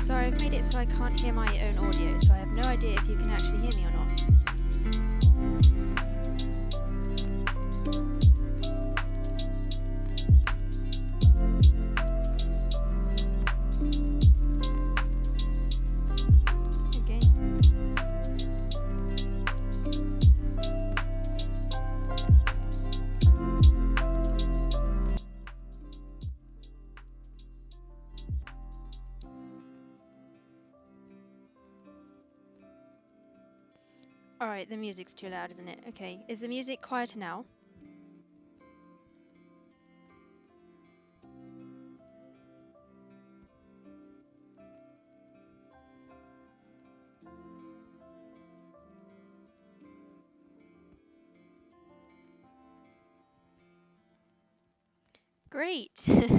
Sorry, I've made it so I can't hear my own audio, so I have no idea if you can actually hear me or not. Okay. Alright, the music's too loud, isn't it? Okay, is the music quieter now? Great! Oh,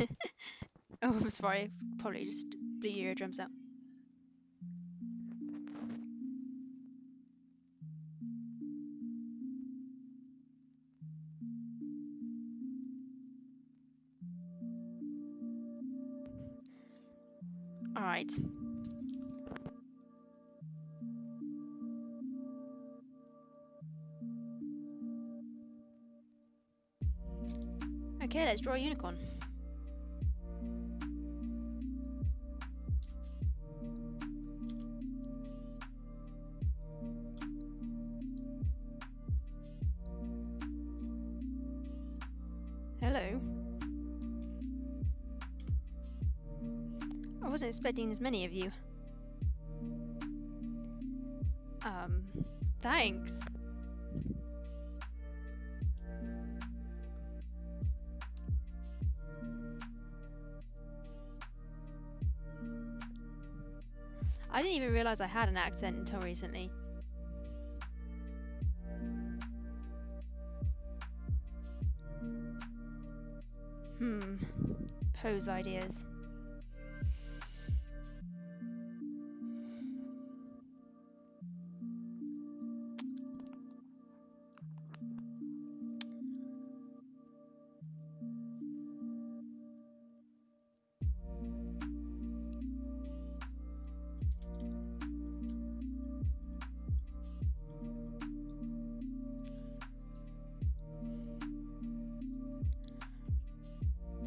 I'm sorry, probably just blew your eardrums out. Alright. Okay, let's draw a unicorn. Hello. I wasn't expecting as many of you. Thanks. I didn't even realize I had an accent until recently. Pose ideas.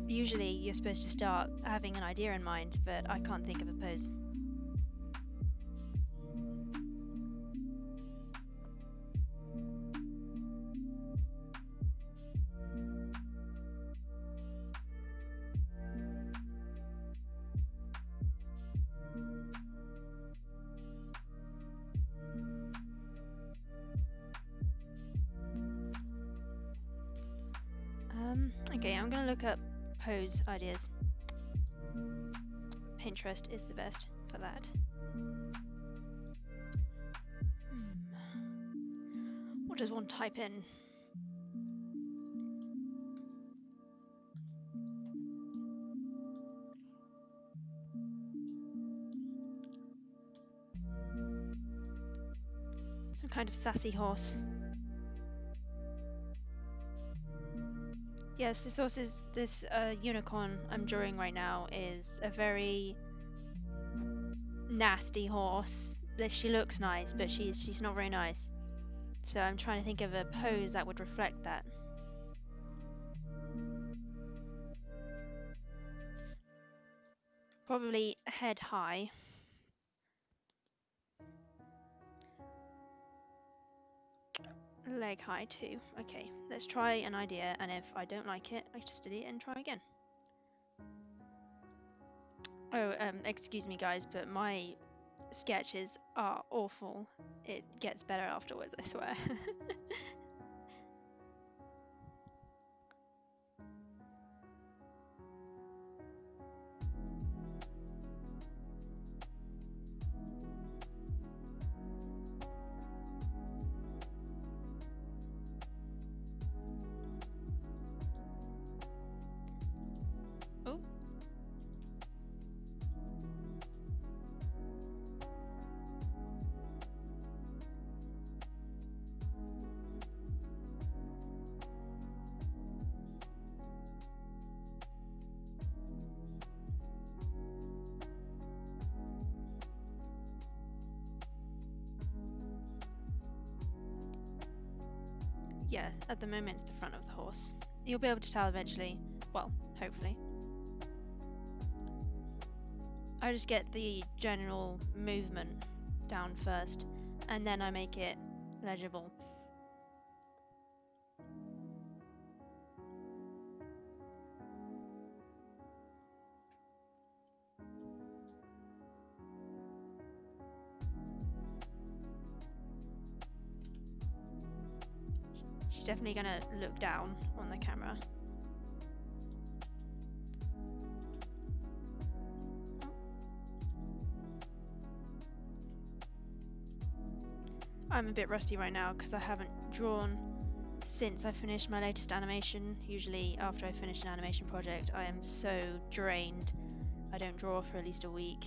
Usually you're supposed to start having an idea in mind, but I can't think of a pose. Okay, I'm gonna look up pose ideas. Pinterest is the best for that. What does one type in? Some kind of sassy horse. Yes, this unicorn I'm drawing right now is a very nasty horse. She looks nice, but she's not very nice. So I'm trying to think of a pose that would reflect that. Probably head high. Leg high too. Okay, let's try an idea, and if I don't like it, I just delete it and try again. Oh, excuse me guys, but my sketches are awful. It gets better afterwards, I swear. yeah, at the moment it's the front of the horse. You'll be able to tell eventually. Well, hopefully. I just get the general movement down first, and then I make it legible. She's definitely gonna look down on the camera. I'm a bit rusty right now because I haven't drawn since I finished my latest animation. Usually after I finish an animation project, I am so drained. I don't draw for at least a week.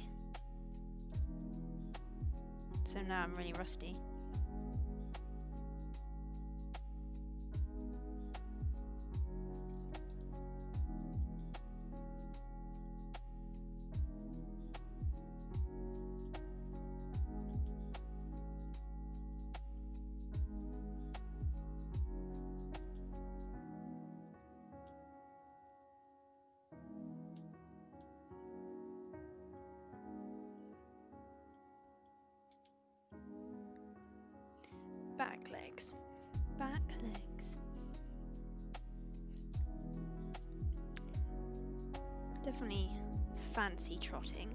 So now I'm really rusty. Back legs. Back legs. Definitely fancy trotting.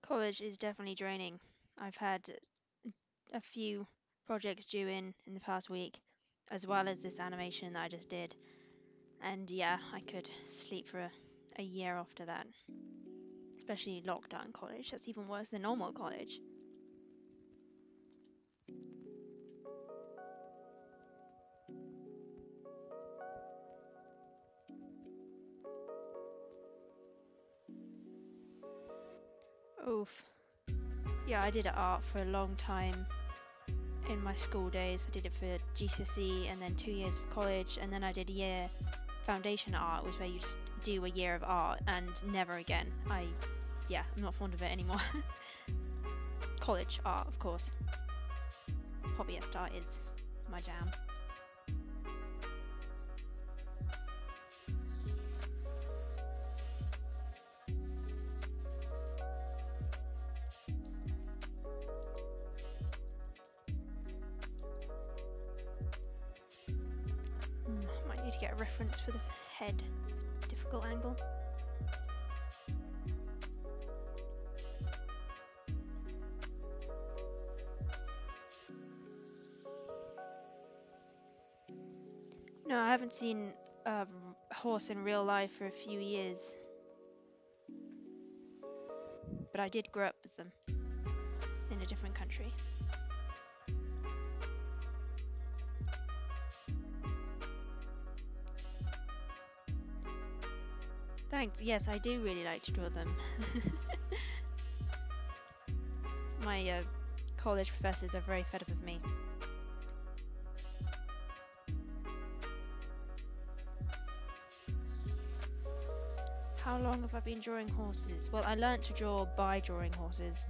College is definitely draining. I've had a few projects due in the past week, as well as this animation that I just did. And yeah, I could sleep for a year after that. Especially lockdown college. That's even worse than normal college. Oof. Yeah, I did art for a long time in my school days. I did it for GCSE and then 2 years of college, and then I did a year foundation art, which where you just do a year of art and never again. I'm not fond of it anymore. College art, of course. Hobbyist art is my jam. Might need to get a reference for the head. It's a difficult angle. No, I haven't seen a horse in real life for a few years. But I did grow up with them in a different country. Thanks. Yes, I do really like to draw them. My college professors are very fed up of me. How long have I been drawing horses? Well, I learnt to draw by drawing horses.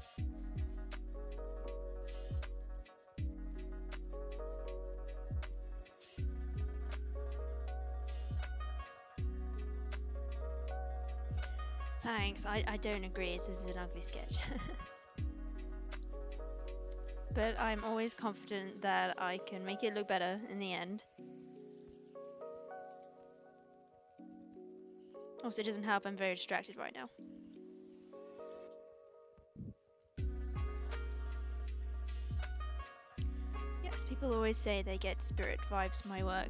Thanks, I don't agree, this is an ugly sketch. But I'm always confident that I can make it look better in the end. Also, it doesn't help, I'm very distracted right now. Yes, people always say they get spirit vibes from my work.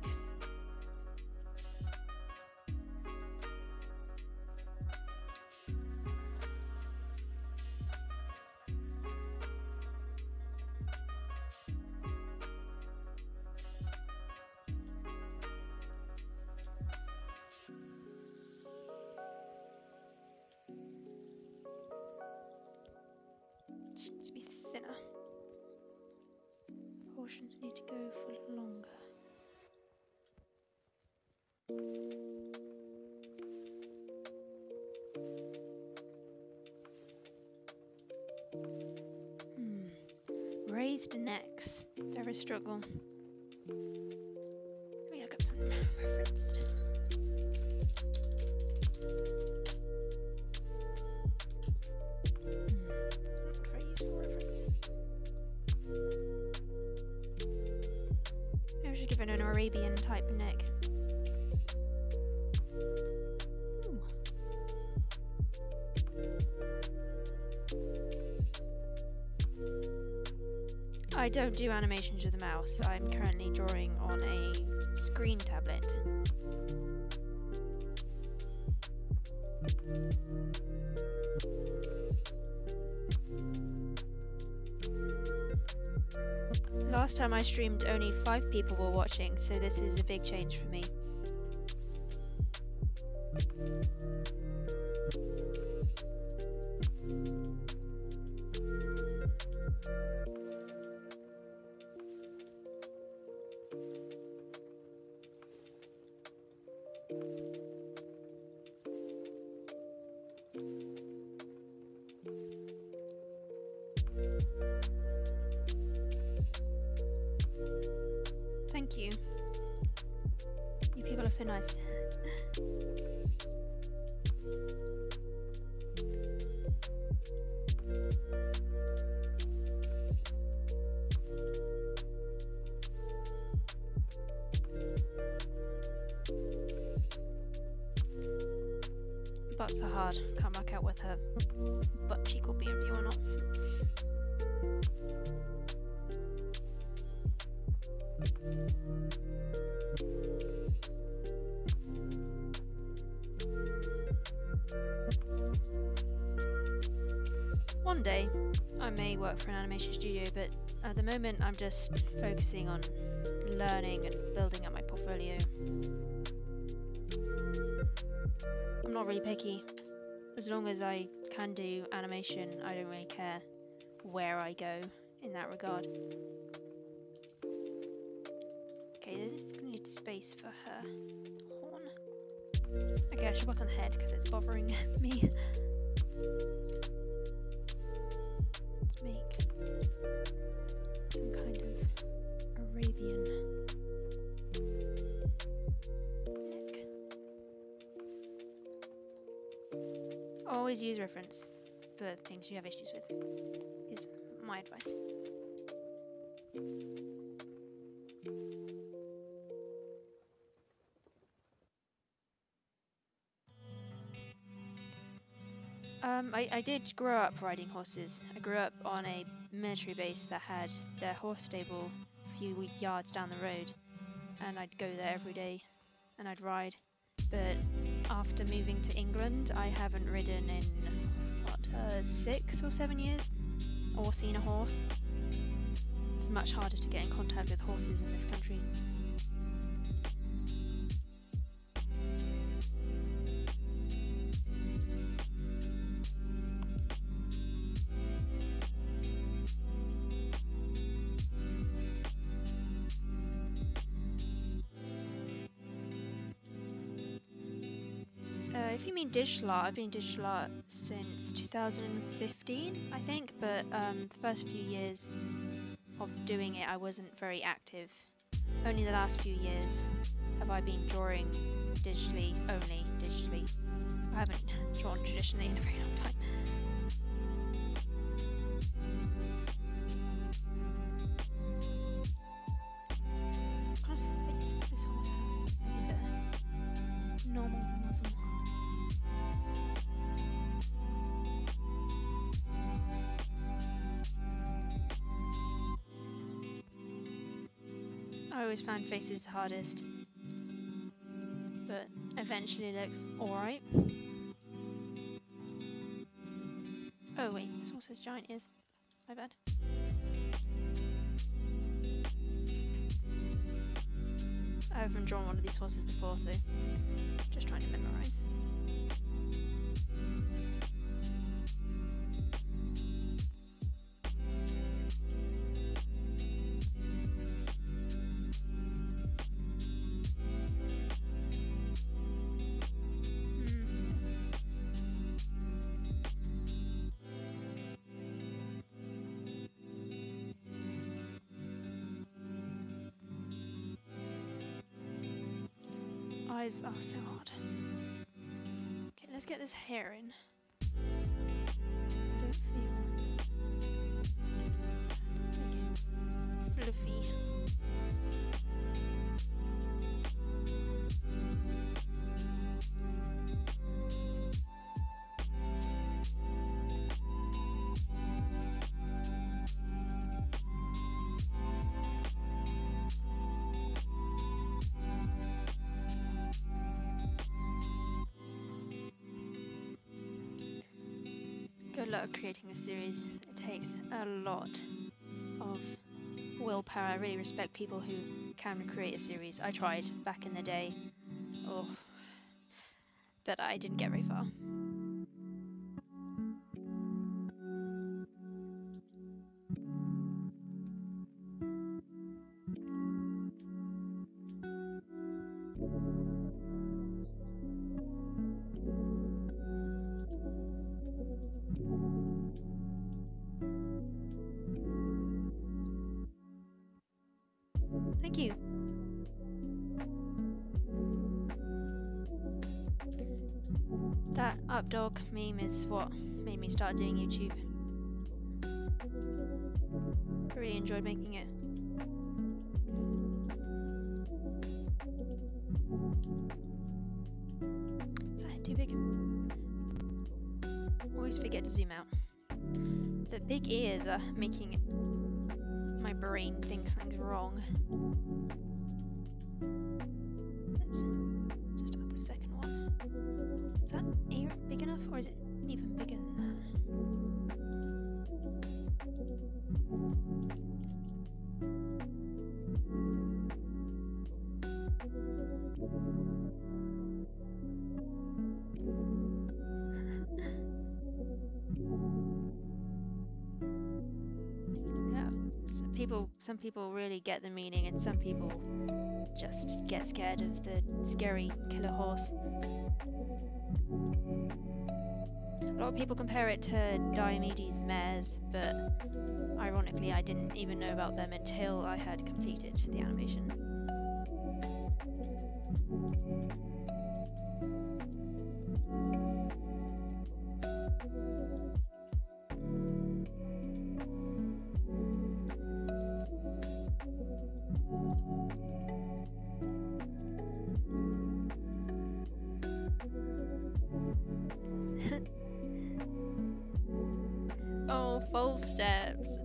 needs to be thinner. Portions need to go for longer. Raised necks. They're a struggle. Let me look up some reference. Not very useful reference. Maybe I should give it an Arabian type neck. I don't do animations with a mouse. I'm currently drawing on a screen tablet. Last time I streamed, only 5 people were watching, so this is a big change for me. Thank you. You people are so nice. Butts are hard. Can't work out whether butt cheek will be in view or not. One day I may work for an animation studio, but at the moment I'm just focusing on learning and building up my portfolio. I'm not really picky. As long as I can do animation, I don't really care where I go in that regard. Okay, I need space for her horn. Okay, I should work on the head because it's bothering me. Let's make some kind of Arabian neck. Always use reference for things you have issues with, is my advice. I did grow up riding horses. I grew up on a military base that had their horse stable a few yards down the road, and I'd go there every day and I'd ride. But after moving to England, I haven't ridden in, 6 or 7 years, or seen a horse. It's much harder to get in contact with horses in this country. If you mean digital art, I've been digital art since 2015, I think, but the first few years of doing it, I wasn't very active. Only the last few years have I been drawing digitally, only digitally. I haven't drawn traditionally in a very long time. What kind of face does this horse have? Maybe a normal muzzle. I always found faces the hardest, but eventually look alright. Oh wait, this horse has giant ears. My bad. I haven't drawn one of these horses before, so just trying to memorize. eyes are so hard. Okay, let's get this hair in. So I don't feel it's fluffy. Good luck creating a series. It takes a lot of willpower. I really respect people who can create a series. I tried back in the day. Oh, but I didn't get very far. Thank you. That updog meme is what made me start doing YouTube. I really enjoyed making it. Is that too big? Always forget to zoom out. The big ears are making my brain think something's wrong. Let's just add the second one. Is that ear big enough, or is it even bigger than that? Some people really get the meaning, and some people just get scared of the scary killer horse. A lot of people compare it to Diomedes' mares, but ironically I didn't even know about them until I had completed the animation. Oh, false steps.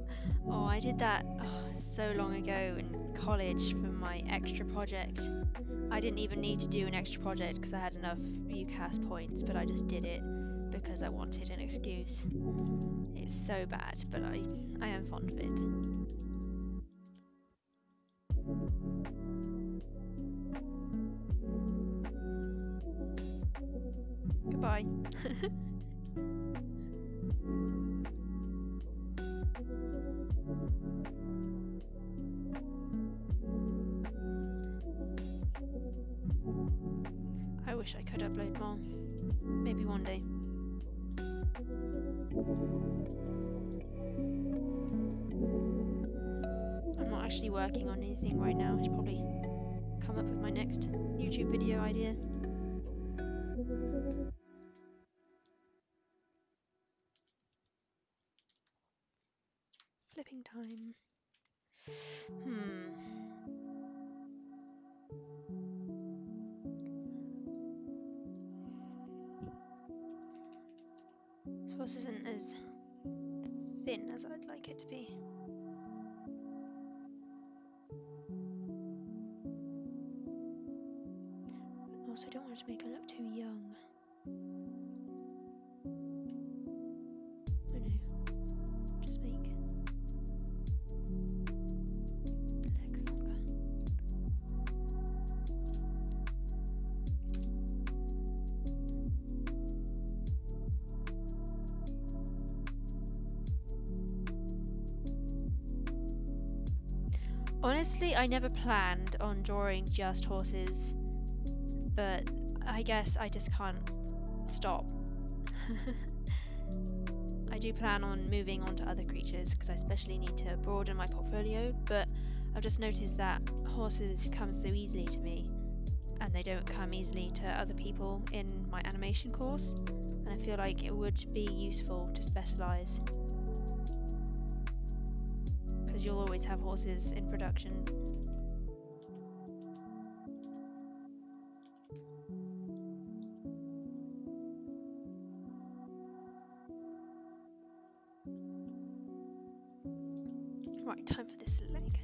Oh, I did that so long ago in college for my extra project. I didn't even need to do an extra project because I had enough UCAS points, but I just did it because I wanted an excuse. It's so bad, but I am fond of it. Goodbye. I wish I could upload more. Maybe one day. I'm not actually working on anything right now. I should probably come up with my next YouTube video idea. Flipping time. This horse isn't as thin as I'd like it to be. I also don't want to make her look too young. I know. Just make the legs longer. Honestly, I never planned on drawing just horses, but I guess I just can't stop. I do plan on moving on to other creatures because I especially need to broaden my portfolio, but I've just noticed that horses come so easily to me and they don't come easily to other people in my animation course, and I feel like it would be useful to specialise, because you'll always have horses in production. Right, time for this leg,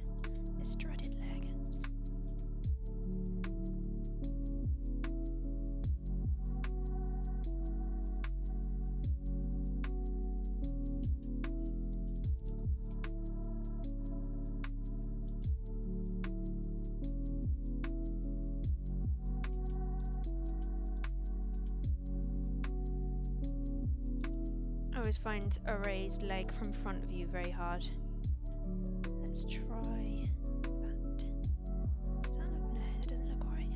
this dreaded leg. I always find a raised leg from front view very hard. Let's try that. Does that look? No, that doesn't look right.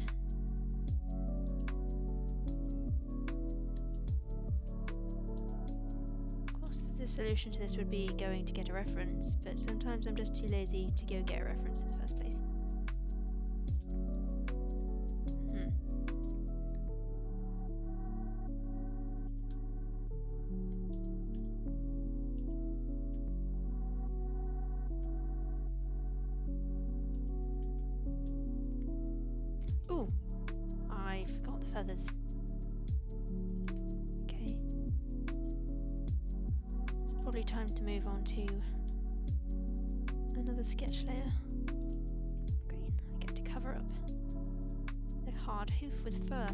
Of course, the solution to this would be going to get a reference, but sometimes I'm just too lazy to go get a reference in the first place. Ooh, I forgot the feathers. Okay. It's probably time to move on to another sketch layer. Green. I get to cover up the hard hoof with fur.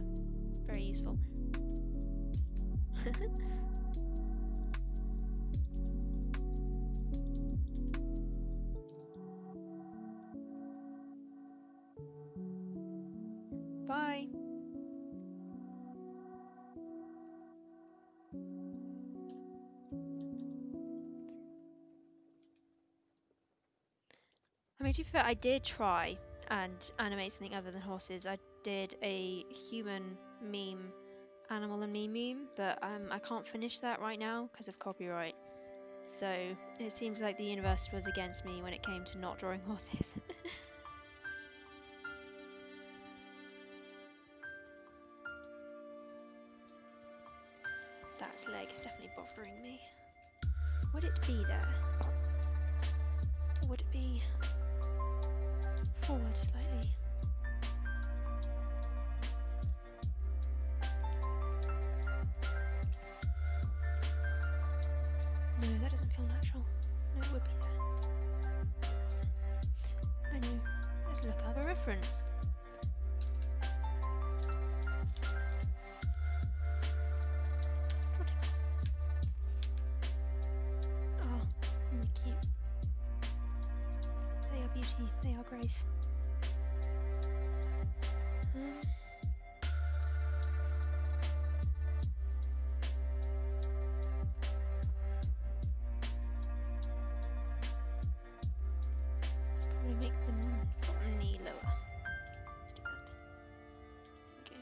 Very useful. Bye. I mean, to be fair, I did try and animate something other than horses. I did a human meme, animal and me meme, but I can't finish that right now because of copyright. So it seems like the universe was against me when it came to not drawing horses. That leg is definitely bothering me. Would it be there? Or would it be forward slightly? No, that doesn't feel natural. No, it would be there. I know. Let's look up a reference. They are Grace. Probably make the bottom knee lower. Let's do that. Okay.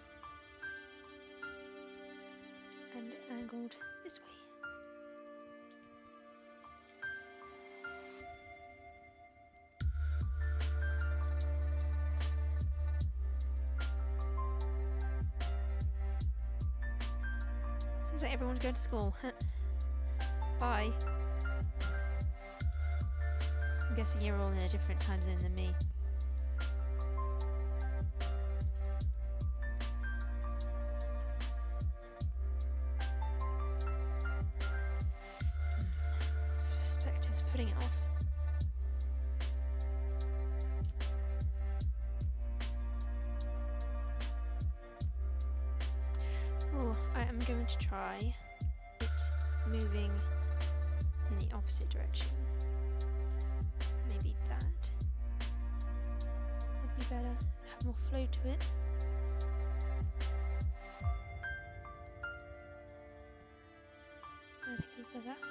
And angled this way. Seems like everyone's going to school. Bye. I'm guessing you're all in a different time zone than me. This perspective's putting it off. Oh, I am going to try it moving in the opposite direction. Maybe that would be better, have more flow to it. I think I go that.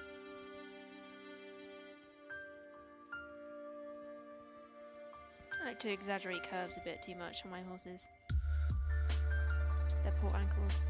I like to exaggerate curves a bit too much on my horses. Their poor ankles.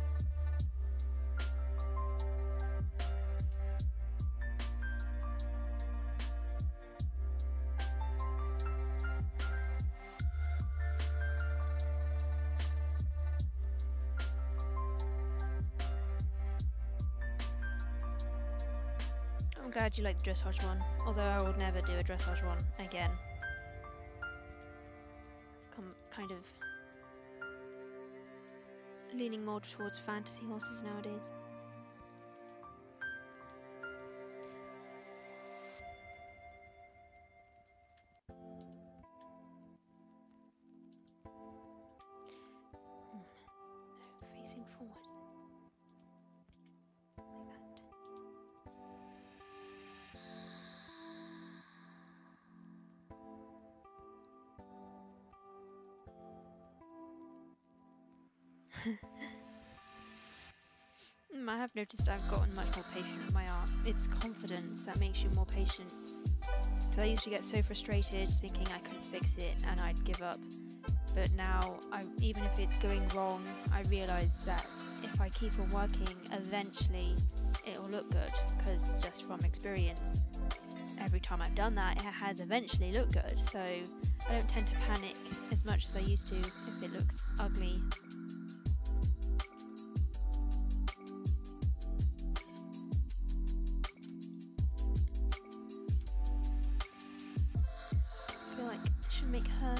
I'm glad you like the dressage one, although I would never do a dressage one again. I'm kind of leaning more towards fantasy horses nowadays. Facing forward. Like that. I have noticed I've gotten much more patient with my art. It's confidence that makes you more patient. Because I used to get so frustrated thinking I couldn't fix it and I'd give up. But now, even if it's going wrong, I realise that if I keep on working, eventually it will look good. Because just from experience, every time I've done that, it has eventually looked good. So I don't tend to panic as much as I used to if it looks ugly. Make her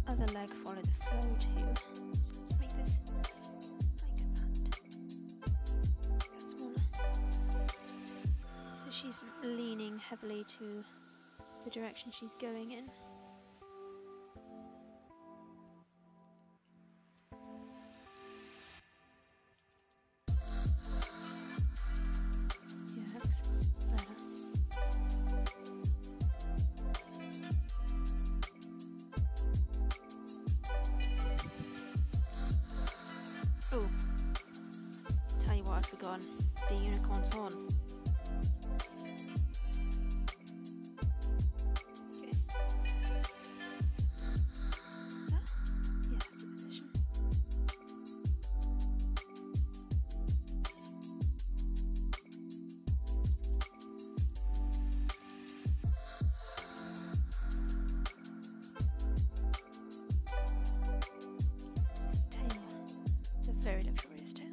other leg follow the flow too. So let's make this like that. That's smaller. So she's leaning heavily to the direction she's going in. Yeah, that looks better. Oh, tell you what I've forgotten, the unicorn's horn. Okay. Is that? Yeah, that's the position. It's his tail. It's a very luxurious tail.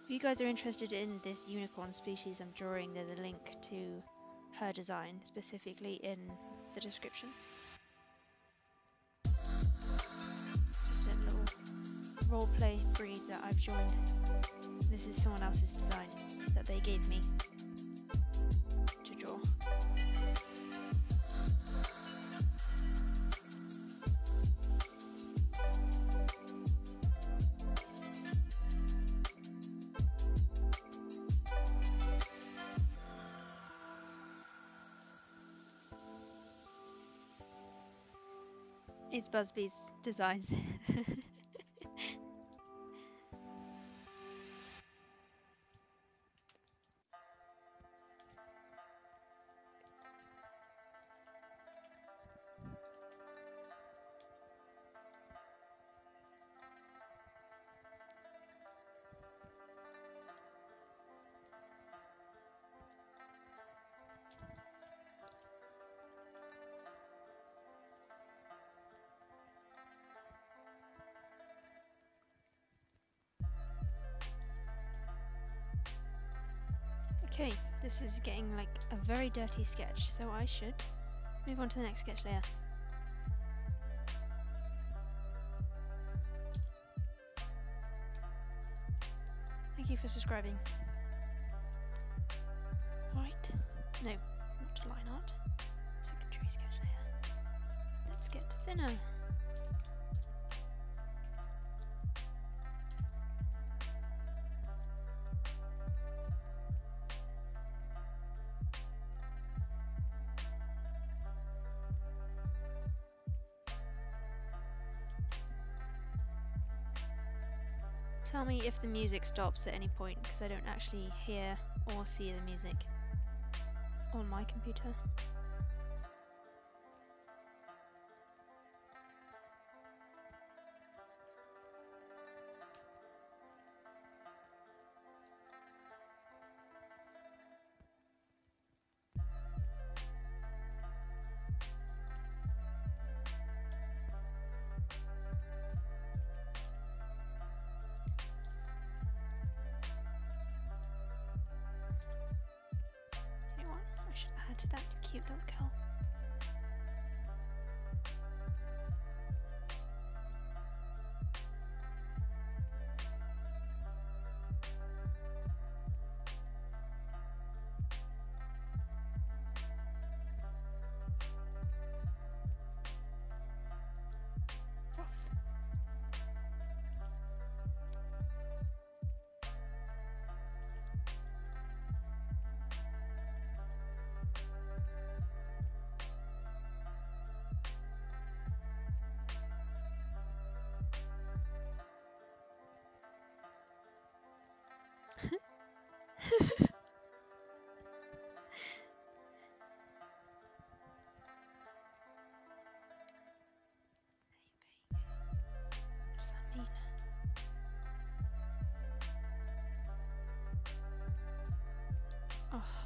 If you guys are interested in this unicorn species I'm drawing, there's a link to her design specifically in the description. It's just a little roleplay breed that I've joined. This is someone else's design that they gave me to draw. It's Busby's designs. Okay, this is getting like a very dirty sketch, so I should move on to the next sketch layer. Thank you for subscribing. Right, no, not line art. Secondary sketch layer. Let's get thinner. Tell me if the music stops at any point, because I don't actually hear or see the music on my computer.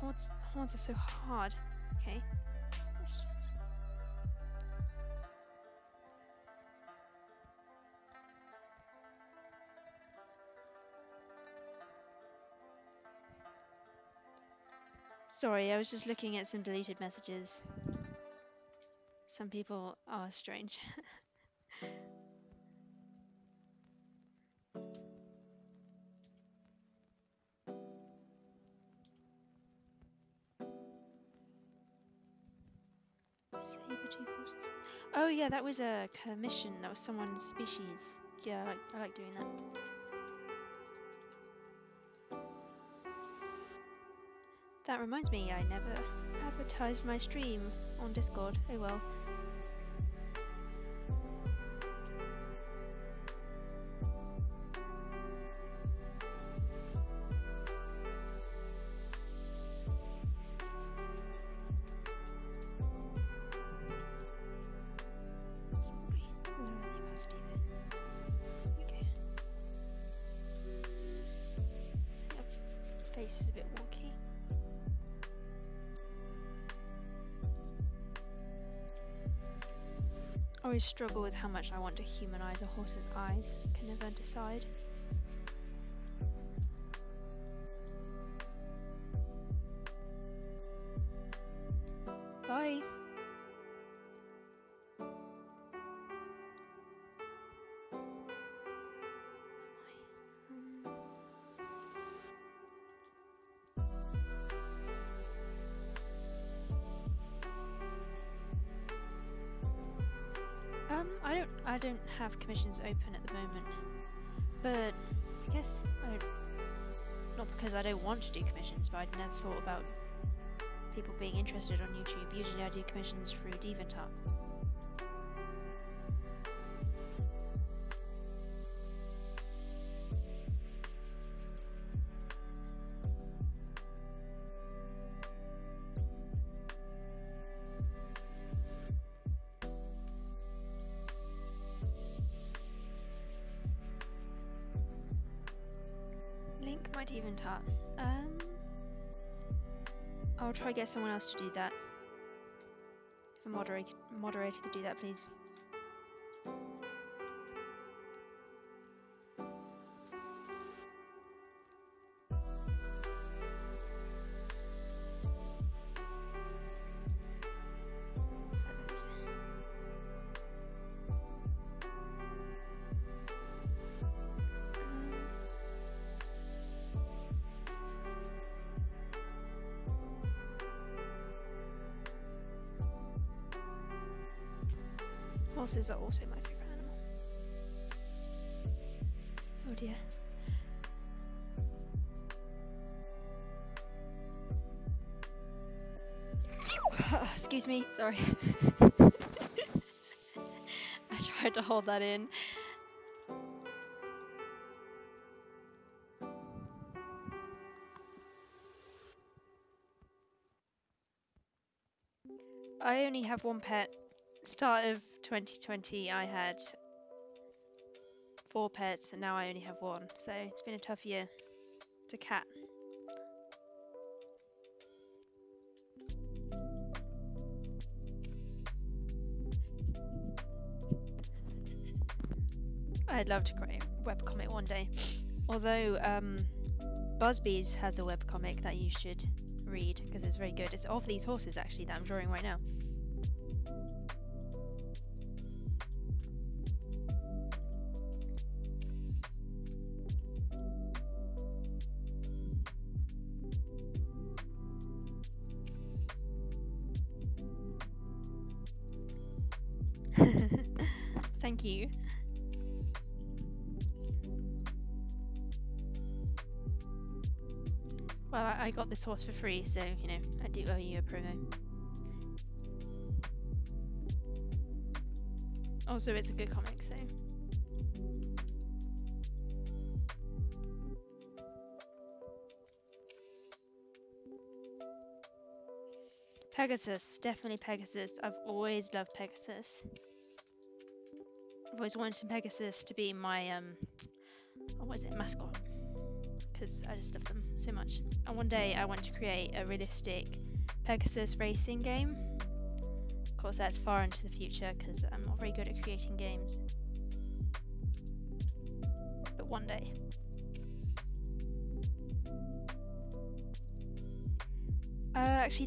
horns are so hard. Okay. Sorry, I was just looking at some deleted messages. Some people are strange. Saber-tooth horses. Oh yeah, that was a commission. That was someone's species. Yeah, I like doing that. That reminds me, I never advertised my stream on Discord. Oh well. Face is a bit wonky. I always struggle with how much I want to humanize a horse's eyes. I can never decide. Bye. I don't have commissions open at the moment, but I guess not because I don't want to do commissions, but I'd never thought about people being interested on YouTube. Usually I do commissions through DeviantArt. My DeviantArt. I'll try to get someone else to do that. If a moderator could do that, please. Horses are also my favourite animal. Oh dear. Excuse me, sorry. I tried to hold that in. I only have one pet. Start of 2020 I had 4 pets and now I only have 1, so it's been a tough year. It's a cat. I'd love to create a webcomic one day, although Busby's has a webcomic that you should read because it's very good. It's of these horses actually that I'm drawing right now. Thank you. Well, I got this horse for free, so, you know, I do owe you a promo. Also, it's a good comic, so... Pegasus, definitely Pegasus. I've always loved Pegasus. I've always wanted Pegasus to be my, what is it, mascot. because I just love them so much. And one day I want to create a realistic Pegasus racing game. Of course, that's far into the future because I'm not very good at creating games. But one day. Actually,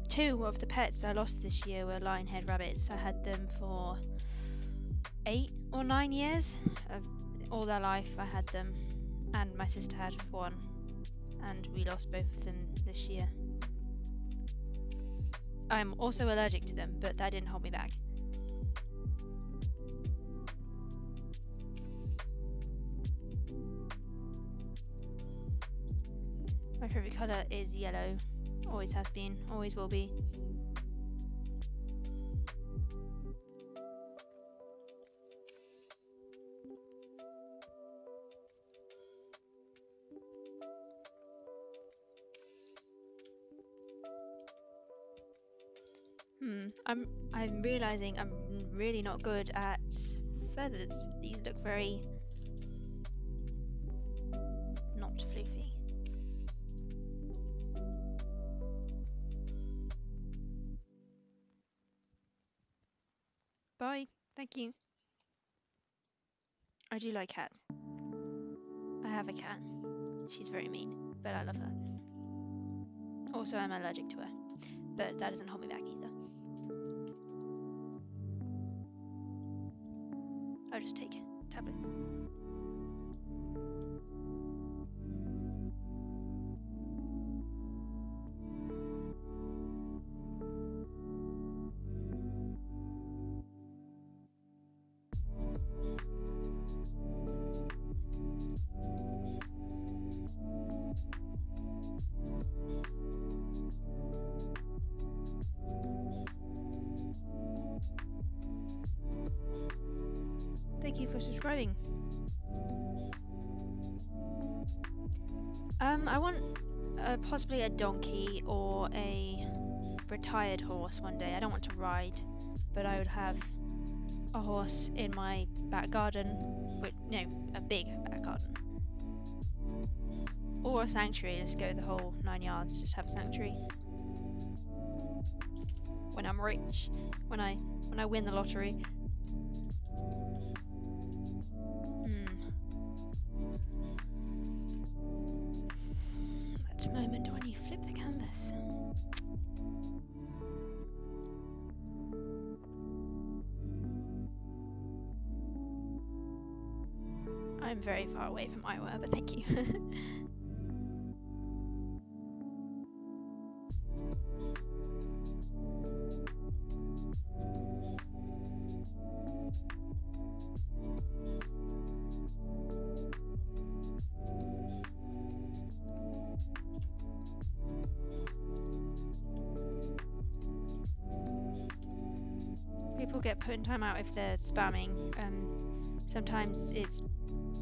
two of the pets I lost this year were lionhead rabbits. I had them for 8 or 9 years. Of all their life I had them, and my sister had one, and we lost both of them this year. I'm also allergic to them, but that didn't hold me back. My favourite colour is yellow. Always has been, always will be. I'm realising I'm really not good at feathers. These look very not floofy. Bye. Thank you. I do like cats. I have a cat. She's very mean, but I love her. Also, I'm allergic to her, but that doesn't hold me back either. I'll just take tablets. Thank you for subscribing. I want possibly a donkey or a retired horse one day. I don't want to ride, but I would have a horse in my back garden. But no, a big back garden. Or a sanctuary. Let's go the whole 9 yards. Just have a sanctuary. When I'm rich, when I win the lottery. That moment when you flip the canvas. I'm very far away from Iowa, but thank you. People get put in timeout if they're spamming. Sometimes it's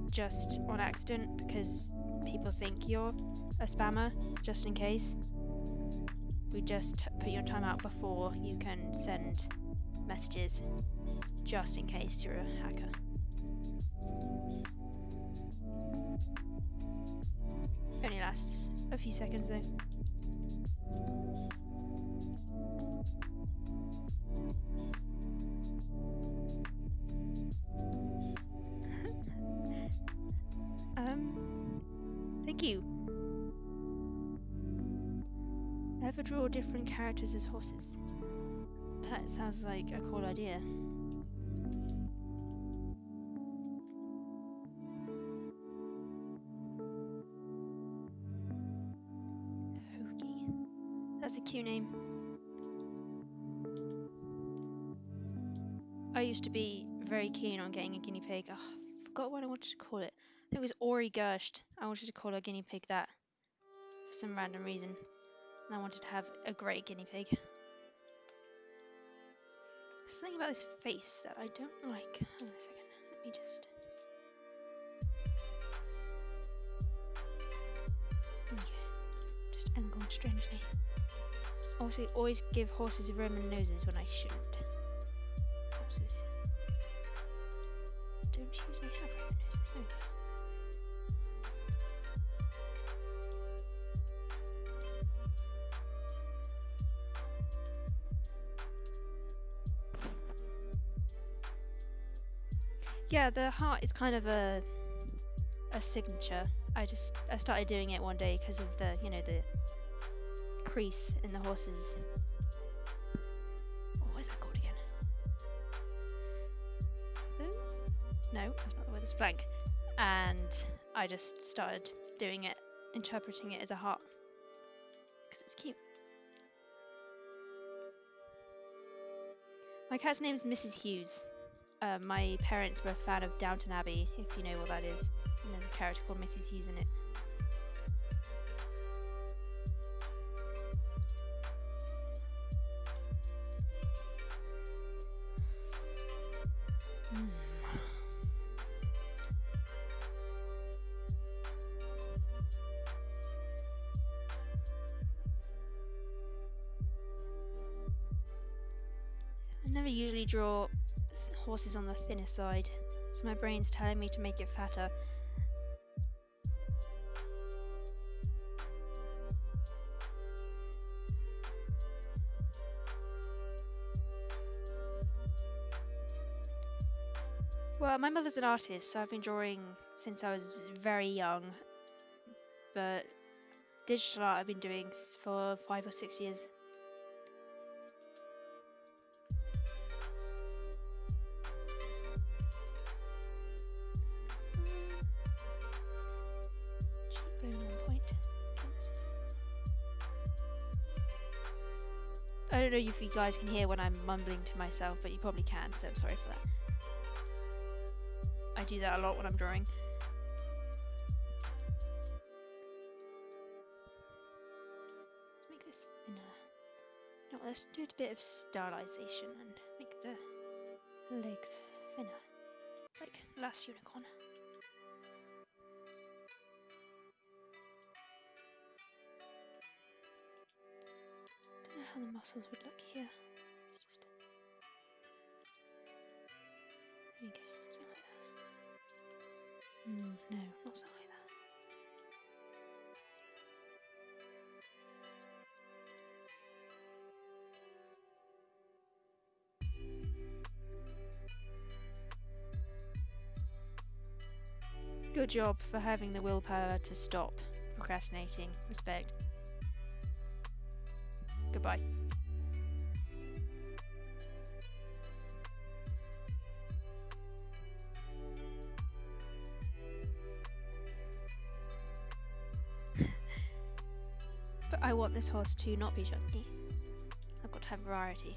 just on accident because people think you're a spammer, just in case. We just put you on timeout before you can send messages, just in case you're a hacker. Only lasts a few seconds though. Thank you. Ever draw different characters as horses? That sounds like a cool idea. Hoagie. That's a cute name. I used to be very keen on getting a guinea pig. Oh, I forgot what I wanted to call it. I think it was Ori Gerst. I wanted to call a guinea pig that for some random reason. And I wanted to have a great guinea pig. There's something about this face that I don't like. Hang on a second. Let me just... Okay. Just angled strangely. Also, always give horses Roman noses when I shouldn't. Horses don't usually have Roman noses, no. Yeah, the heart is kind of a signature. I started doing it one day because of the the crease in the horse's. Oh, what is that called again? This? No, that's not the word. It's flank. And I just started doing it, interpreting it as a heart because it's cute. My cat's name is Mrs. Hughes. My parents were a fan of Downton Abbey, if you know what that is. And there's a character called Mrs. Hughes in it. I never usually draw horses on the thinner side, so my brain's telling me to make it fatter. Well, my mother's an artist, so I've been drawing since I was very young, but digital art I've been doing for 5 or 6 years. Cheekbone on point. I don't know if you guys can hear when I'm mumbling to myself, but you probably can, so I'm sorry for that. I do that a lot when I'm drawing. Let's make this thinner. No, let's do a bit of stylization and make the legs thinner, like Last Unicorn. Don't know how the muscles would look here. It's just... There we go, something like that. No, not something like that. Good job for having the willpower to stop procrastinating. Respect. Goodbye. But I want this horse to not be chunky. I've got to have variety.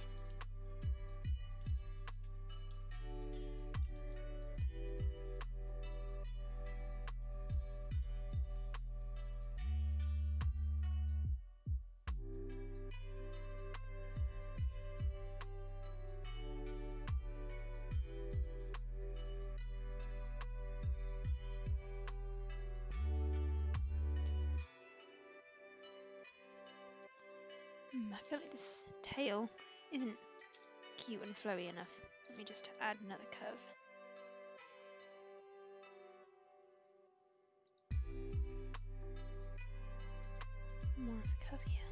I feel like this tail isn't cute and flowy enough. Let me just add another curve. More of a curve here.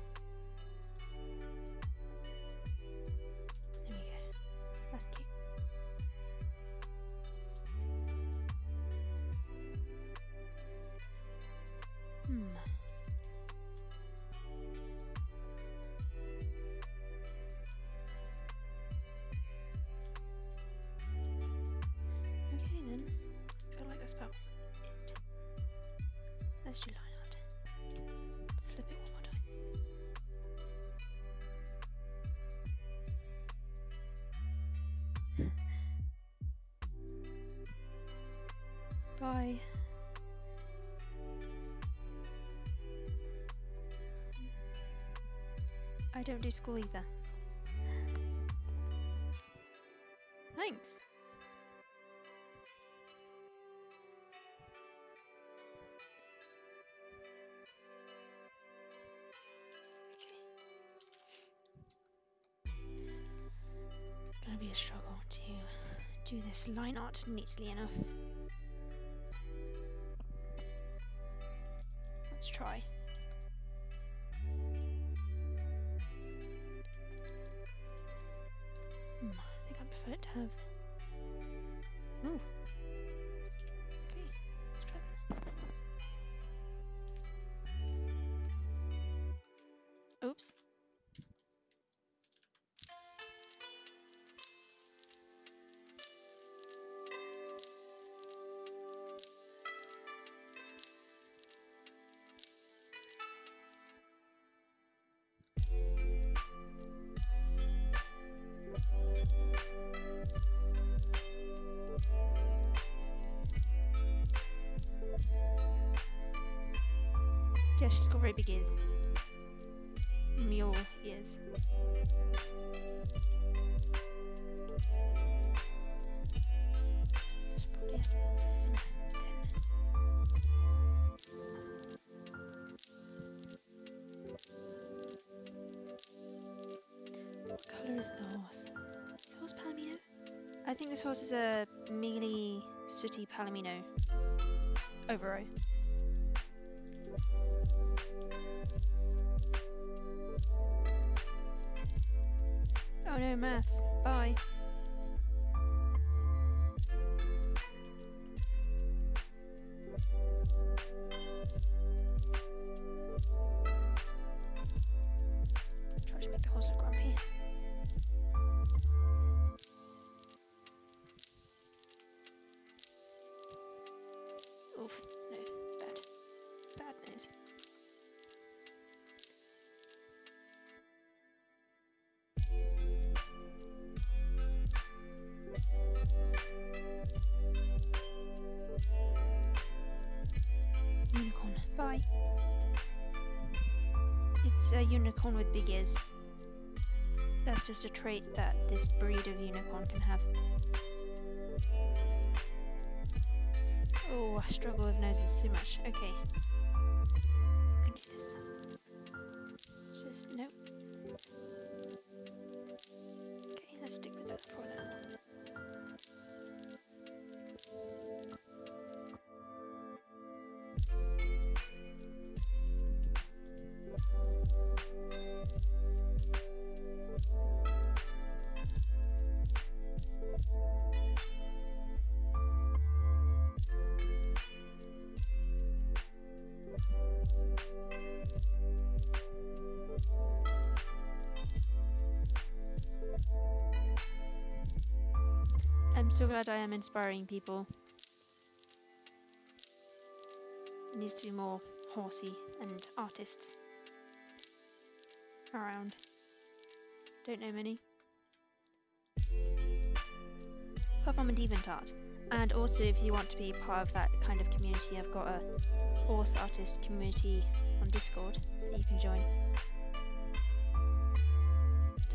There we go. That's cute. Okay then. I feel like that's about it. Let's do line art. Flip it one more time. Bye. I don't do school either. Thanks. It's gonna be a struggle to do this line art neatly enough. Let's try. I think I prefer it to have... Ooh, guess she's got very big ears. Mule ears. She's probably What colour is the horse? Is the horse Palomino? I think this horse is a mealy, sooty Palomino. Overo. Oh no, maths. Bye. Try to make the horse look grumpy. Oof. No. Bad. Bad news. Unicorn. Bye. It's a unicorn with big ears. That's just a trait that this breed of unicorn can have. Oh, I struggle with noses so much. Okay. I can do this. It's just, nope. Okay, let's stick with that for now. I'm so glad I am inspiring people. There needs to be more horsey and artists around. Don't know many. Apart from a Deviant Art. And also if you want to be part of that kind of community, I've got a horse artist community on Discord that you can join.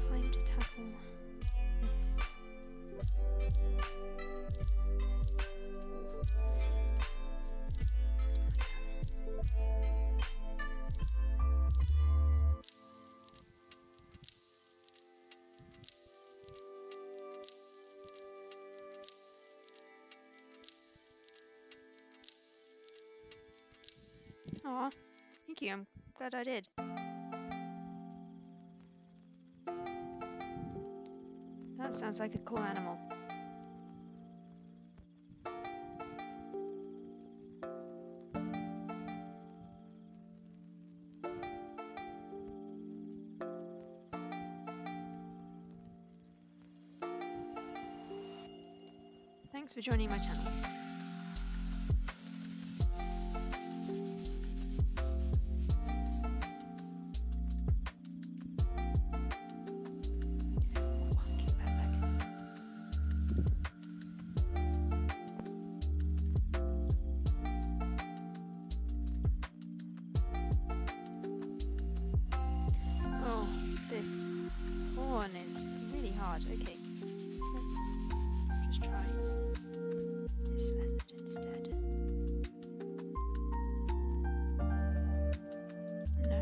Time to tackle this. Aw, thank you, I'm glad I did. That sounds like a cool animal. Thanks for joining my channel. Oh, this horn is really hard. Okay, let's just try this method instead. No.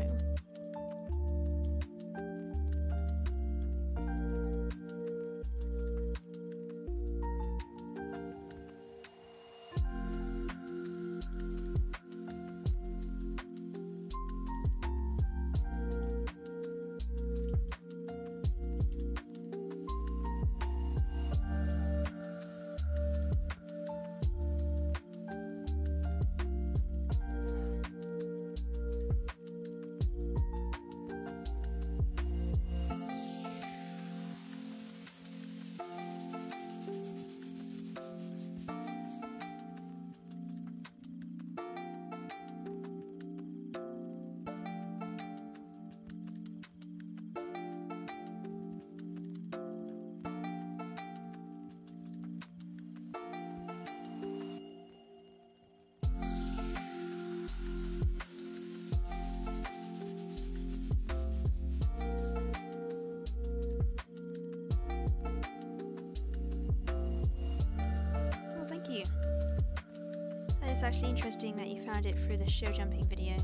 It's actually interesting that you found it through the show jumping video,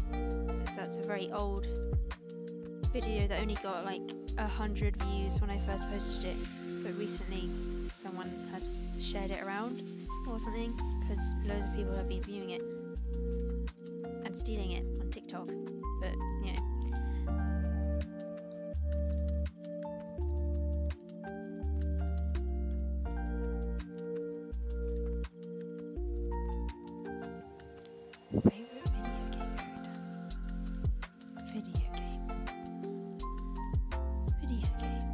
because that's a very old video that only got like 100 views when I first posted it, but recently someone has shared it around or something, because loads of people have been viewing it and stealing it on TikTok, but you know. Favorite video game character? Video game.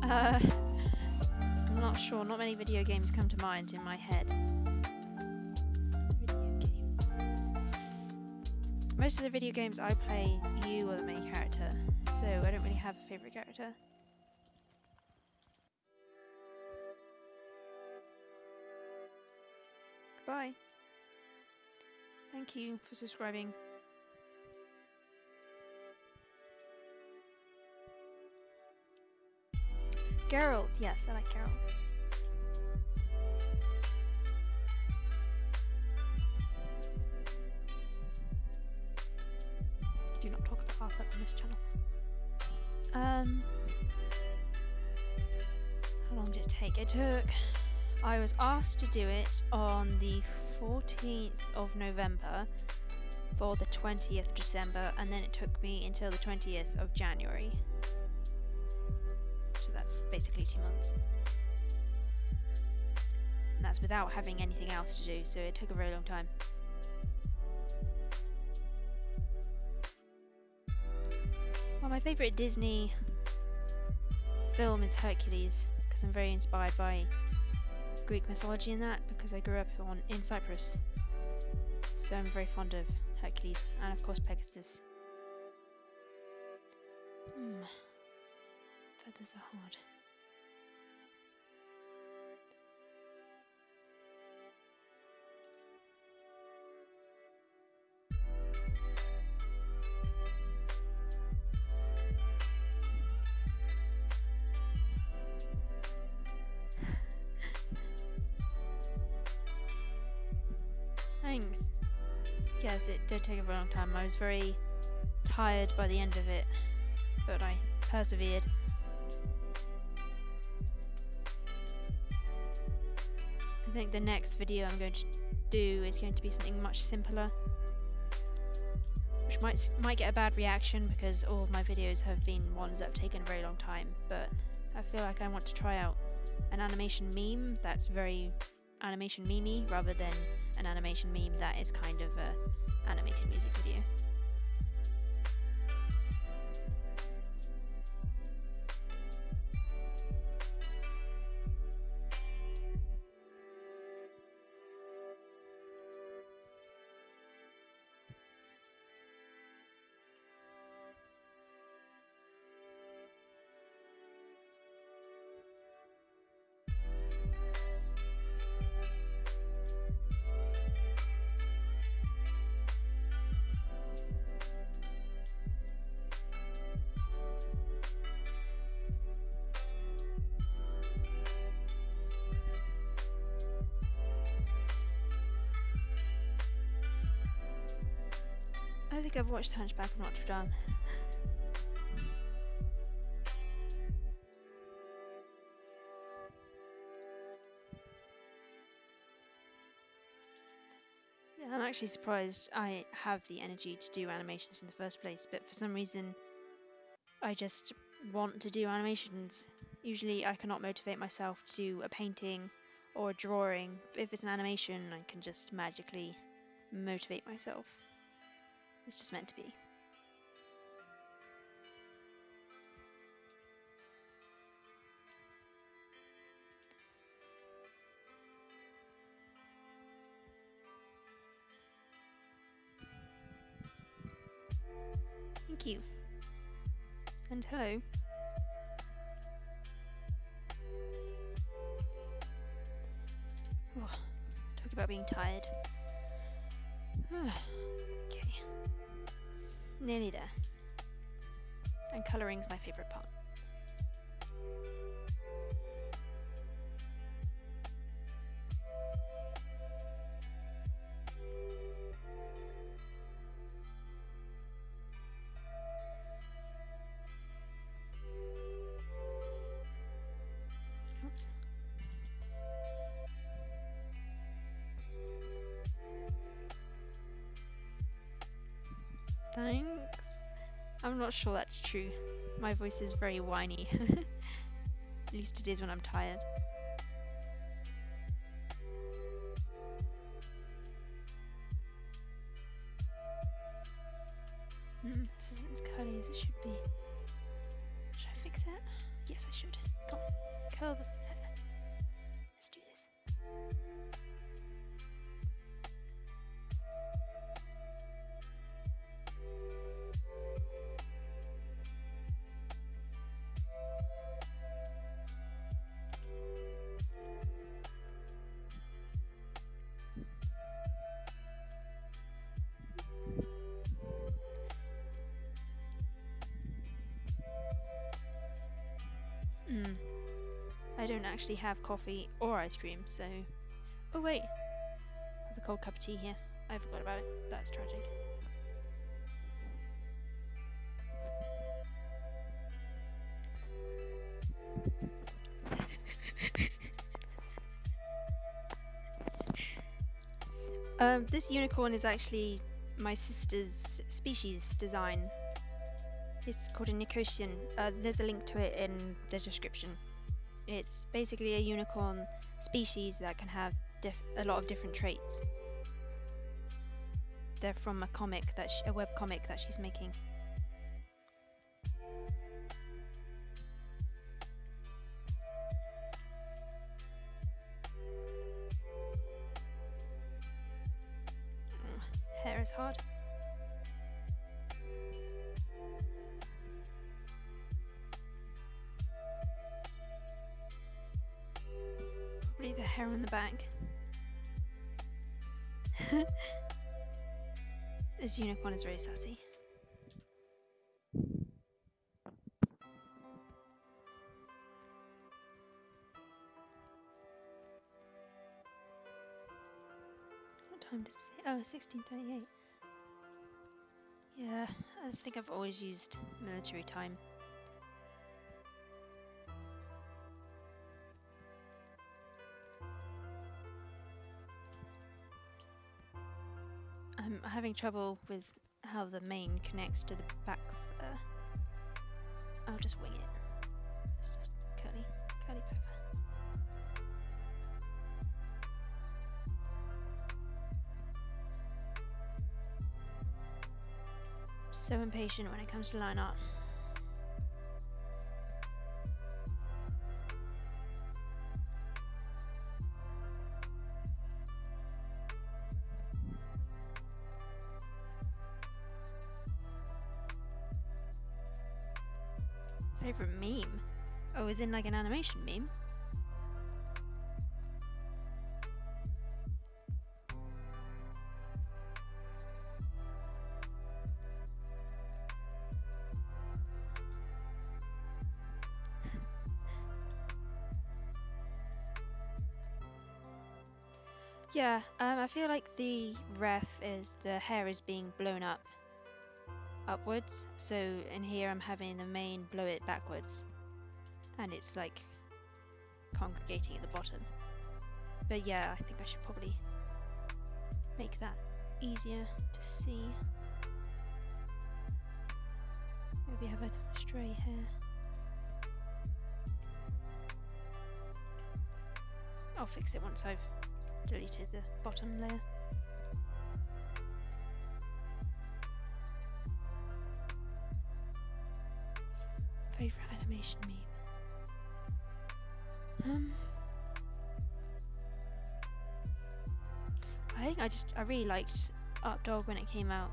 No. I'm not sure. Not many video games come to mind in my head. Video game. Most of the video games I play, you are the main character, so I don't really have a favorite character. Bye. Thank you for subscribing. Geralt, yes, I like Geralt. Do not talk about Arthur on this channel. How long did it take? I was asked to do it on the 14th of November for the 20th December, and then it took me until the 20th of January. So that's basically 2 months. And that's without having anything else to do, so it took a very long time. Well, my favourite Disney film is Hercules, because I'm very inspired by Greek mythology in that, because I grew up in Cyprus, so I'm very fond of Hercules, and of course Pegasus. Feathers are hard. Thanks. Yes, it did take a very long time. I was very tired by the end of it, but I persevered. I think the next video I'm going to do is going to be something much simpler, which might get a bad reaction because all of my videos have been ones that have taken a very long time, but I feel like I want to try out an animation meme that's very animation meme-y rather than an animation meme that is kind of a animated music video. I think I've watched Hunchback of Notre Dame. Yeah, I'm actually surprised I have the energy to do animations in the first place, but for some reason I just want to do animations. Usually I cannot motivate myself to do a painting or a drawing, but if it's an animation I can just magically motivate myself. It's just meant to be. Thank you. And hello. Oh, talk about being tired. Okay. Nearly there. And colouring's my favourite part. Thanks. I'm not sure that's true. My voice is very whiny. At least it is when I'm tired. This isn't as curly as it should be. Should I fix it? Yes, I should. Come on, curl the hair. Let's do this. I don't actually have coffee or ice cream, so... Oh wait! I have a cold cup of tea here. I forgot about it. That's tragic. This unicorn is actually my sister's species design. It's called a Nicotian. There's a link to it in the description. It's basically a unicorn species that can have a lot of different traits. They're from a comic a web comic that she's making. Hair is hard. Probably the hair on the back. This unicorn is very sassy. What time does it say? Oh, 16:38. Yeah, I think I've always used military time. I'm having trouble with how the main connects to the back of I'll just wing it. It's just curly pepper. So impatient when it comes to line art. Favorite meme? Oh, is in like an animation meme? Yeah, I feel like the ref is the hair is being blown upwards, so in here I'm having the mane blow it backwards, and it's like congregating at the bottom. But yeah, I think I should probably make that easier to see. Maybe have a stray hair. I'll fix it once I've deleted the bottom layer. Favorite animation meme? I think I really liked Art Dog when it came out.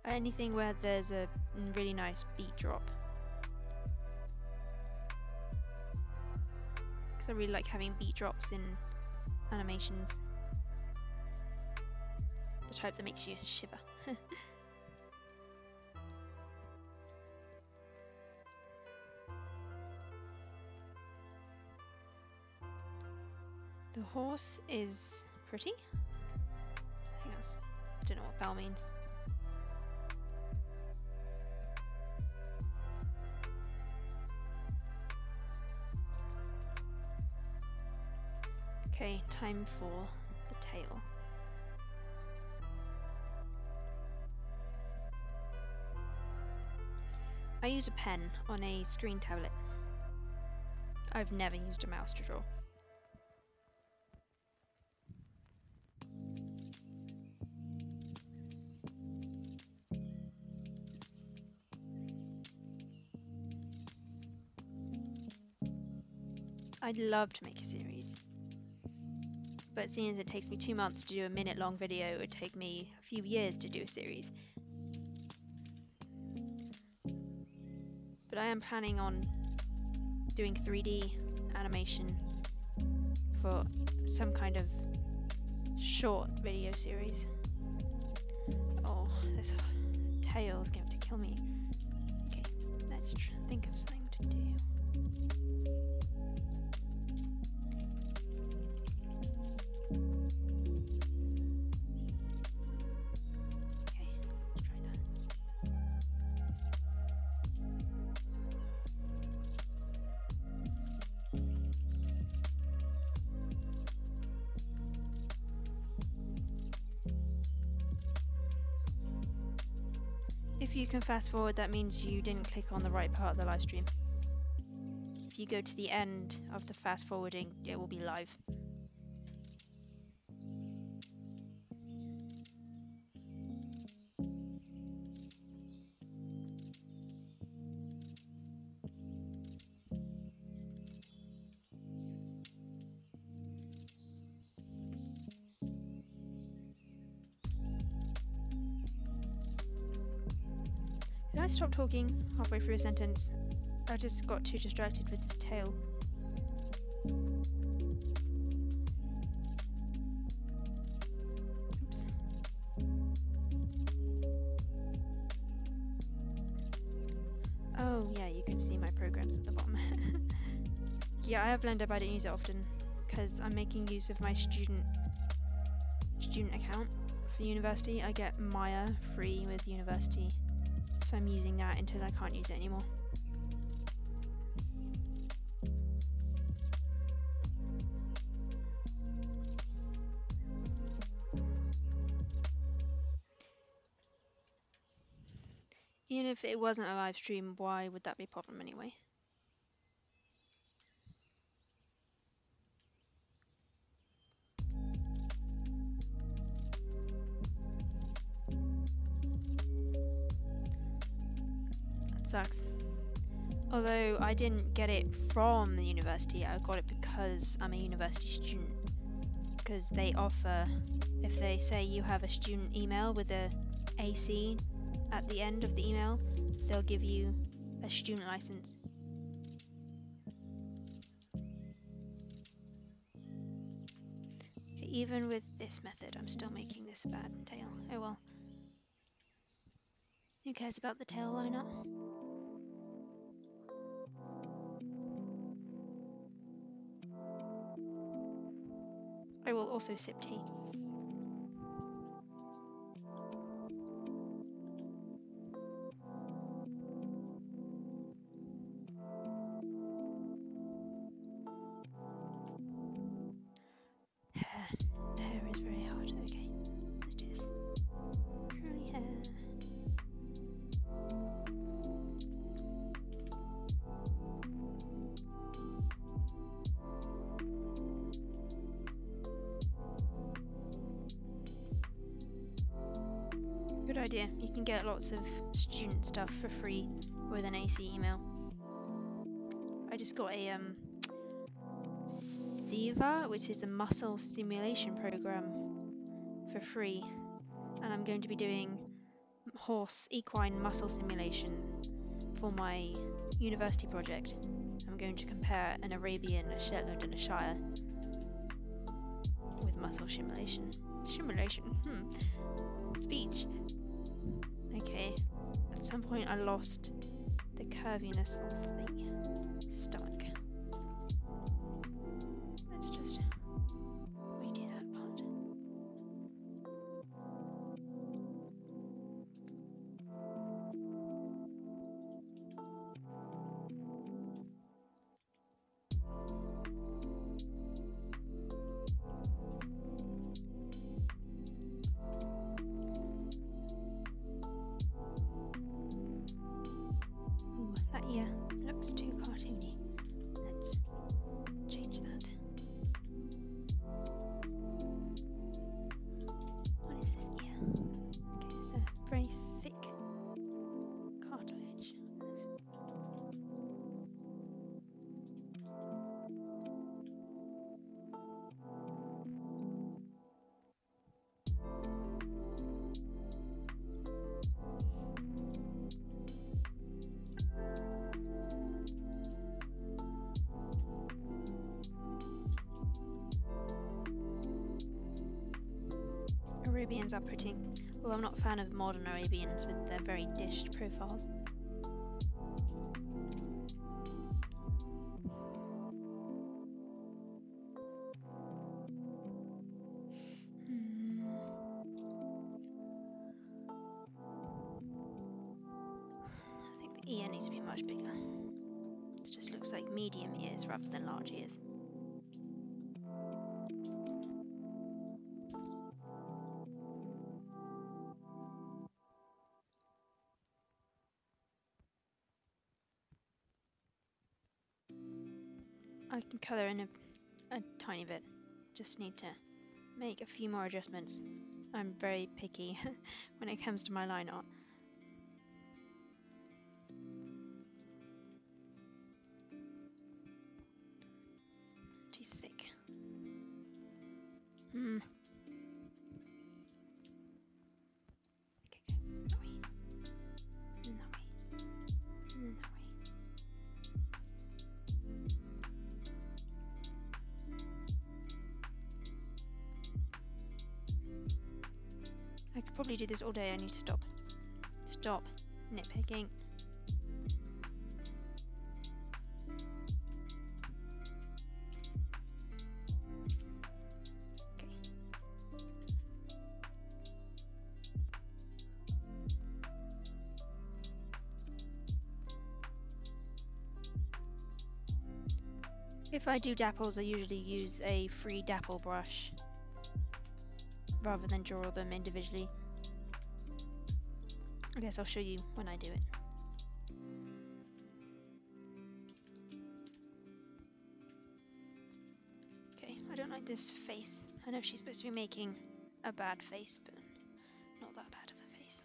Anything where there's a really nice beat drop. Because I really like having beat drops in animations. The type that makes you shiver. The horse is pretty. I think that's... I don't know what bell means. Okay, time for the tail. use a pen on a screen tablet. I've never used a mouse to draw. I'd love to make a series, but seeing as it takes me 2 months to do a minute-long video, it would take me a few years to do a series. But I am planning on doing 3D animation for some kind of short video series. Oh, this tail is going to kill me. Okay, let's think of something to do. If you can fast forward, that means you didn't click on the right part of the live stream. If you go to the end of the fast forwarding, it will be live. Did I stop talking halfway through a sentence? I just got too distracted with this tail. Oops. Oh yeah, you can see my programs at the bottom. Yeah, I have Blender, but I don't use it often because I'm making use of my student account for university. I get Maya free with university. So I'm using that until I can't use it anymore. Even if it wasn't a live stream, why would that be a problem anyway? Sucks. Although I didn't get it from the university, I got it because I'm a university student. Because they offer, if they say you have a student email with a AC at the end of the email, they'll give you a student license. Okay, even with this method, I'm still making this bad tail. Oh well. Who cares about the tail liner? I will also sip tea. Hair is very hard. Okay, let's do this. Curly hair. Good idea. You can get lots of student stuff for free with an AC email. I just got a SIVA, which is a muscle stimulation program, for free, and I'm going to be doing equine muscle stimulation for my university project. I'm going to compare an Arabian, a Shetland, and a Shire with muscle stimulation. Speech. Okay, at some point I lost the curviness of the stomach. Let's just redo that part. Arabians are pretty. Well, I'm not a fan of modern Arabians with their very dished profiles. I think the ear needs to be much bigger. It just looks like medium ears rather than large ears. I can colour in a tiny bit. Just need to make a few more adjustments. I'm very picky when it comes to my line art. Too thick. Okay, that way. And that way. And then that way. I could probably do this all day. I need to stop. Stop nitpicking. Okay. If I do dapples, I usually use a free dapple brush rather than draw them individually. I guess I'll show you when I do it. Okay, I don't like this face. I know she's supposed to be making a bad face, but not that bad of a face.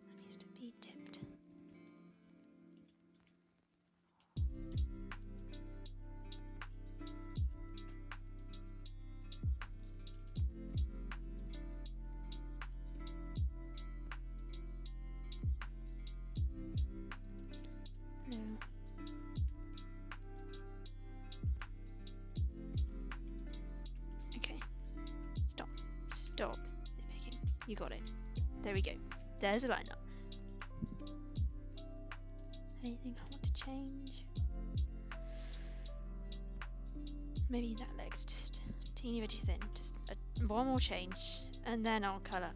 That needs to be dipped. No. Okay. Stop. Stop nitpicking. You got it. There we go. There's a lineup. Anything I want to change? Maybe that leg's just a teeny bit too thin. Just one more change, and then I'll colour.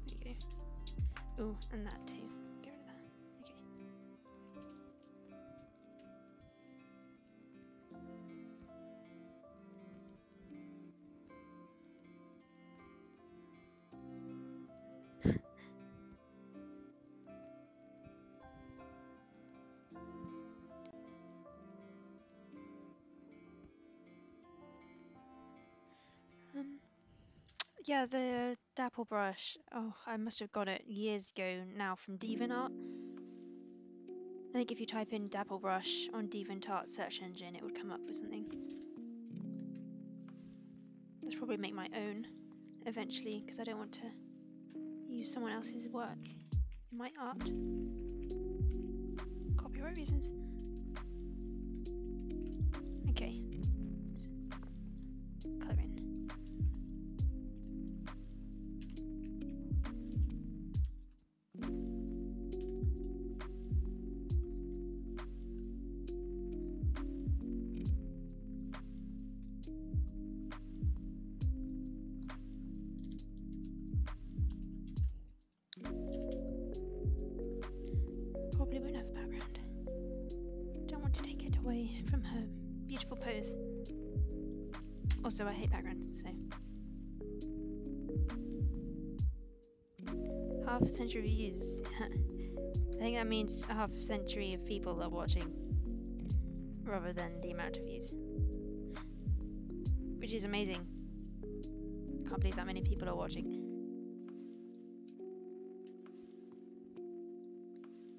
There you go. Ooh, and that too. Get rid of that. Okay. Yeah, the dapple brush. Oh, I must have got it years ago now from DeviantArt. I think if you type in dapple brush on DeviantArt search engine, it would come up with something. Let's probably make my own eventually, because I don't want to use someone else's work in my art. Copyright reasons. Okay. Colour in. Probably won't have a background. Don't want to take it away from her beautiful pose. Also, I hate backgrounds, so. Half a century views. I think that means a half a century of people are watching, rather than the amount of views. Which is amazing. Can't believe that many people are watching.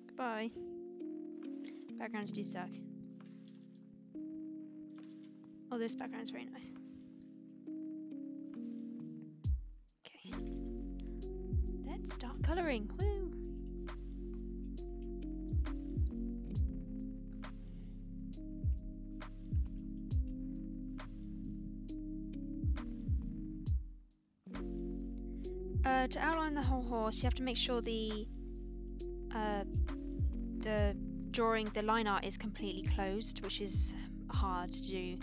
Goodbye. Backgrounds do suck. Oh, this background's very nice. Okay. colouring. Woo! To outline the whole horse, you have to make sure the drawing, the line art is completely closed, which is hard to do.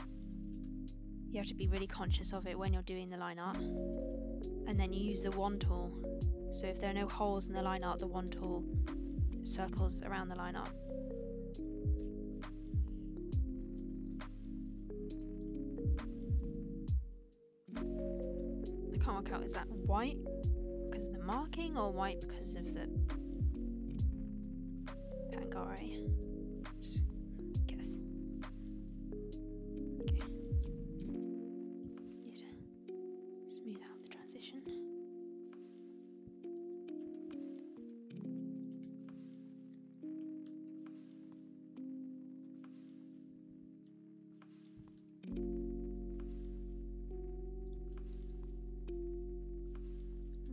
You have to be really conscious of it when you're doing the line art. And then you use the wand tool. So if there are no holes in the line art, the wand tool circles around the line art. I can't work out, is that white because of the marking or white because of the Pangare? Just guess. Okay. Need to smooth out the transition.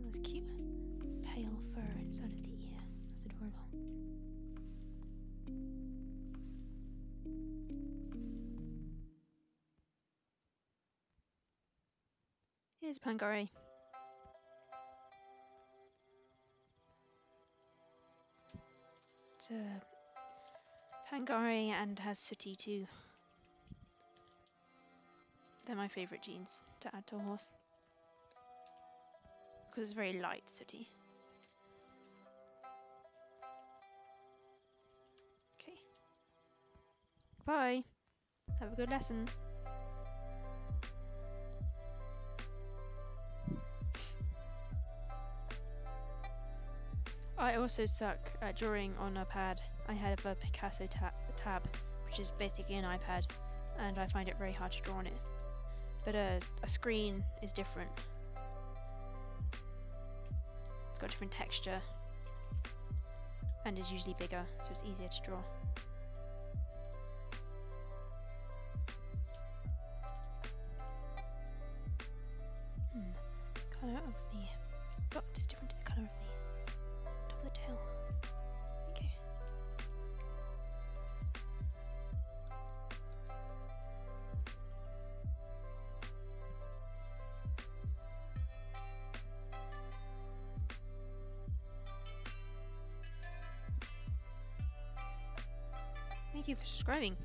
That's cute. Pale fur inside of the ear. That's adorable. Here's Pangare. It's a Pangare and has sooty too. They're my favourite genes to add to a horse. Because it's very light sooty. Okay. Bye. Have a good lesson. I also suck at drawing on a pad. I have a Picasso tab, which is basically an iPad, and I find it very hard to draw on it. But a screen is different. It's got different texture, and is usually bigger, so it's easier to draw. Colour of the butt is different to the colour of the top of the tail. Okay. Thank you for subscribing.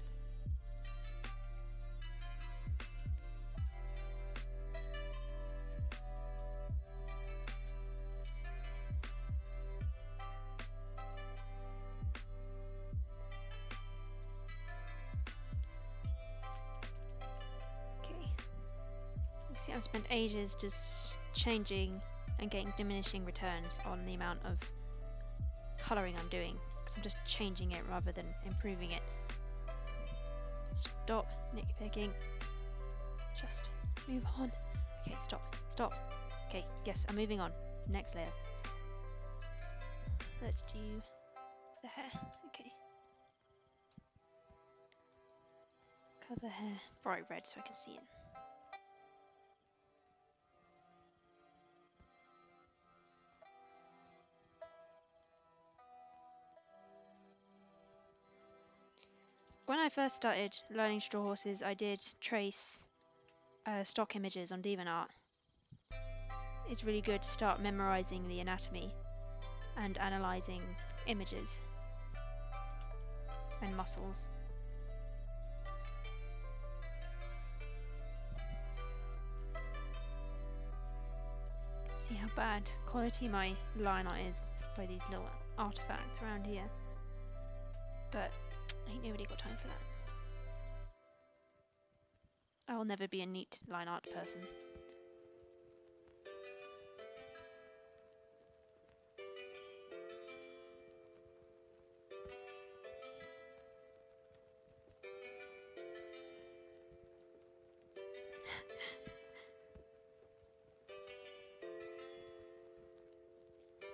See, I've spent ages just changing and getting diminishing returns on the amount of colouring I'm doing, because I'm just changing it rather than improving it. Stop nitpicking. Just move on. Okay, stop. Stop. Okay, yes, I'm moving on. Next layer. Let's do the hair. Okay. Colour the hair bright red so I can see it. When I first started learning straw horses, I did trace stock images on DeviantArt. It's really good to start memorising the anatomy and analysing images and muscles. See how bad quality my line art is by these little artifacts around here. But ain't nobody got time for that. I will never be a neat line art person.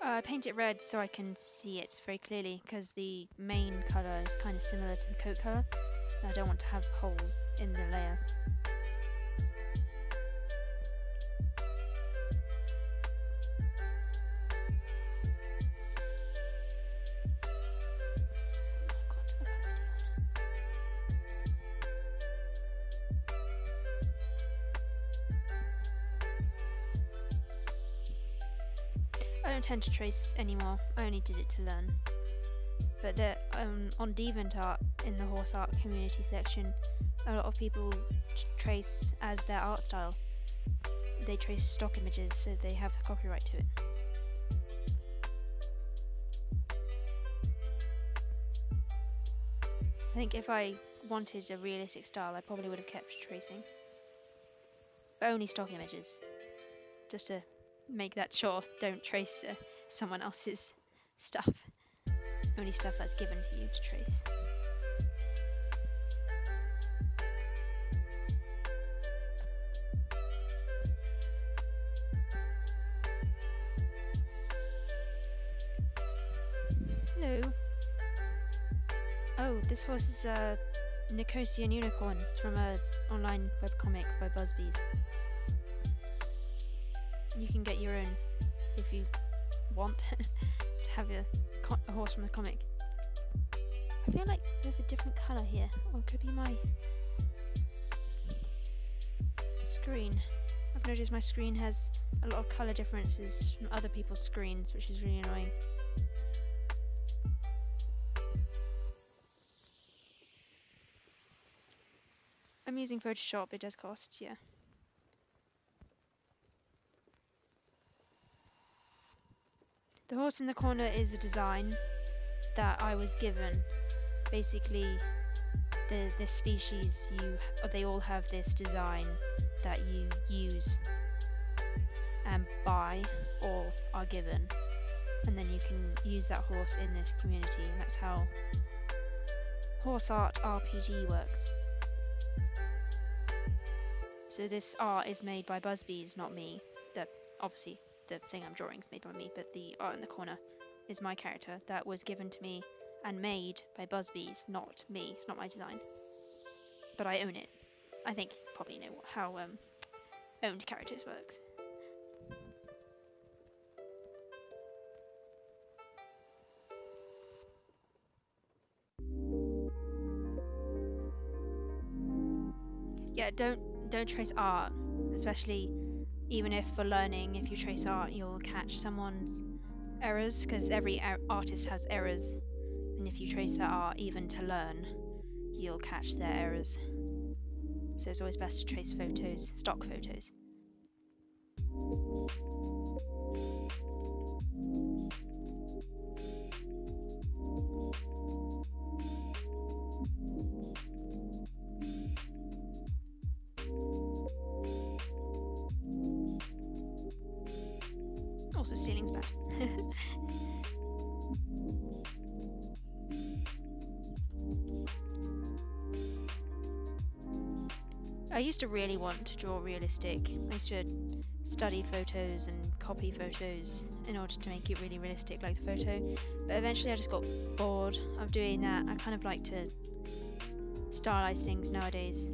I paint it red so I can see it very clearly, because the main colour is kind of similar to the coat colour, and I don't want to have holes in the layer. I don't tend to trace anymore. I only did it to learn. But on DeviantArt, in the horse art community section, a lot of people trace as their art style. They trace stock images, so they have copyright to it. I think if I wanted a realistic style, I probably would have kept tracing. But only stock images. Just to make that sure, don't trace someone else's stuff. Only stuff that's given to you to trace. Hello. Oh, this horse is a Nicosian unicorn. It's from a online webcomic by Busby's. You can get your own if you want to have a horse from the comic. I feel like there's a different colour here, or it could be my screen. I've noticed my screen has a lot of colour differences from other people's screens, which is really annoying. I'm using Photoshop, it does cost, yeah. The horse in the corner is a design that I was given. Basically, the species they all have this design that you use and buy or are given, and then you can use that horse in this community. And that's how horse art RPG works. So this art is made by Busby's, not me. Obviously the thing I'm drawing is made by me, but the art in the corner is my character that was given to me and made by Busby's, not me. It's not my design, but I own it. I think you probably know how owned characters works. Yeah, don't trace art, especially even if for learning. If you trace art, you'll catch someone's errors, because every artist has errors, and if you trace that art even to learn, you'll catch their errors. So it's always best to trace photos, stock photos. Also, stealing's bad. I used to really want to draw realistic. I used to study photos and copy photos in order to make it really realistic, like the photo. But eventually I just got bored of doing that. I kind of like to stylize things nowadays.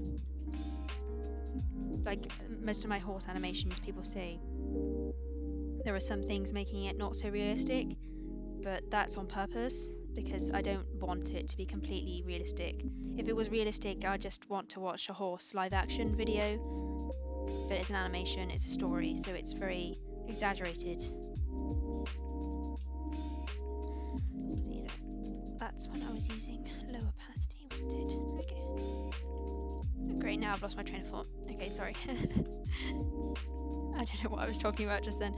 Like most of my horse animations, people say there are some things making it not so realistic, but that's on purpose because I don't want it to be completely realistic. If it was realistic, I'd just want to watch a horse live action video, but it's an animation, it's a story, so it's very exaggerated. Let's see, that's when I was using low opacity, wasn't it? Okay. Great, now I've lost my train of thought. Okay, sorry. I don't know what I was talking about just then.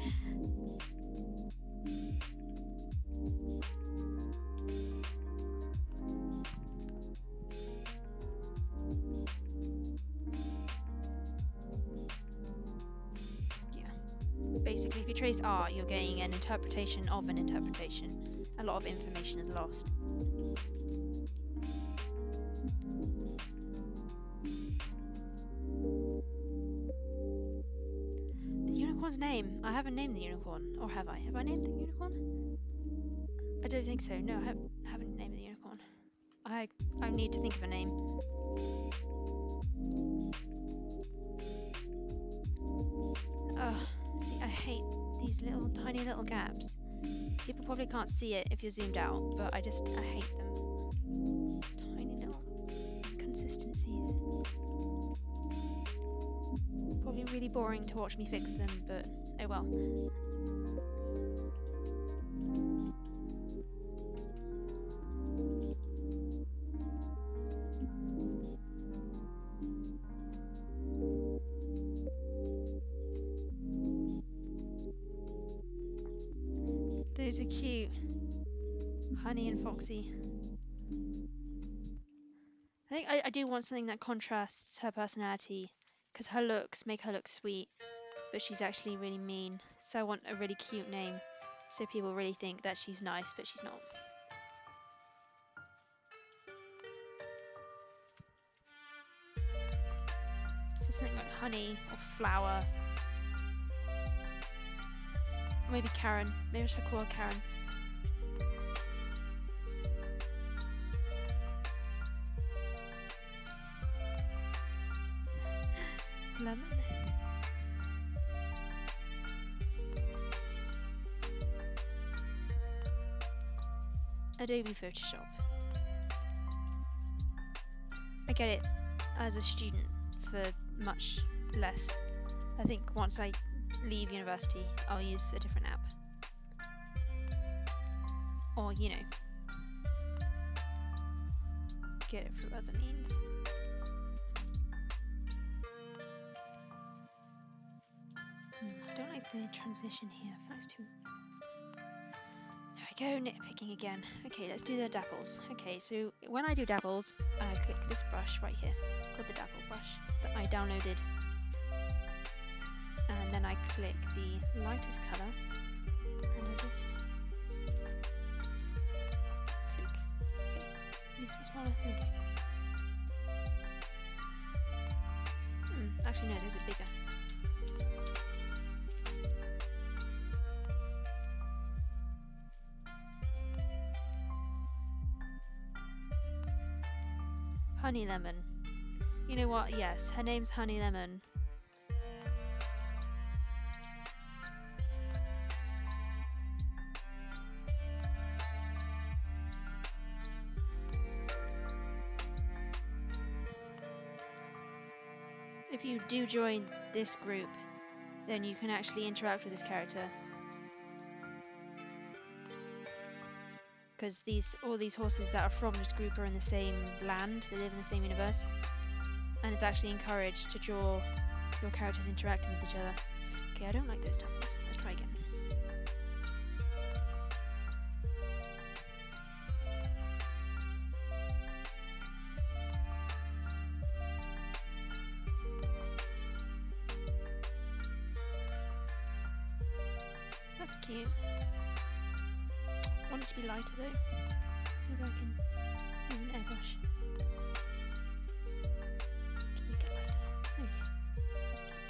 Basically, if you trace art, you're getting an interpretation of an interpretation. A lot of information is lost. The unicorn's name. I haven't named the unicorn. Or have I? Have I named the unicorn? I don't think so. No, I haven't named the unicorn. I need to think of a name. See, I hate these tiny little gaps. People probably can't see it if you're zoomed out, but I hate them. Tiny little inconsistencies. Probably really boring to watch me fix them, but oh well. Those are cute. Honey and Foxy. I think I do want something that contrasts her personality, because her looks make her look sweet, but she's actually really mean. So I want a really cute name, so people really think that she's nice, but she's not. So something like Honey or Flower. Or maybe Karen. Maybe I should call her Karen. Lemon. Adobe Photoshop. I get it as a student for much less. I think once I leave university, I'll use a different app. Or, you know, get it through other means. I don't like the transition here. I feel like it's too... There we go, nitpicking again. Okay, let's do the dapples. Okay, so when I do dapples, I click this brush right here, called the dapple brush, that I downloaded. And then I click the lightest colour, and I just click. Okay, needs to be smaller. There we go. Actually no, those are bigger. Honey Lemon. You know what? Yes, her name's Honey Lemon. If you do join this group, then you can actually interact with this character. Because all these horses that are from this group are in the same land, they live in the same universe. And it's actually encouraged to draw your characters interacting with each other. Okay, I don't like those doubles. Let's try again. That's cute. I want it to be lighter though. Maybe I can use an airbrush to make it lighter. There we go. That's cute.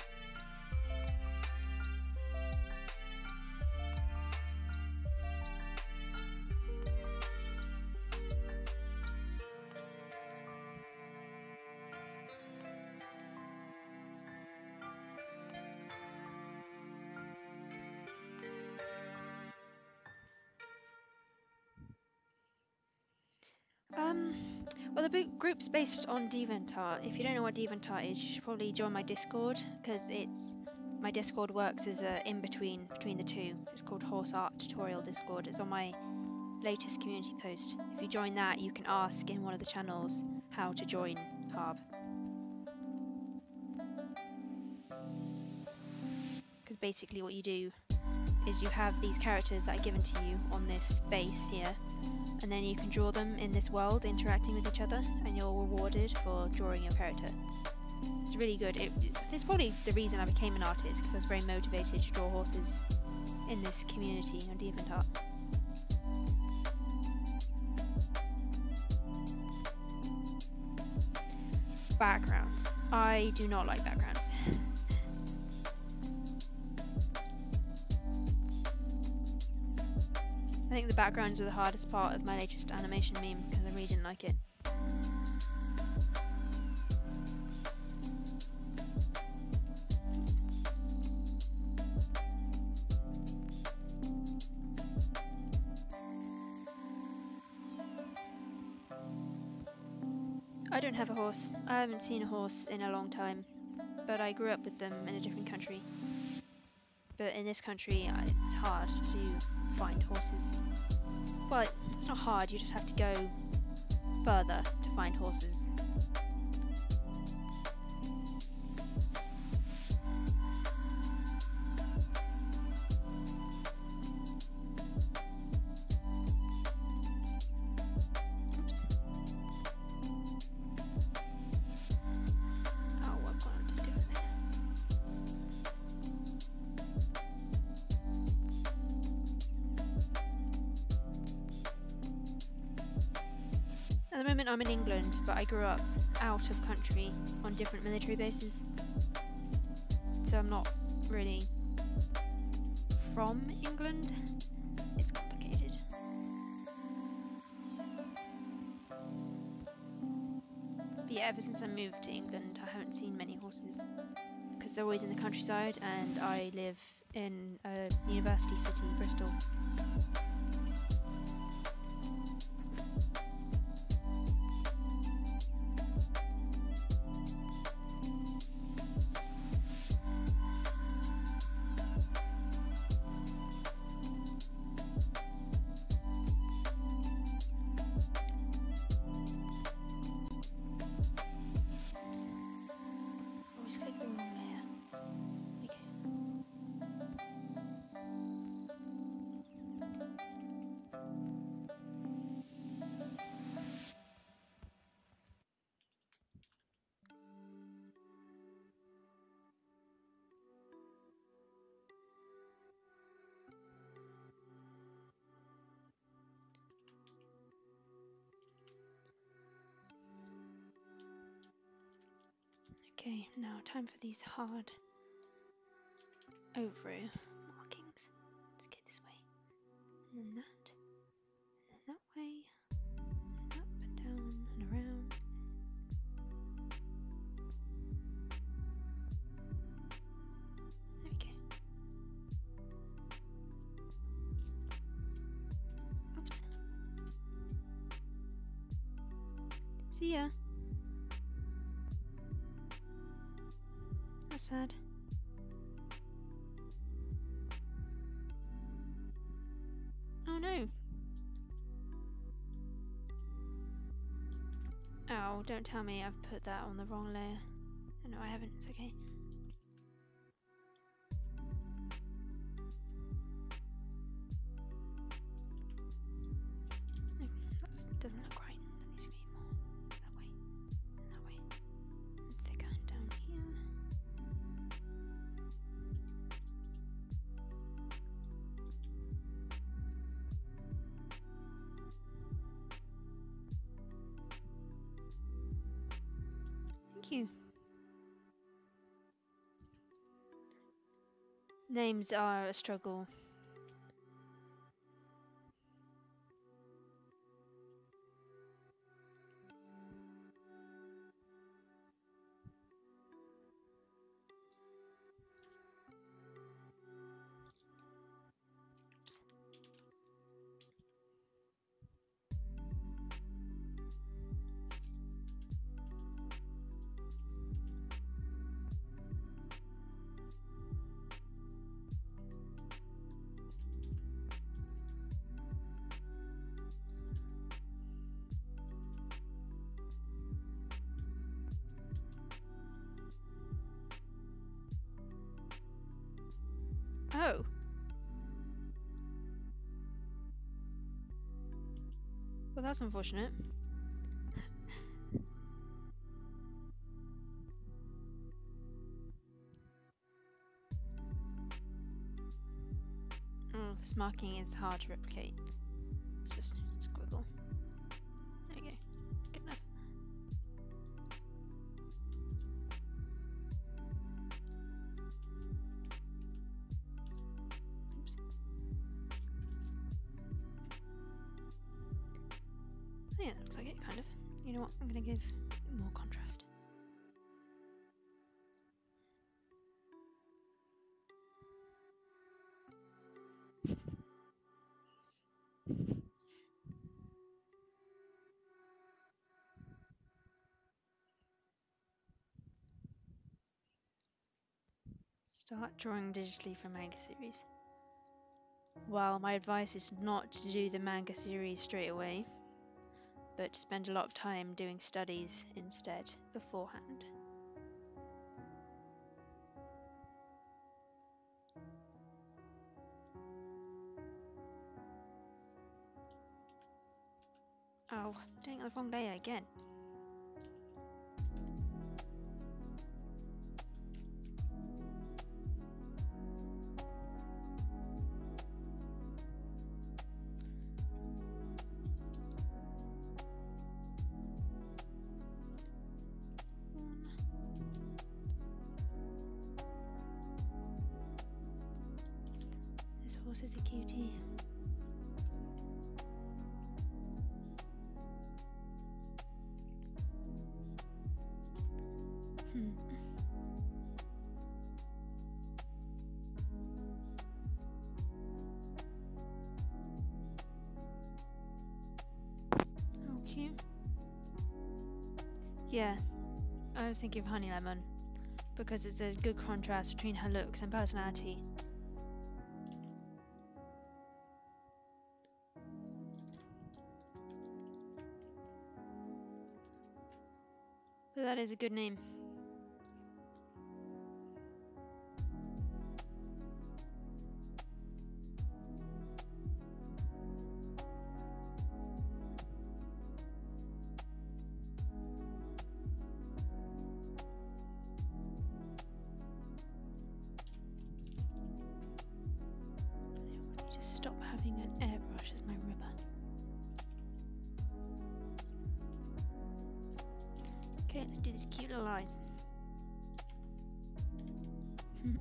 Well, the group's based on DeviantArt. If you don't know what DeviantArt is, you should probably join my Discord, because my Discord works as a in-between between the two. It's called Horse Art Tutorial Discord. It's on my latest community post. If you join that, you can ask in one of the channels how to join Harb. Because basically what you do is you have these characters that are given to you on this base here, and then you can draw them in this world interacting with each other, and you're rewarded for drawing your character. It's really good. It's probably the reason I became an artist, because I was very motivated to draw horses in this community on DeviantArt. Backgrounds. I do not like backgrounds. I think the backgrounds were the hardest part of my latest animation meme, because I really didn't like it. Oops. I don't have a horse. I haven't seen a horse in a long time, but I grew up with them in a different country. But in this country, it's hard to find horses. Well, it's not hard, you just have to go further to find horses. moment I'm in England, but I grew up out of country on different military bases. So I'm not really from England. It's complicated. But yeah, ever since I moved to England, I haven't seen many horses because they're always in the countryside, and I live in a university city, Bristol. Okay, now time for these hard over markings. Let's go this way, and then that, and then that way, and up and down and around. There we go. Oops. See ya. That's sad. Oh no. Oh, don't tell me I've put that on the wrong layer. Oh, no, I haven't. It's okay. No, that doesn't look right. That needs to be more that way and that way. And thicker down here. Thank you. Names are a struggle. Oops. Oh. Well, that's unfortunate. Oh, this marking is hard to replicate. It's just squiggle. There we go. Good enough. Oops. Oh, yeah, that looks like it, kind of. You know what? I'm going to give it more contrast. Start drawing digitally for manga series. Well, my advice is not to do the manga series straight away, but to spend a lot of time doing studies instead beforehand. Oh, I'm doing it on the wrong layer again. course is a cutie. Oh, cute. Yeah, I was thinking of Honey Lemon because it's a good contrast between her looks and personality. But that is a good name. I want you to stop having an airbrush as my rubber. Okay, let's do this cute little eyes. Pink.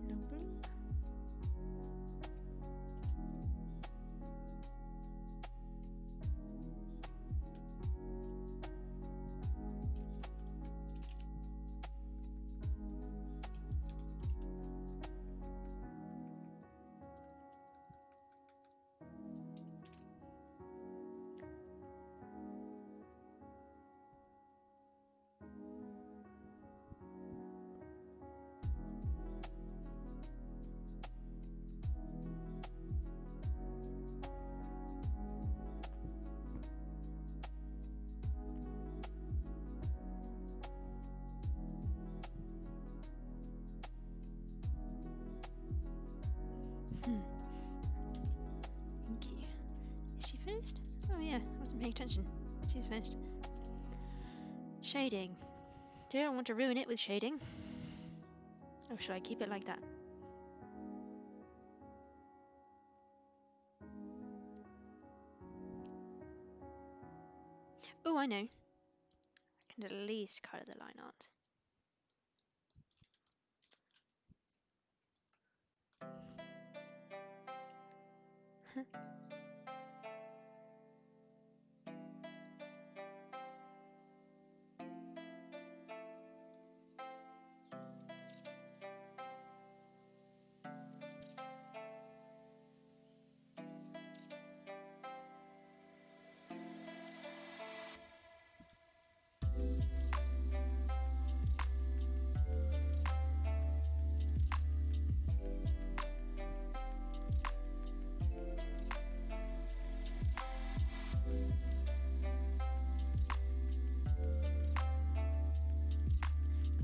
Yellow blue. Thank you. Is she finished? Oh yeah, I wasn't paying attention. She's finished. Shading. Don't want to ruin it with shading. Or should I keep it like that? Oh, I know. I can at least colour the line art.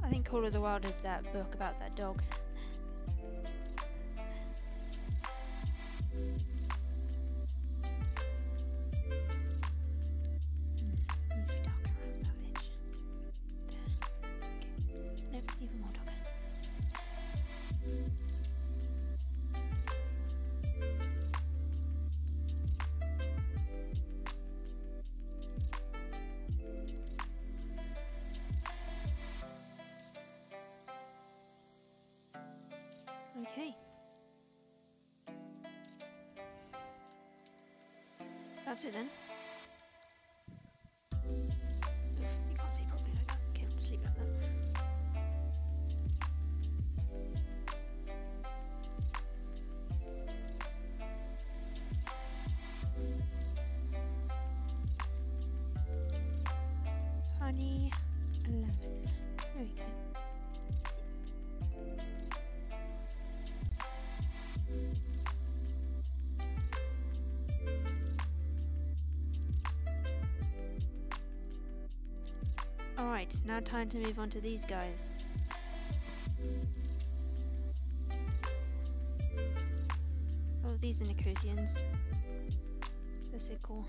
I think Call of the Wild is that book about that dog. Needs to be darker around that edge. There. Okay. Nope, even more darker. Okay. That's it then. Oof, you can't see properly like that. Okay, I'll just leave it like that. Honey lemon. There we go. Alright, now time to move on to these guys. Oh, these are Nicosians. They're so cool.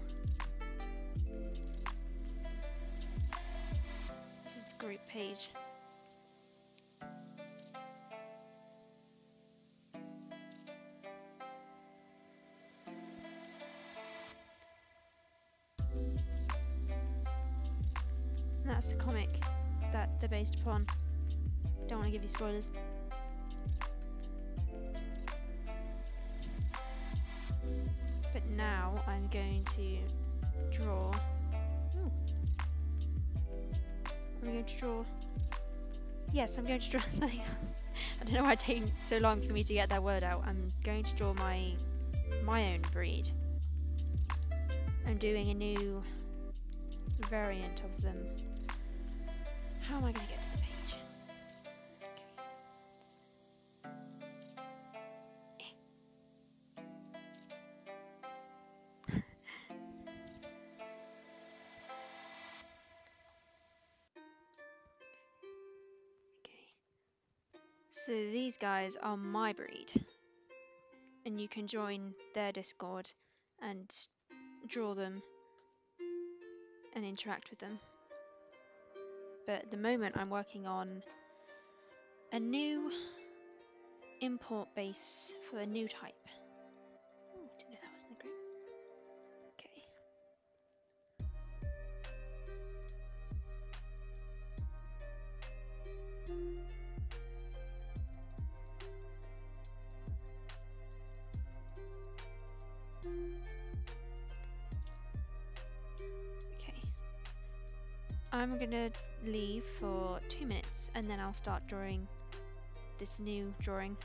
This is the group page. That's the comic that they're based upon. Don't want to give you spoilers. But now I'm going to draw. Ooh. I'm going to draw. Yes, I'm going to draw something else. I don't know why it's taking so long for me to get that word out. I'm going to draw my own breed. I'm doing a new variant of them. How am I going to get to the page? So these guys are my breed, and you can join their Discord and draw them and interact with them. But at the moment I'm working on a new import base for a new type. Oh, didn't know that was in the group. Okay. Okay. I'm gonna leave for 2 minutes and then I'll start drawing this new drawing.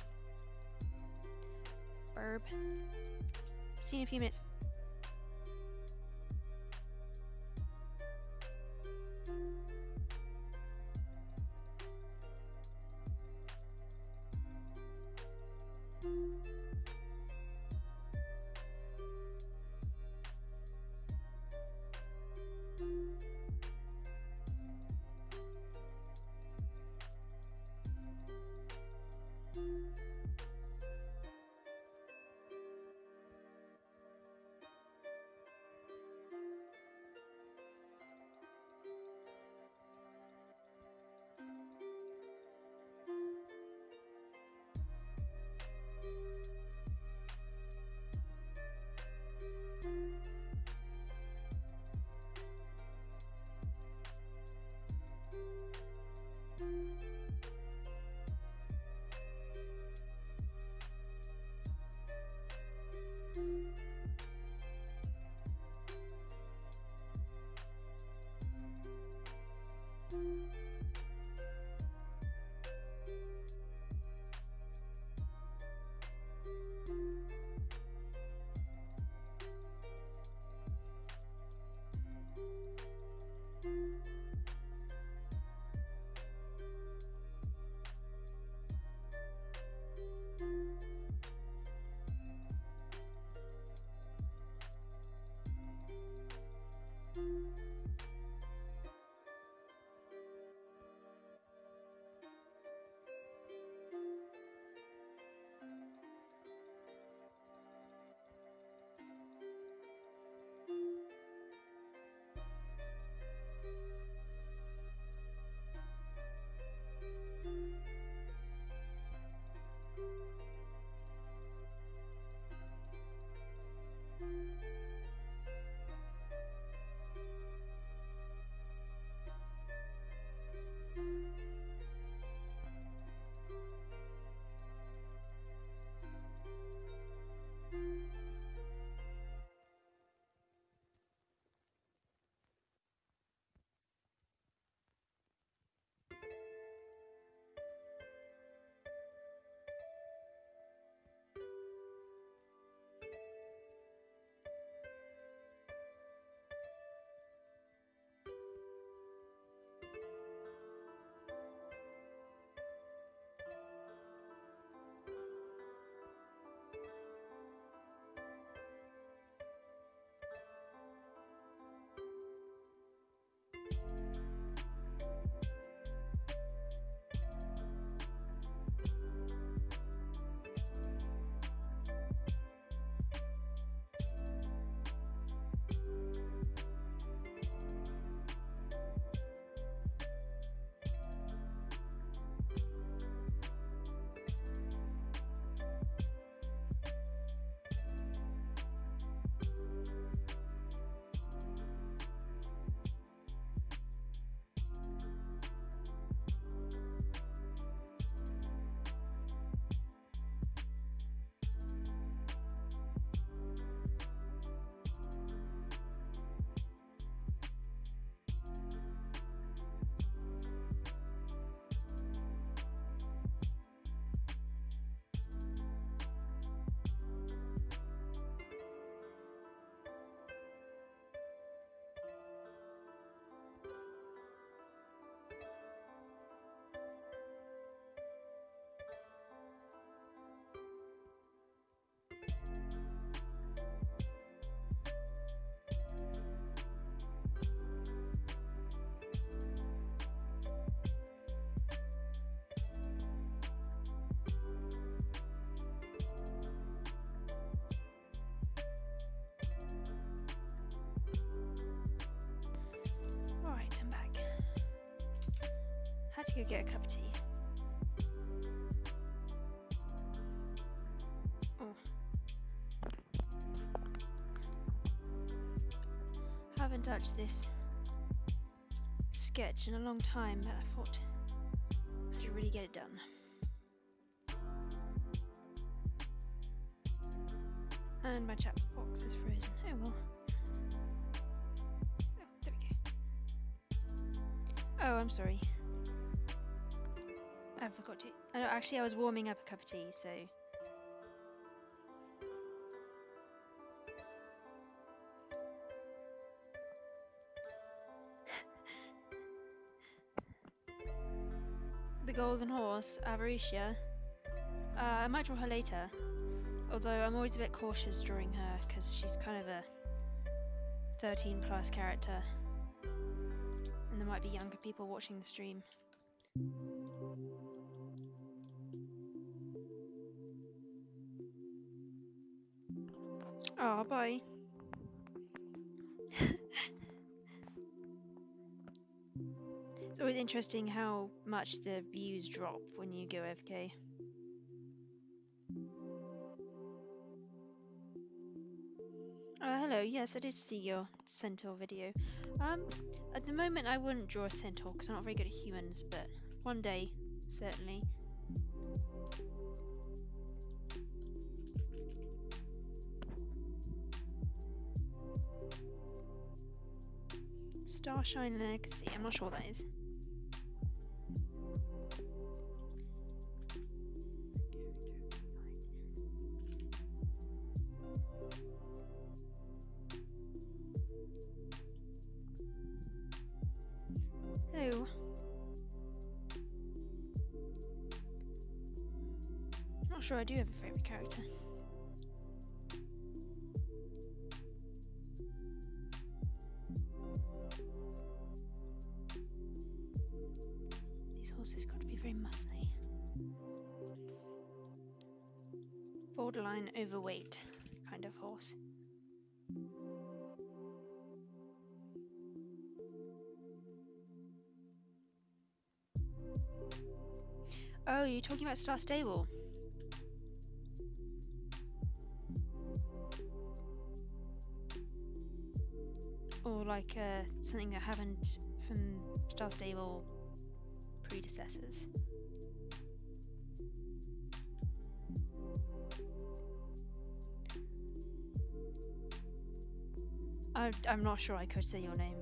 Burb. See you in a few minutes. like to go get a cup of tea. Oh. Haven't touched this sketch in a long time, but I thought I should really get it done. And my chat box is frozen. Oh well. Oh, there we go. Oh, I'm sorry. I forgot to. Oh, actually, I was warming up a cup of tea, so. The golden horse, Avaricia. I might draw her later, although I'm always a bit cautious drawing her because she's kind of a 13+ character, and there might be younger people watching the stream. Oh, bye. It's always interesting how much the views drop when you go FK. Hello, yes, I did see your centaur video. At the moment I wouldn't draw a centaur because I'm not very good at humans, but one day, certainly. Starshine Legacy, I'm not sure what that is. Hello. Not sure I do have a favourite character. These horses got to be very muscly. Borderline overweight kind of horse. Oh, you're talking about Star Stable? Or like something that happened from Star Stable predecessors? I'm not sure I could say your name.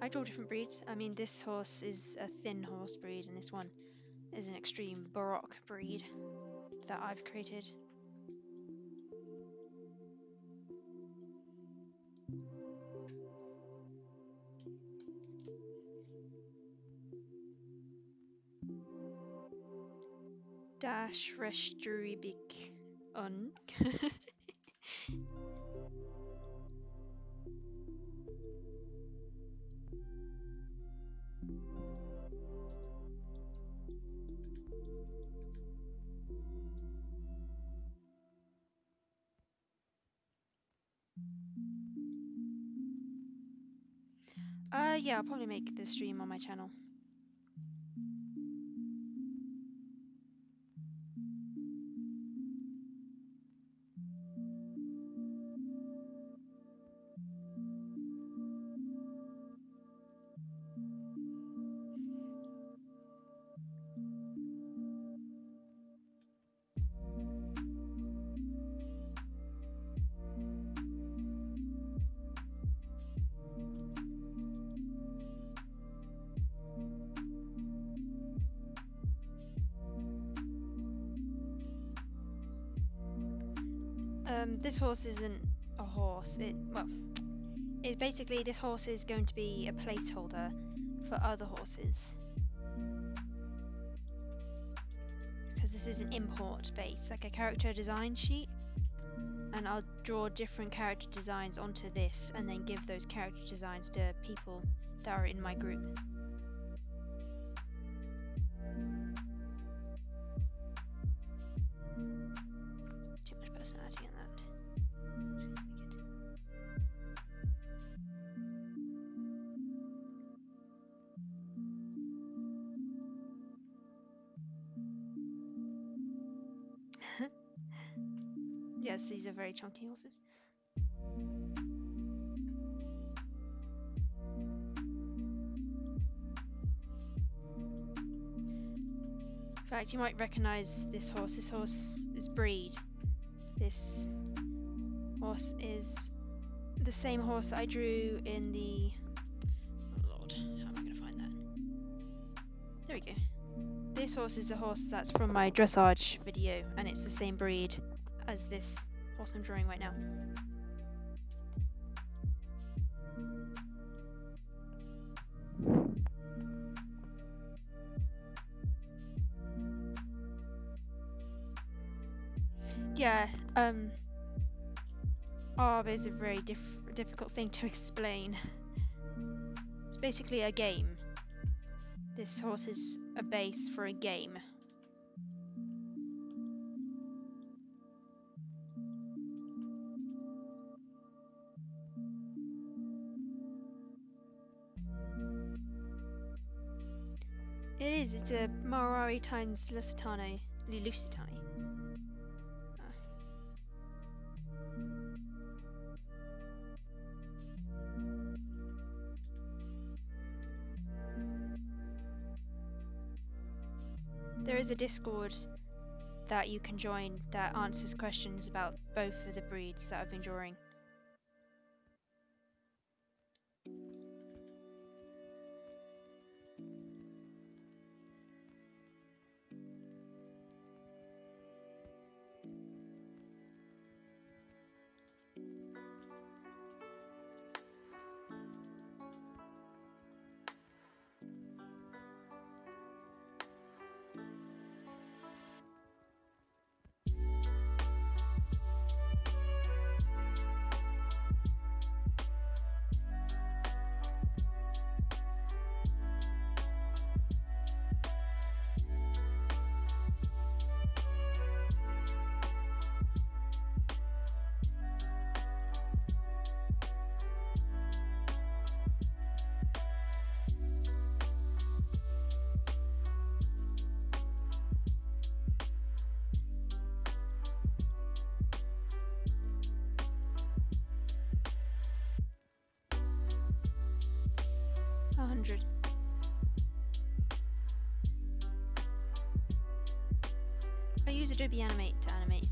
I draw different breeds. I mean, this horse is a thin horse breed, and this one is an extreme Baroque breed that I've created. Dash Restrubik on. Yeah, I'll probably make the stream on my channel. This horse isn't a horse. Basically this horse is going to be a placeholder for other horses. because this is an import base, like a character design sheet, and I'll draw different character designs onto this and then give those character designs to people that are in my group. There's too much personality in that. Let's see if we get... Yes, these are very chunky horses. In fact, you might recognize this horse. This horse is breed. This horse is the same horse I drew in the... Oh Lord, how am I going to find that? There we go. This horse is the horse that's from my dressage video, and it's the same breed as this horse I'm drawing right now. Yeah, ARB is a very difficult thing to explain. It's basically a game. This horse is a base for a game. It is, it's a Marari times Lusitano. There is a Discord that you can join that answers questions about both of the breeds that I've been drawing. I use Adobe Animate to animate,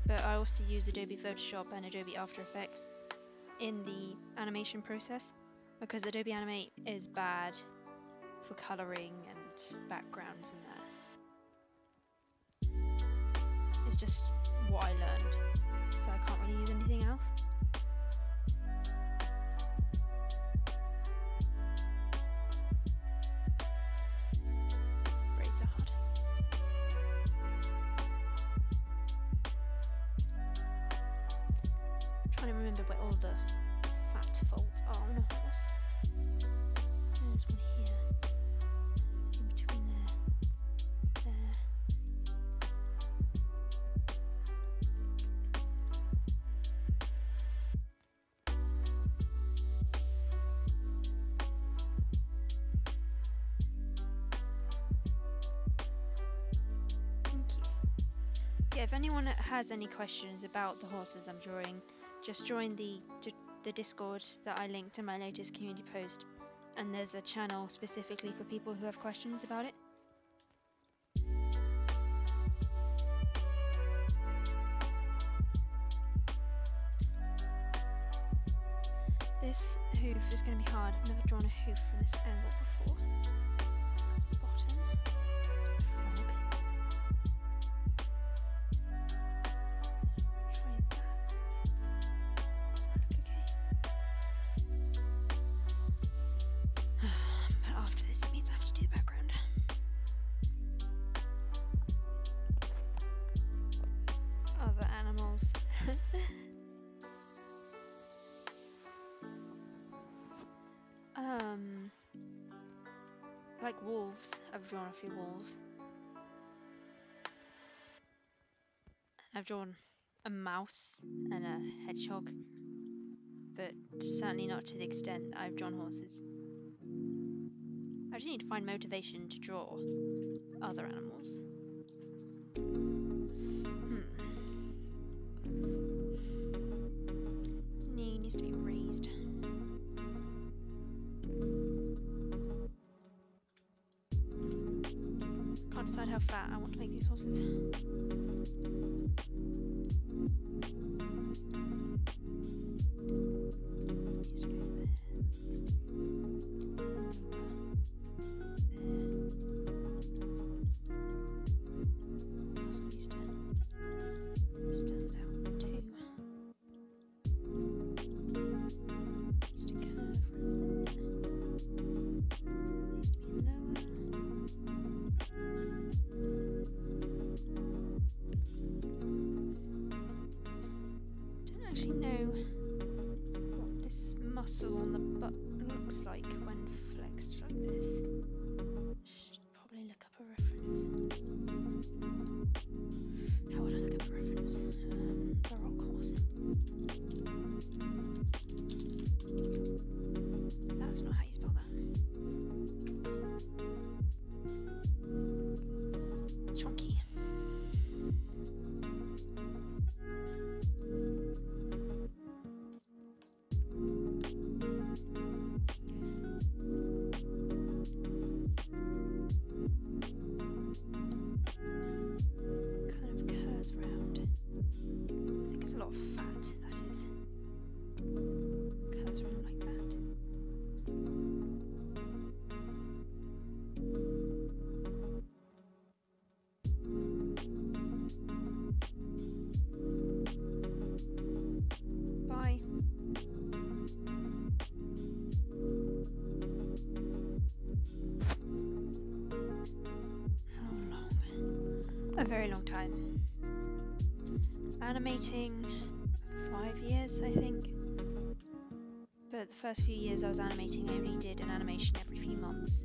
but I also use Adobe Photoshop and Adobe After Effects in the animation process, because Adobe Animate is bad for coloring and backgrounds and that. It's just what I learned, so I can't really use anything else. Braids are hard. I'm trying to remember where all the fat folds are on a horse. There's one here. In between there. There. Thank you. Yeah, if anyone has any questions about the horses I'm drawing, just join the Discord that I linked in my latest community post, and there's a channel specifically for people who have questions about it. This hoof is going to be hard. I've never drawn a hoof from this angle before. That's the bottom. That's the frog. Try that. Look okay. But after this, it means I have to do the background. Like wolves. I've drawn a few wolves. I've drawn a mouse and a hedgehog, but certainly not to the extent that I've drawn horses. I just need to find motivation to draw other animals. Knee needs to be raised. Can't decide how fat I want to make these horses. On the butt looks like when flexed like this. Should probably look up a reference. How would I look up a reference? The rock horse. That's not how you spell that. Chonky. A very long time. Animating 5 years, I think. But the first few years I was animating, I only did an animation every few months.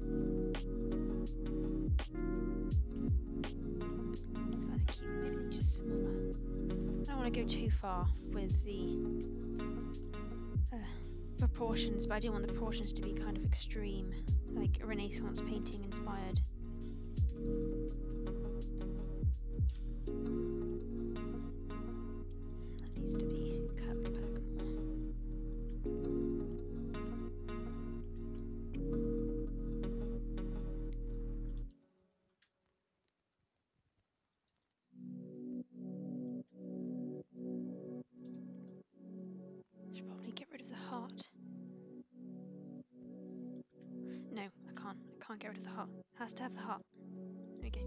So I keep maybe just smaller. I don't want to go too far with the proportions, but I do want the proportions to be kind of extreme, like a Renaissance painting inspired. That needs to be curved back more. Should probably get rid of the heart. No, I can't. I can't get rid of the heart. Has to have the heart. Okay.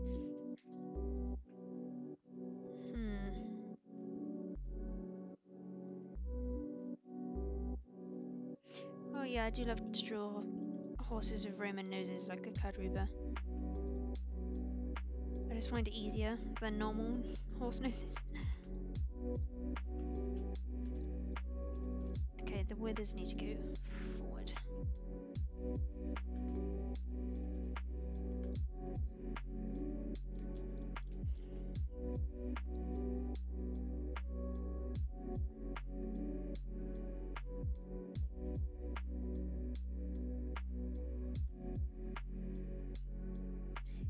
Oh yeah, I do love to draw horses with Roman noses like the Cladruba. I just find it easier than normal horse noses. Okay, the withers need to go forward.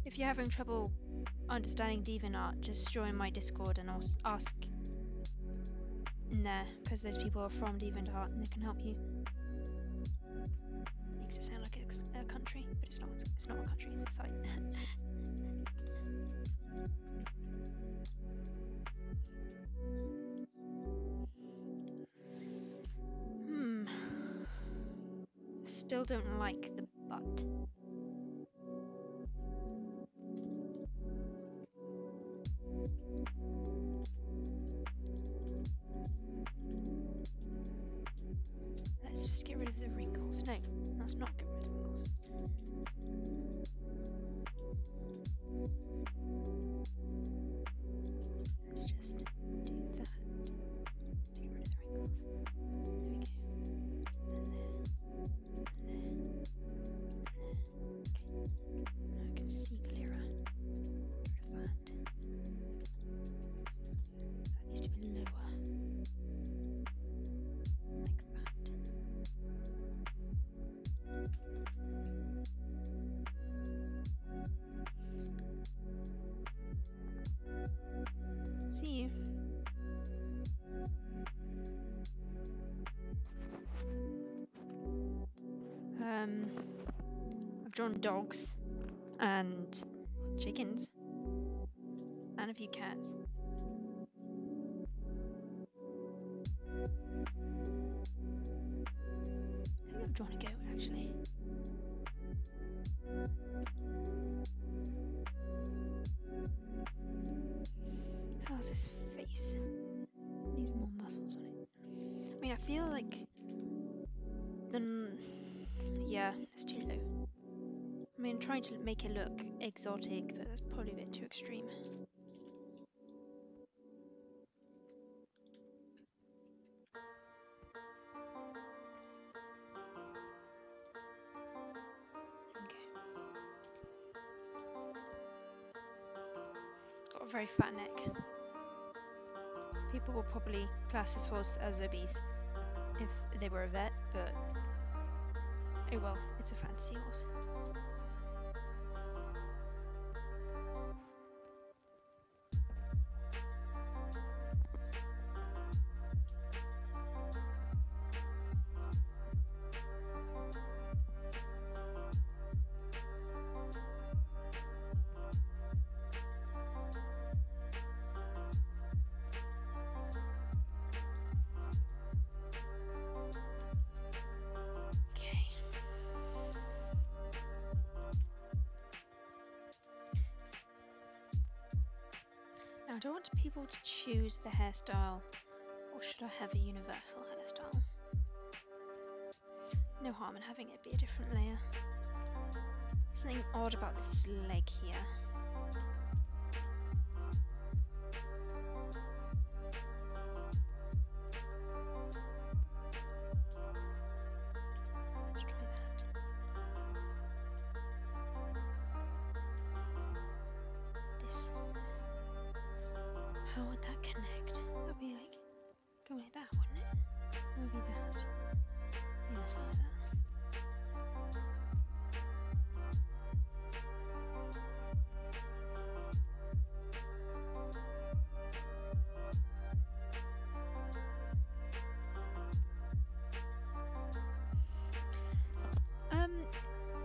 If you're having trouble understanding DeviantArt, just join my Discord and ask in there, because those people are from DeviantArt and they can help you. Makes it sound like it's a country, but it's not. It's not a country, it's a site. Still don't like the butt. Let's just get rid of the wrinkles. No, let's not get rid of the wrinkles. Let's just do that. drawn dogs and chickens and a few cats. I think I've drawn a goat actually. How's his face? Needs more muscles on it. I mean, I feel like yeah, it's too low. I mean, I'm trying to make it look exotic, but that's probably a bit too extreme. Okay. Got a very fat neck. People will probably class this horse as obese if they were a vet, but oh well, it's a fantasy horse. Now, do I want people to choose the hairstyle, or should I have a universal hairstyle? No harm in having it be a different layer. Something odd about this leg here. Let's try that. This. How would that connect? That would be like, go like that, wouldn't it? Maybe that. Yeah, something like that.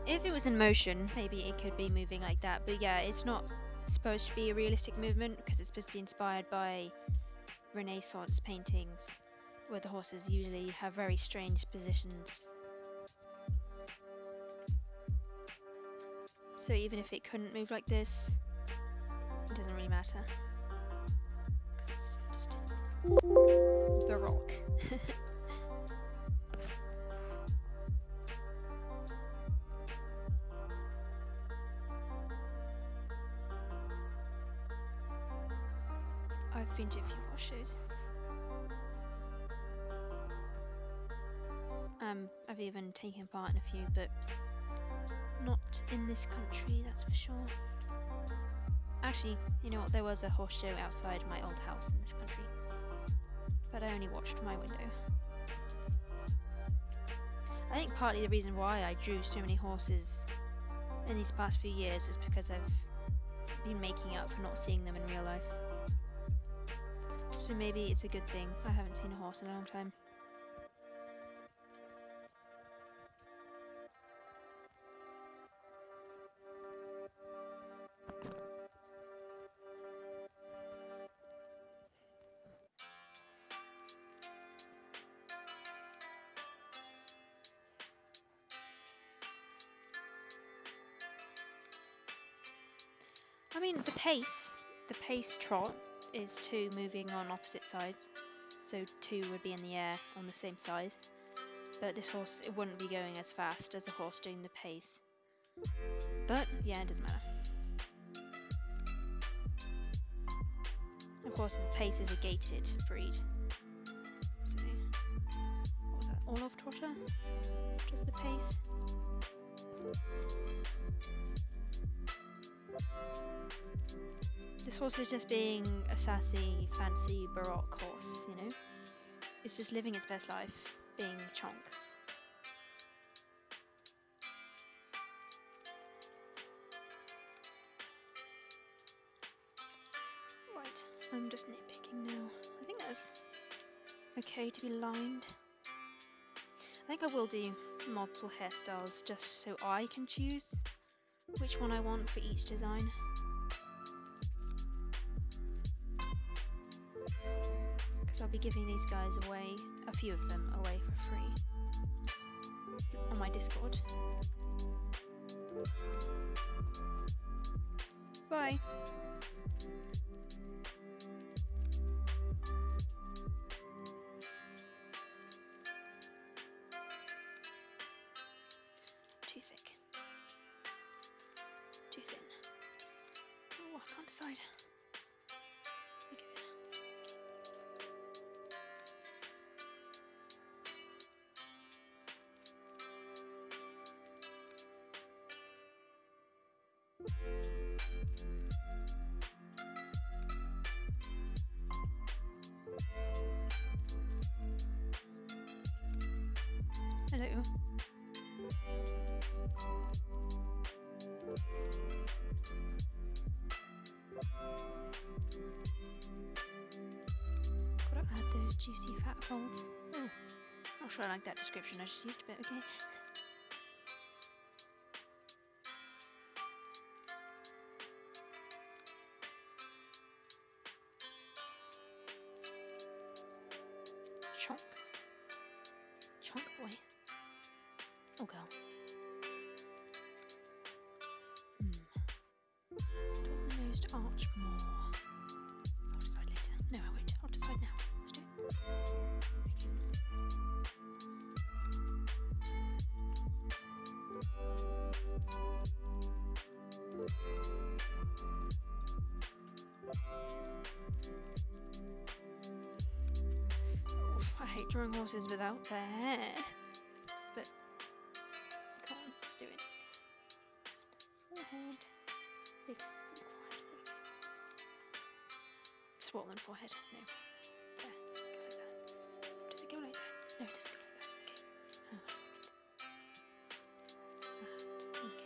If it was in motion, maybe it could be moving like that, but yeah, it's not supposed to be a realistic movement because it's supposed to be inspired by Renaissance paintings where the horses usually have very strange positions. So even if it couldn't move like this, it doesn't really matter because it's just Baroque. I've been to a few horse shows. I've even taken part in a few, but not in this country, that's for sure. Actually, you know what, there was a horse show outside my old house in this country, but I only watched from my window. I think partly the reason why I drew so many horses in these past few years is because I've been making up for not seeing them in real life. So maybe it's a good thing I haven't seen a horse in a long time. I mean, the pace trot is two moving on opposite sides, so two would be in the air on the same side, but this horse, it wouldn't be going as fast as a horse doing the pace. But yeah, it doesn't matter. Of course, the pace is a gated breed. So, what was that? Orlov trotter? Just the pace. This horse is just being a sassy, fancy, Baroque horse, you know? It's just living its best life, being chonk. Right, I'm just nitpicking now. I think that's okay to be lined. I think I will do multiple hairstyles just so I can choose which one I want for each design. Because I'll be giving these guys away, a few of them away for free on my Discord. Bye! Too thick. Too thin. Oh, I can't decide. Okay. Hello. Gotta add those juicy fat folds. Oh, not sure I like that description I just used, but okay. Chonk. Chonk boy. Oh girl. Do I want the nose to arch more? I'll decide later. No, I won't. I'll decide now. Let's do it. Oof, I hate drawing horses without their hair. But come on, let's do it. Forehead. Big forehead. Swollen forehead. No. There. Goes like that. Does it go like that? No, it doesn't go like that. Okay. Oh, that's good. That. Okay.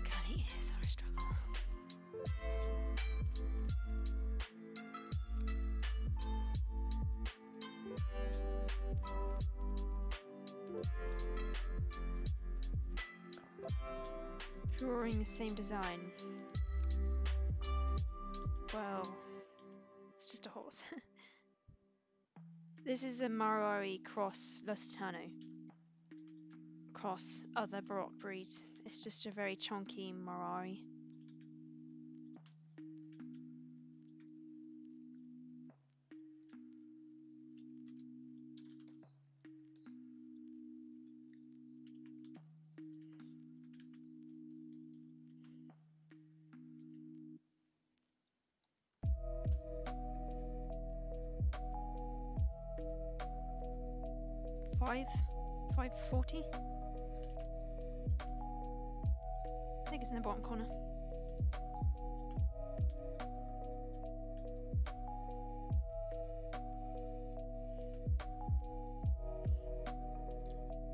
Curly ears are a struggle. Drawing the same design. Well, it's just a horse. This is a Maori cross Lusitano. Cross other Baroque breeds. It's just a very chunky Maori. $5.40. I think it's in the bottom corner.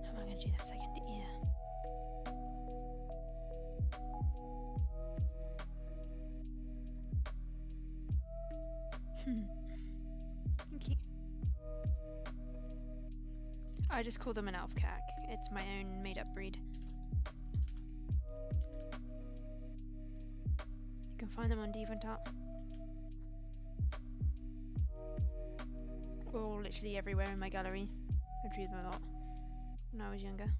How am I going to do the second ear? Thank you. I just call them an elf cack. It's my own made-up breed. You can find them on DeviantArt. Or literally everywhere in my gallery. I drew them a lot when I was younger.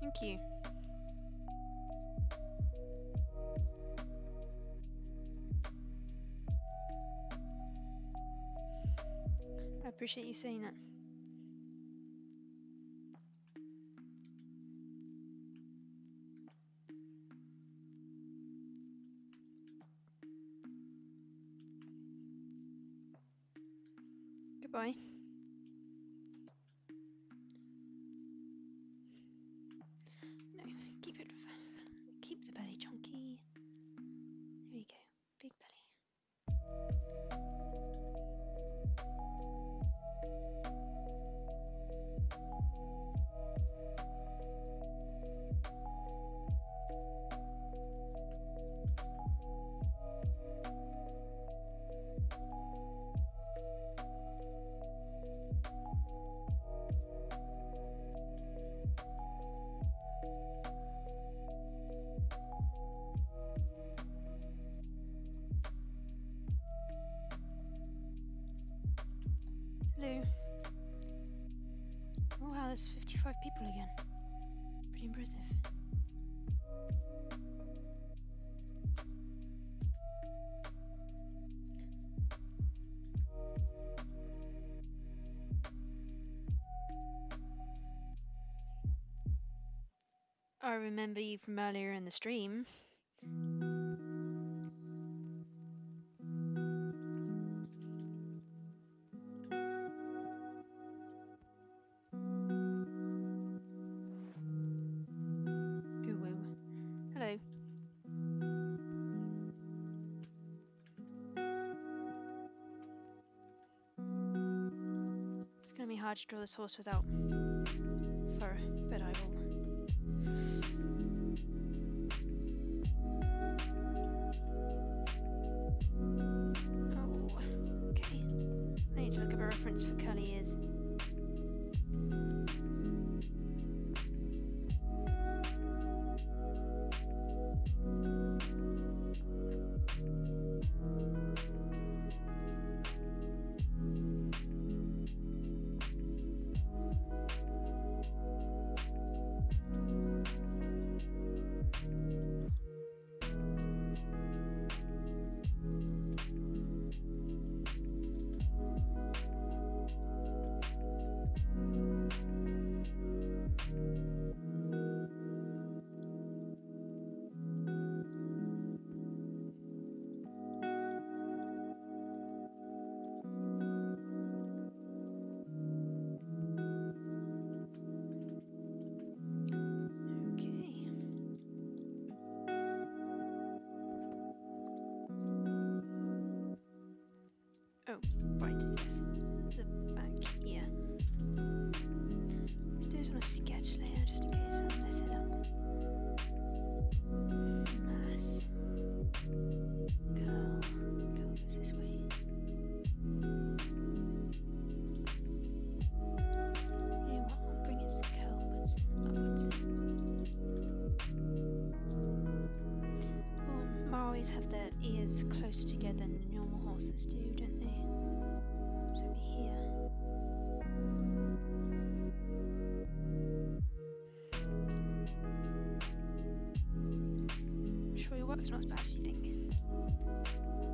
Thank you. I appreciate you saying that. Goodbye. No, keep the belly chunky. There you go. Big belly. 25 people again. Pretty impressive. I remember you from earlier in the stream. Hello. It's going to be hard to draw this horse without fur, but I will. Oh, okay. I need to look up a reference for curly ears. Oh, right, yes. The back ear. Let's do this on a sketch layer just in case I mess it up. Mass. Curl. Curl goes this way. You know what? I'll bring its curl upwards. Well, Maoris have their ears close together than normal horses do, don't they? So here. I'm sure your work's not as bad as you think.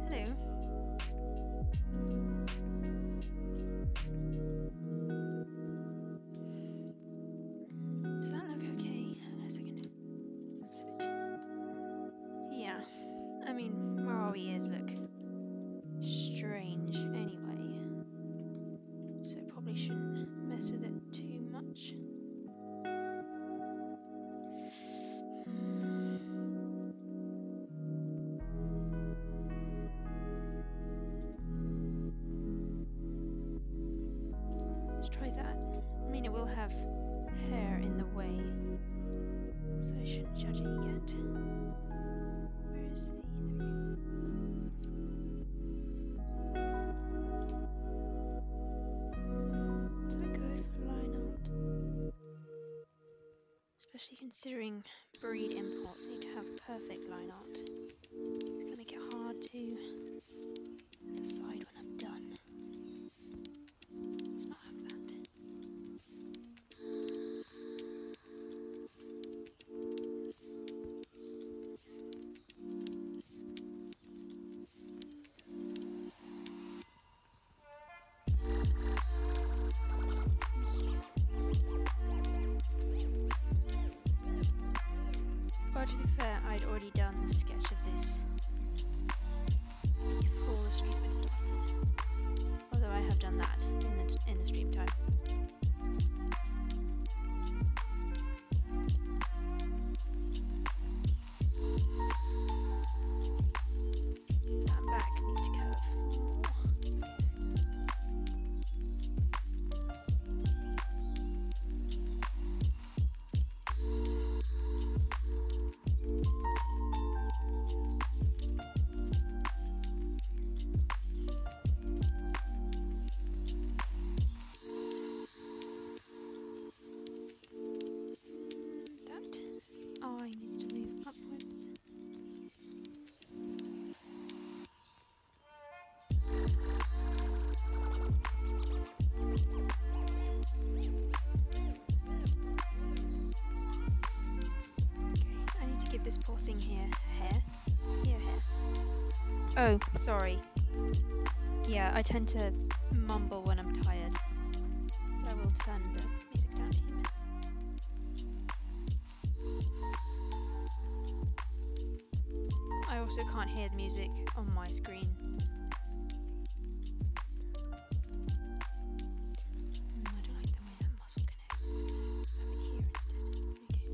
Hello. Does that look okay? Hang on a second. Flip it. Yeah. I mean, Marawi ears look strange anyway. So probably shouldn't mess with it too much. Let's try that. I mean, it will have hair in the way, so I shouldn't judge it yet. Where is the... Is that good for line art? Especially considering breed imports need to have perfect line art. It's going to make it hard to decide when I'm done. Let's not have that. Well, to be fair, I'd already done the sketch of this before the stream had started. Although I have done that in the stream time. That back needs to curve more. pressing here. Hair? Here, hair. Oh, sorry. Yeah, I tend to mumble when I'm tired. But I will turn the music down to human. I also can't hear the music on my screen. I don't like the way that muscle connects. Let's have it here instead. Okay.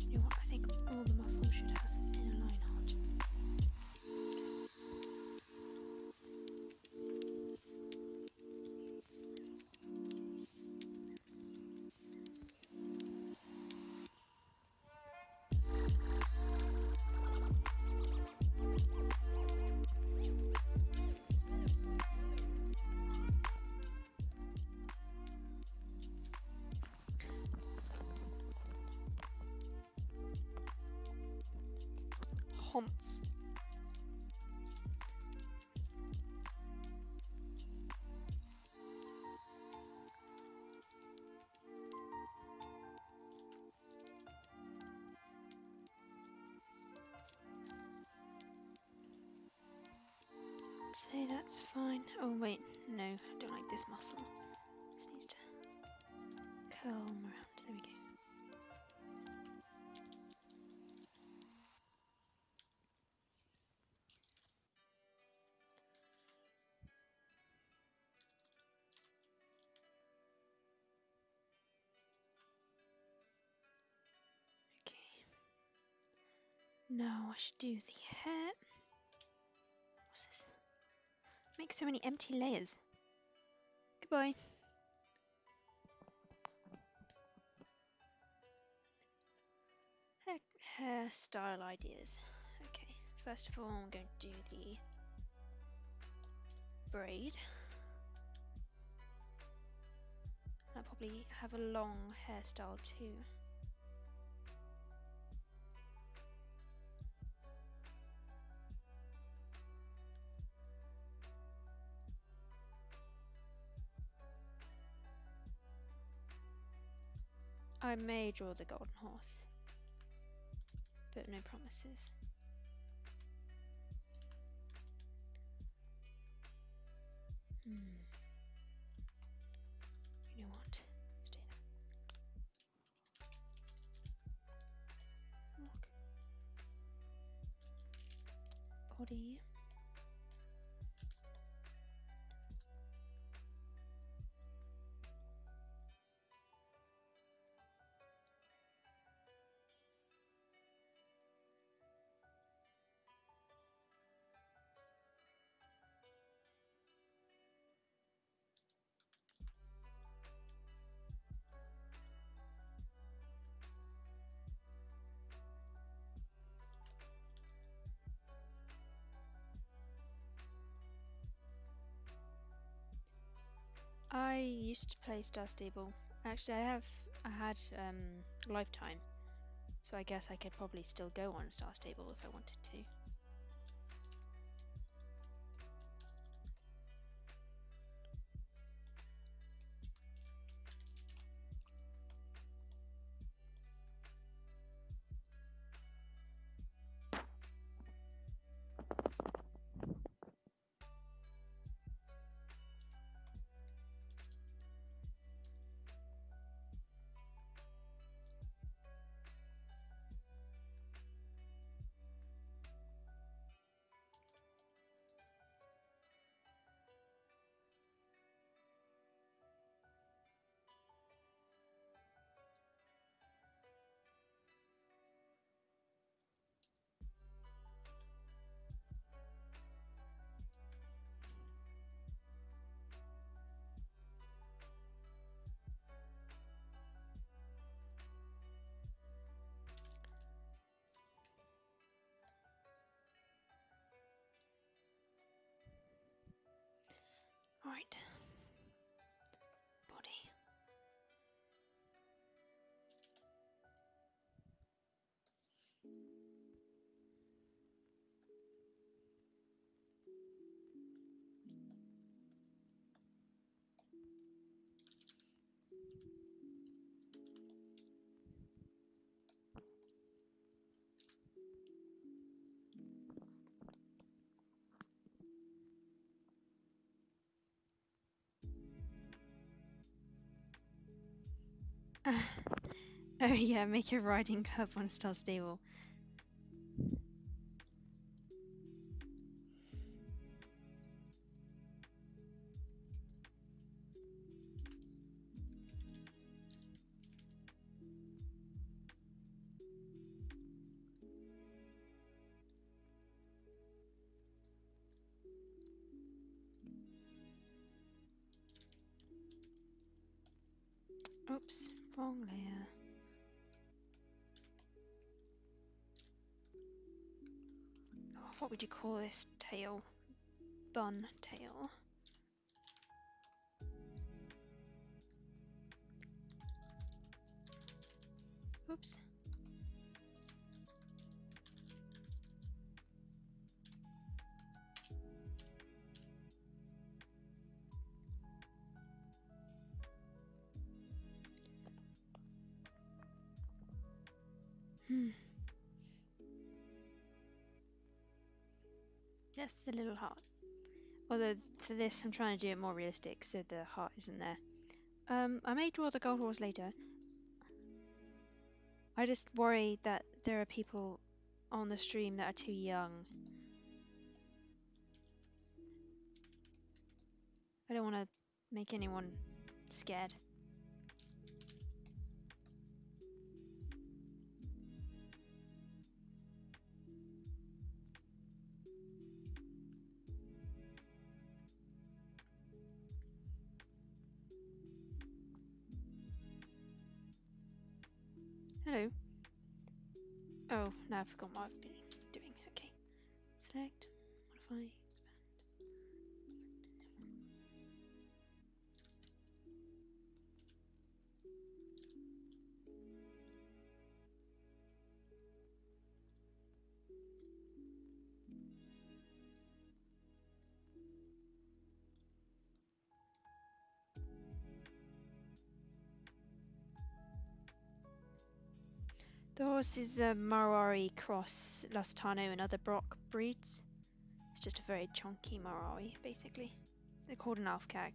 You know what? I think all the muscles should have thin line art. Haunts. Say that's fine. Oh wait, no, I don't like this muscle. This needs to curl around. There we go. Okay. Now I should do the hair. What's this? Make so many empty layers. Goodbye. Hairstyle ideas. Okay, first of all, I'm going to do the braid. I'll probably have a long hairstyle too. I may draw the golden horse, but no promises. You know what? Let's do that. Walk. Body. I used to play Star Stable. Actually, I had Lifetime, so I guess I could probably still go on Star Stable if I wanted to. Right. Body. Oh yeah, make a riding club 1-star stable. Oops, wrong layer. Oh, what would you call this tail? Bun tail. Oops. Yes, the little heart. Although for this I'm trying to do it more realistic so the heart isn't there. I may draw the gold horse later. I just worry that there are people on the stream that are too young. I don't want to make anyone scared. Hello. Oh, now I've forgotten what I've been doing. Okay. Select, modify, expand. The horse is a Marawari cross Lustano and other Brock breeds. It's just a very chunky Marawari, basically. They're called an Alfcag.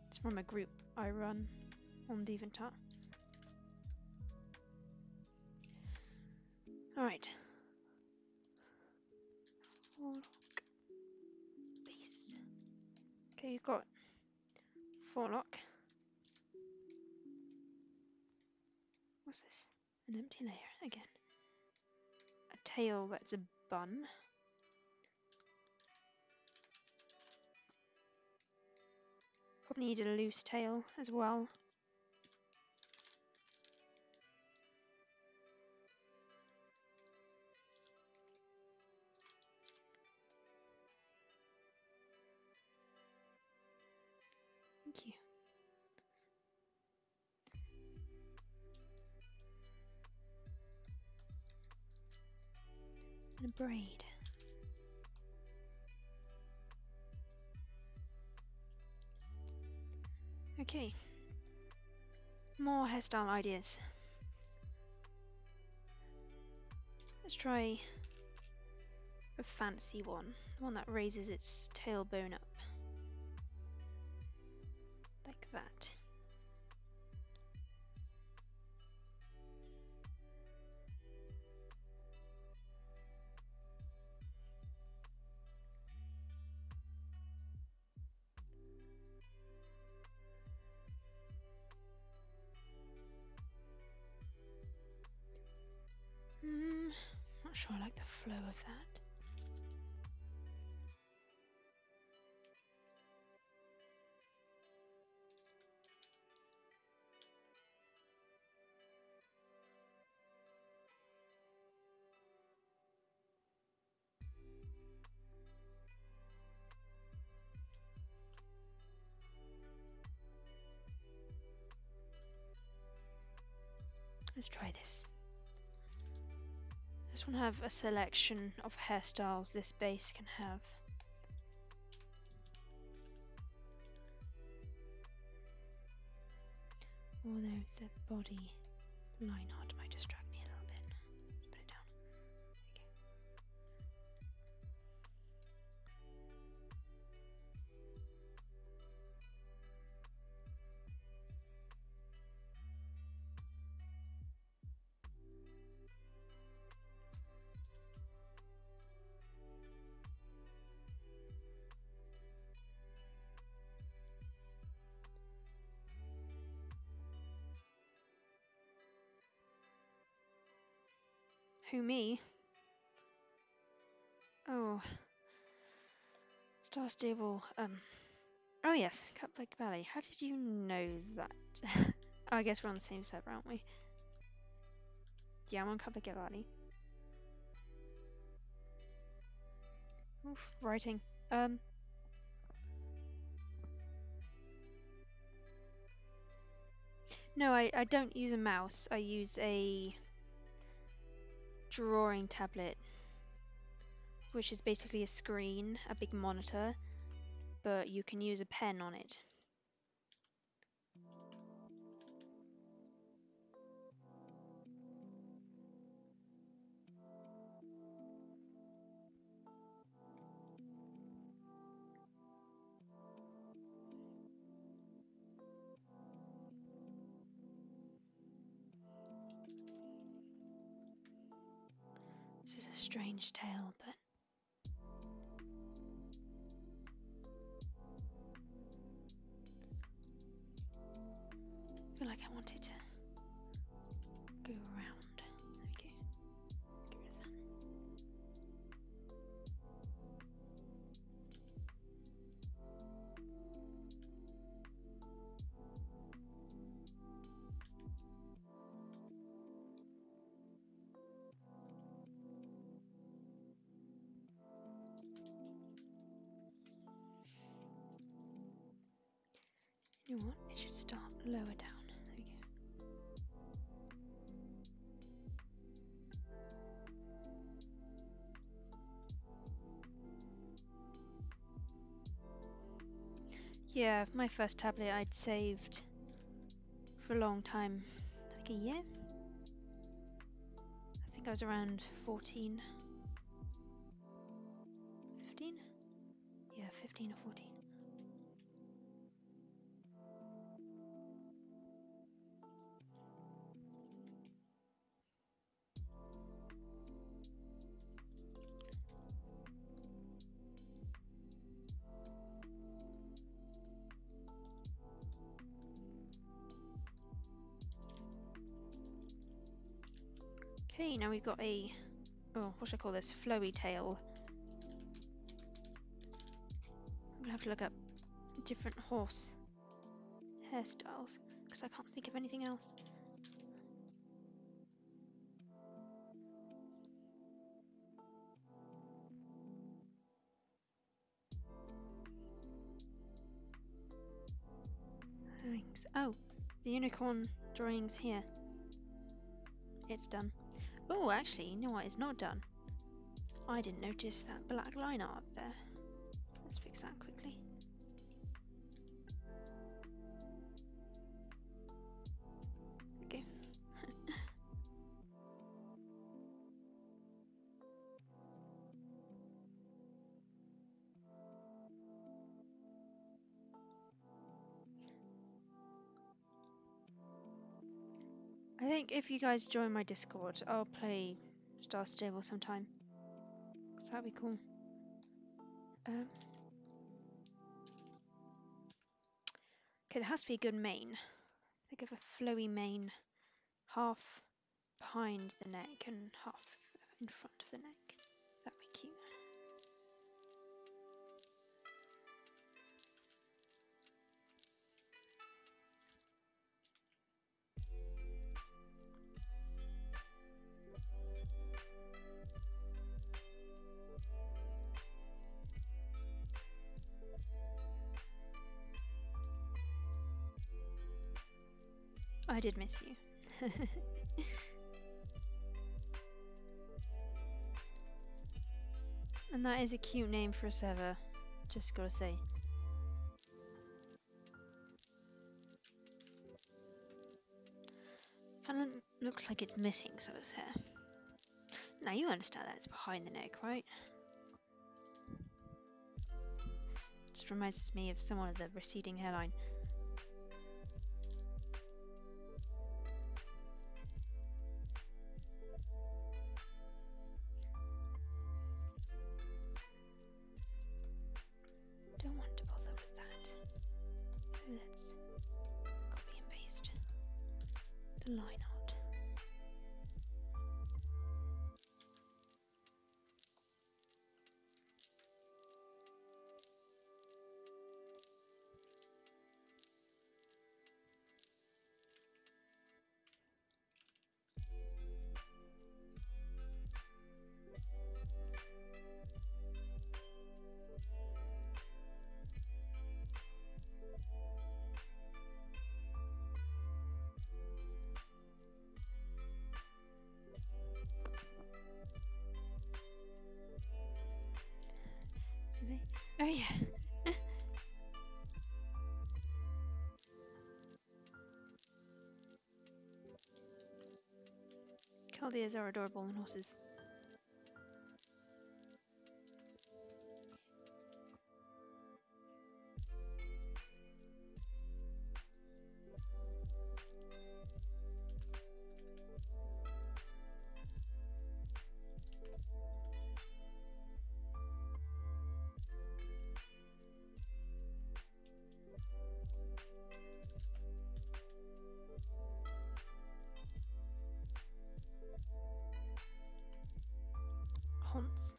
It's from a group I run on Deventat. Alright. Forelock. Base. Okay, you've got forelock. What's this? An empty layer again. A tail that's a bun. Probably need a loose tail as well. Thank you. And a braid. Okay. More hairstyle ideas. Let's try a fancy one. One that raises its tailbone up. Like that. Not sure I like the flow of that. Let's try this. I just want to have a selection of hairstyles this base can have. Although the body line art might distract me a little bit. Let's put it down. Okay. Who, me? Oh, Star Stable. Oh yes, Cupcake Valley. How did you know that? Oh, I guess we're on the same server, aren't we? Yeah, I'm on Cupcake Valley. Oof, writing. No, I don't use a mouse. I use a drawing tablet, which is basically a screen, a big monitor, but you can use a pen on it. This is a strange tale, but I feel like I want it to go around. There we go. Get rid of that. You know what? It should start lower down. There we go. Yeah, my first tablet I'd saved for a long time, like a year. I think I was around 14, 15? Yeah, 15 or 14. Okay, now we've got a, oh, what should I call this? Flowy tail. I'm gonna have to look up different horse hairstyles because I can't think of anything else. Thanks. Oh, the unicorn drawing's here. It's done. Oh, actually, you know what? It's not done. I didn't notice that black line art up there. Let's fix that quickly. Okay. I think if you guys join my Discord, I'll play Star Stable sometime. So that'd be cool. Okay, there has to be a good mane. Think of a flowy mane, half behind the neck and half in front of the neck. That'd be cute. I did miss you. And that is a cute name for a server, just gotta say. Kinda looks like it's missing some of his hair. Now you understand that it's behind the neck, right? Just reminds me of someone with a receding hairline. Don't want to bother with that. So let's copy and paste the line art. Oh yeah. Chaldeas are adorable on horses. Haunts.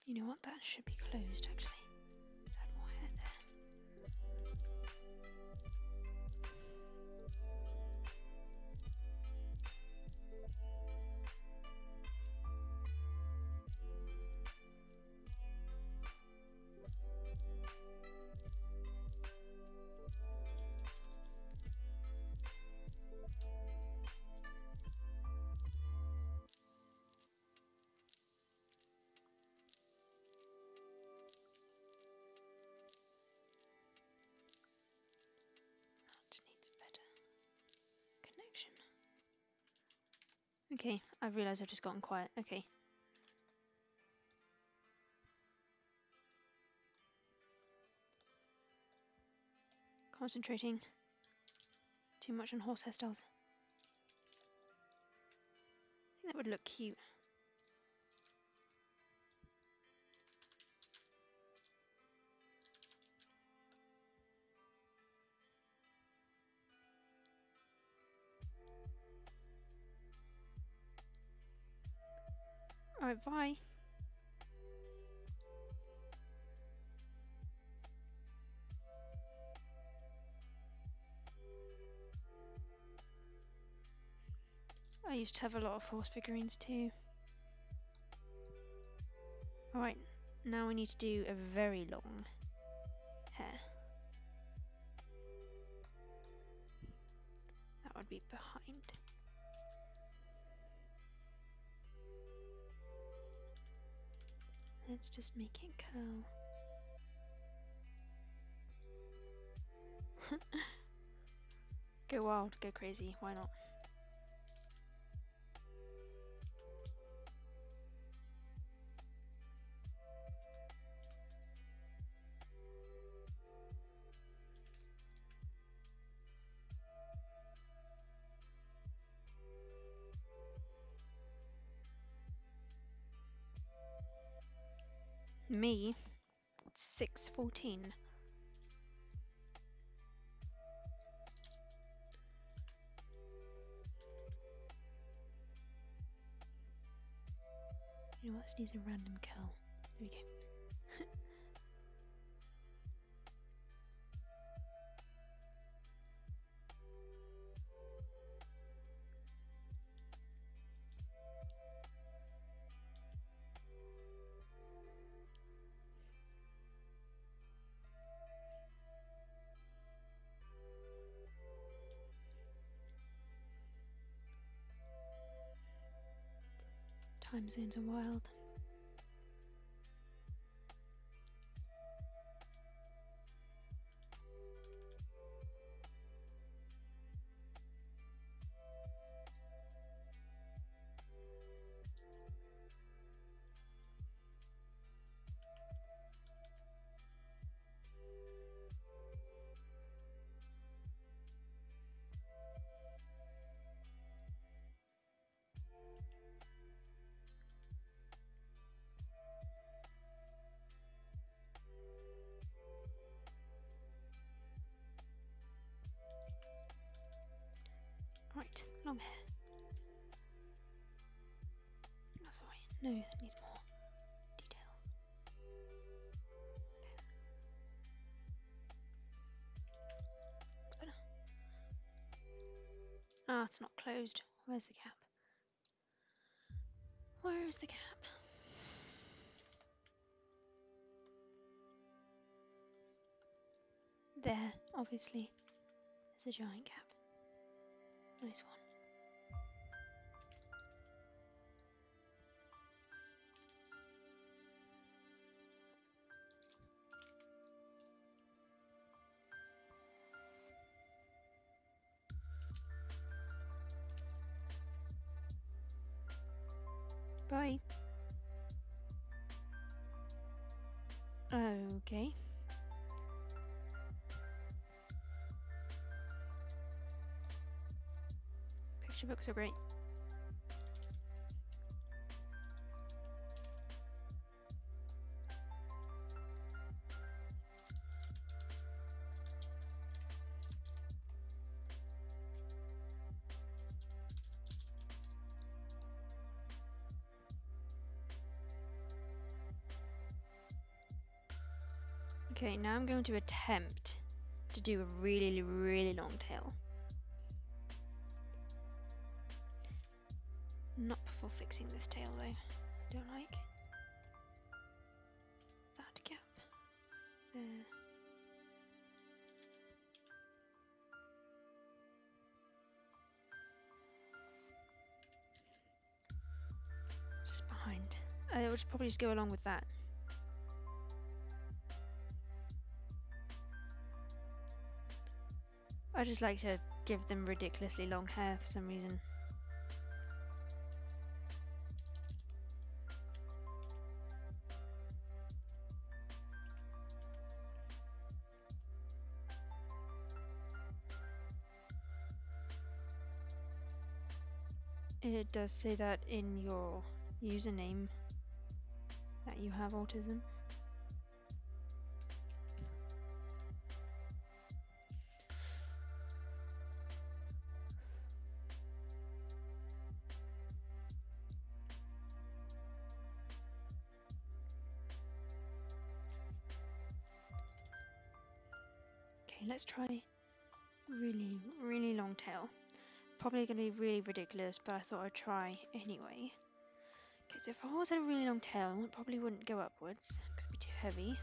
You know what? That should be closed actually. Let's add more hair there. That needs better connection. Okay, I've realised I've just gotten quiet. Okay. Concentrating too much on horse hairstyles. I think that would look cute. Alright, bye. I used to have a lot of horse figurines too. Alright, now we need to do a very long hair. That would be behind. Let's just make it curl. Go wild, go crazy, why not? Me? It's 6:14. You know what, this needs a random curl. There we go. Time zones are wild. Right, long hair. That's alright. No, that needs more detail. It's better. Ah, it's not closed. Where's the gap? Where is the gap? There, obviously. There's a giant cap. Nice one. Bye. Okay. Picture books are great. Okay, now I'm going to attempt to do a really, really long tail. Not before fixing this tail though. Don't like that gap. There. Just behind. I would probably just go along with that. I just like to give them ridiculously long hair for some reason. It does say that in your username that you have autism. Okay, let's try really, really long tail. Probably going to be really ridiculous, but I thought I'd try anyway. Because if I always had a really long tail, it probably wouldn't go upwards, because it'd be too heavy.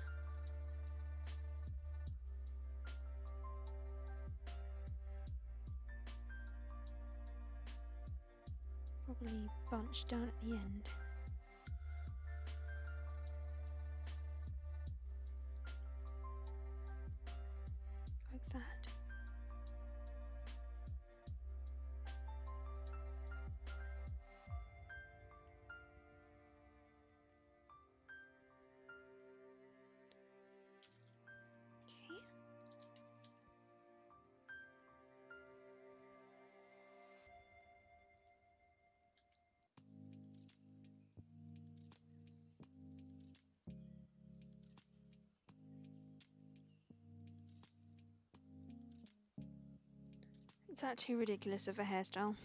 Probably bunch down at the end. Like that. Okay. Is that too ridiculous of a hairstyle?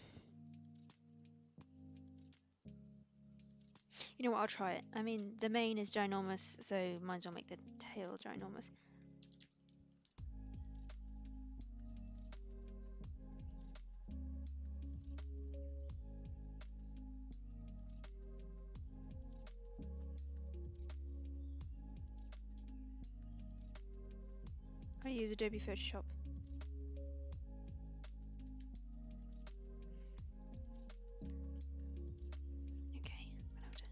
You know what, I'll try it. I mean, the mane is ginormous, so might as well make the tail ginormous. I use Adobe Photoshop. Okay, I'll have to.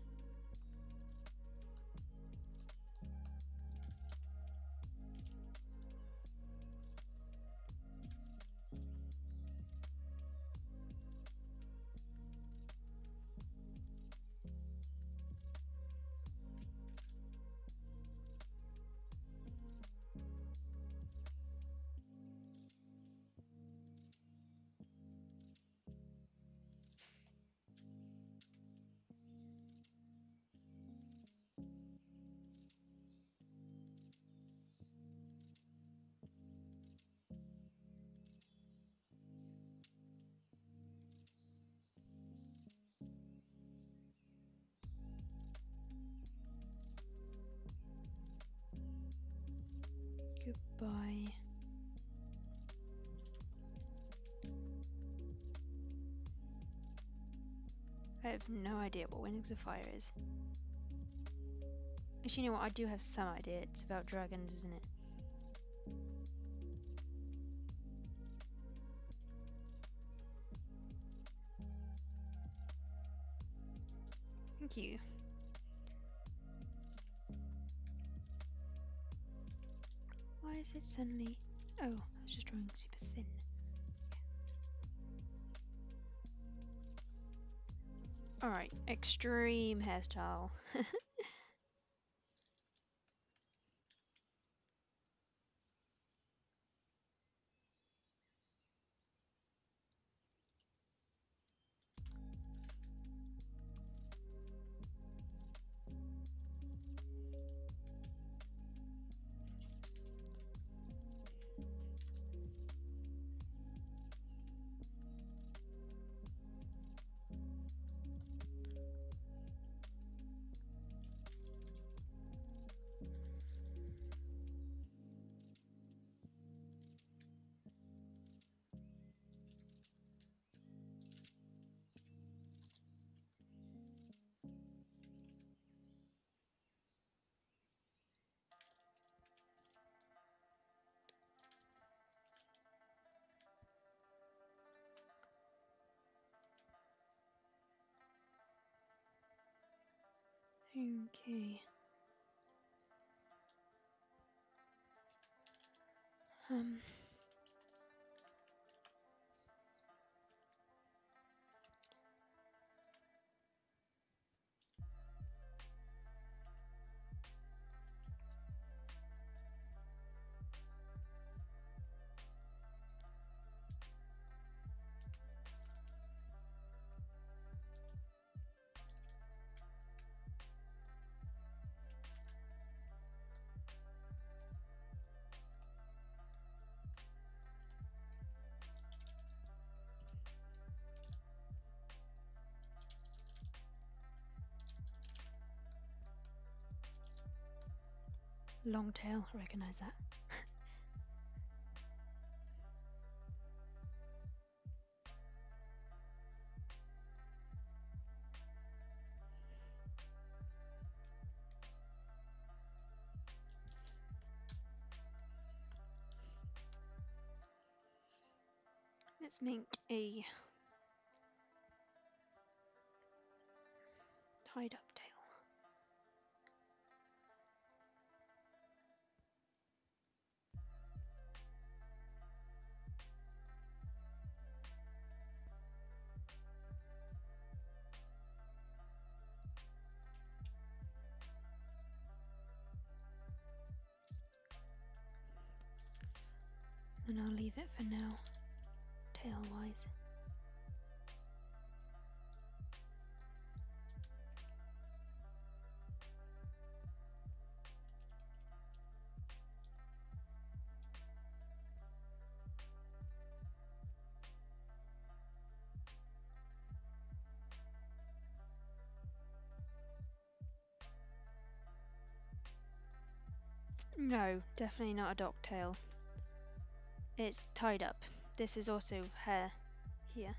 Goodbye. I have no idea what Wings of Fire is. Actually, you know what? I do have some idea. It's about dragons, isn't it? Thank you. Why is it suddenly... Oh, I was just drawing super thin. Alright, extreme hairstyle. Okay. Long tail, I recognise that. Let's make a tied up tail. And I'll leave it for now, tail-wise. No, definitely not a dog tail. It's tied up. This is also hair here.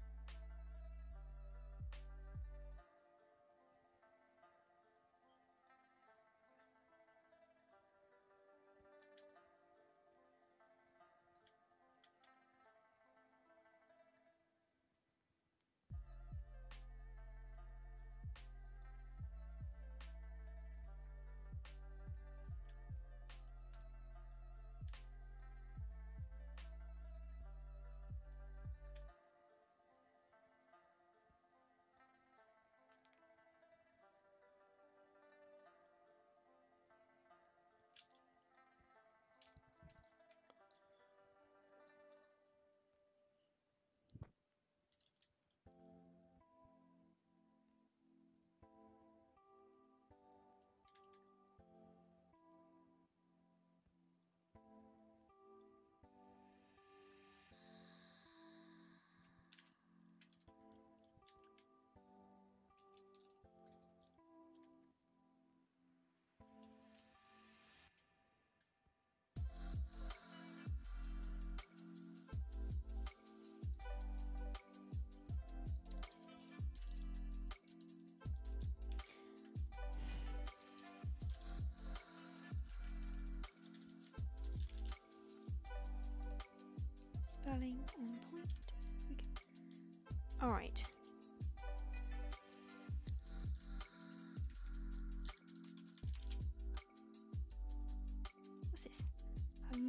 Spelling on point. Okay. Alright.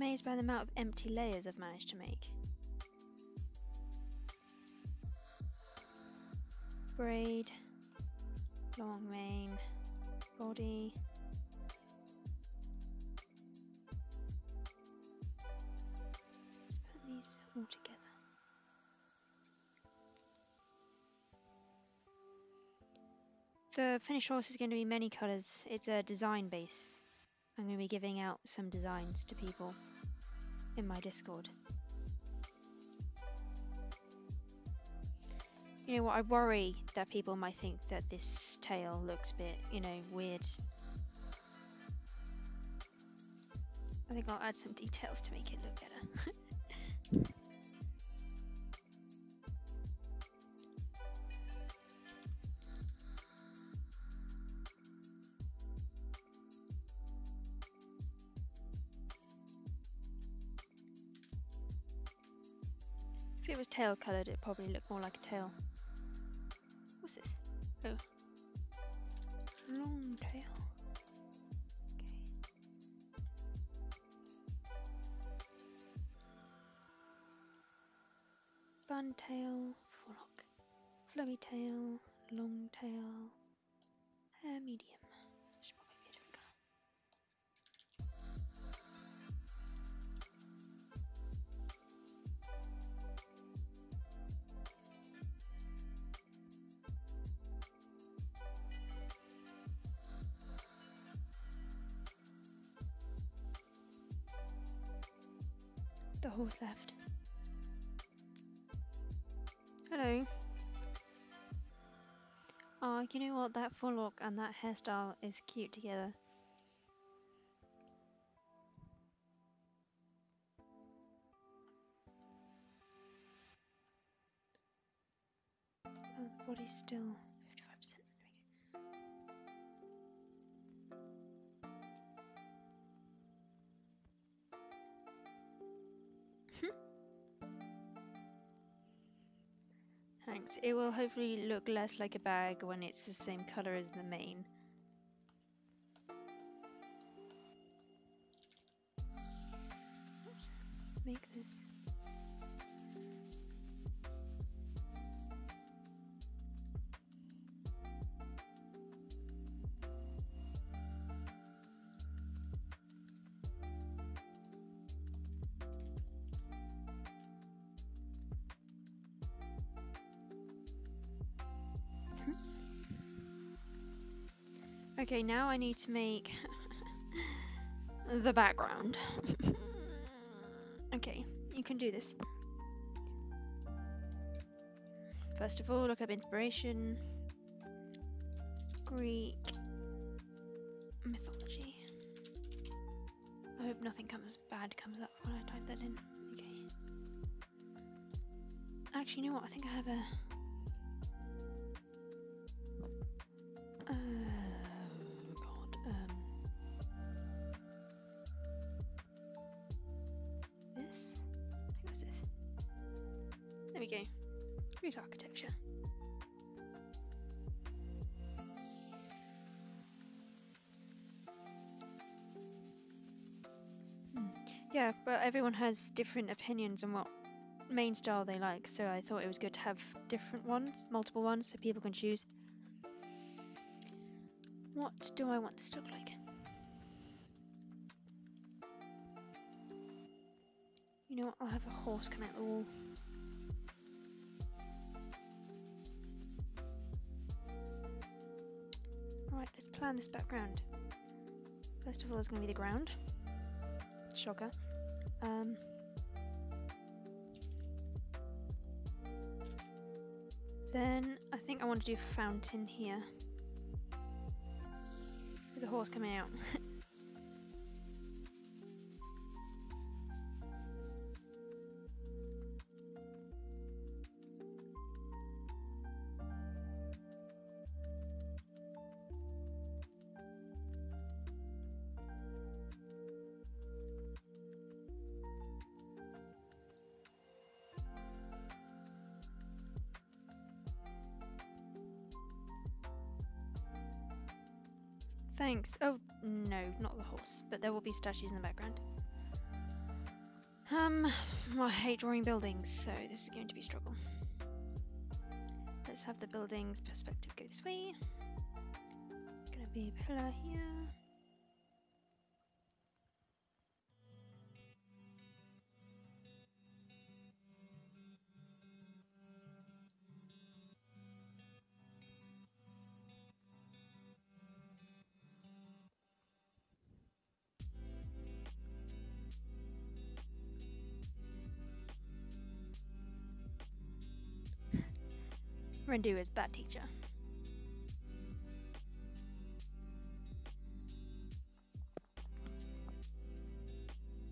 amazed by the amount of empty layers I've managed to make. Braid, long mane, body. Let's put these all together. The finished horse is going to be many colours. It's a design base. I'm going to be giving out some designs to people in my Discord. You know what, I worry that people might think that this tail looks a bit, you know, weird. I think I'll add some details to make it look better. If it was tail coloured, it'd probably look more like a tail. What's this? Oh. Long tail. Okay. Bun tail, forelock. Flowy tail, long tail, hair medium. Should probably be a different colour. The horse left. Hello. Oh, you know what? That forelock and that hairstyle is cute together. Oh, the body's still 55%. There we go. Thanks. It will hopefully look less like a bag when it's the same colour as the mane. Let's make this. Okay, now I need to make the background. Okay, you can do this. First of all, look up inspiration. Greek mythology. I hope nothing bad comes up when I type that in. Okay. Actually, you know what? I think I have a... this? I think it was this. There we go. Greek architecture. Yeah, but everyone has different opinions on what main style they like, so I thought it was good to have different ones, multiple ones, so people can choose. What do I want this to look like? You know what, I'll have a horse come out the wall. Alright, let's plan this background. First of all, there's going to be the ground. Shocker. Then I think I want to do a fountain here. With a horse coming out. Thanks. Oh, no, not the horse, but there will be statues in the background. I hate drawing buildings, so this is going to be a struggle. Let's have the building's perspective go this way. Gonna be a pillar here. Rendu is bad teacher.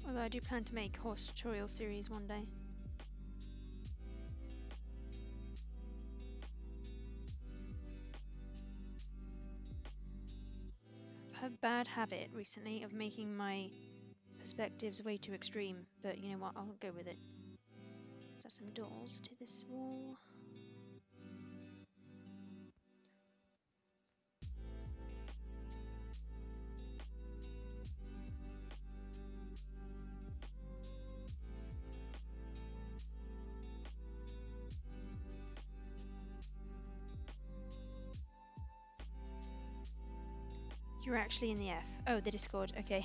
Although I do plan to make horse tutorial series one day. I've had a bad habit recently of making my perspectives way too extreme, but you know what, I'll go with it. Let's add some doors to this wall. You're actually in the F. Oh, the Discord, okay.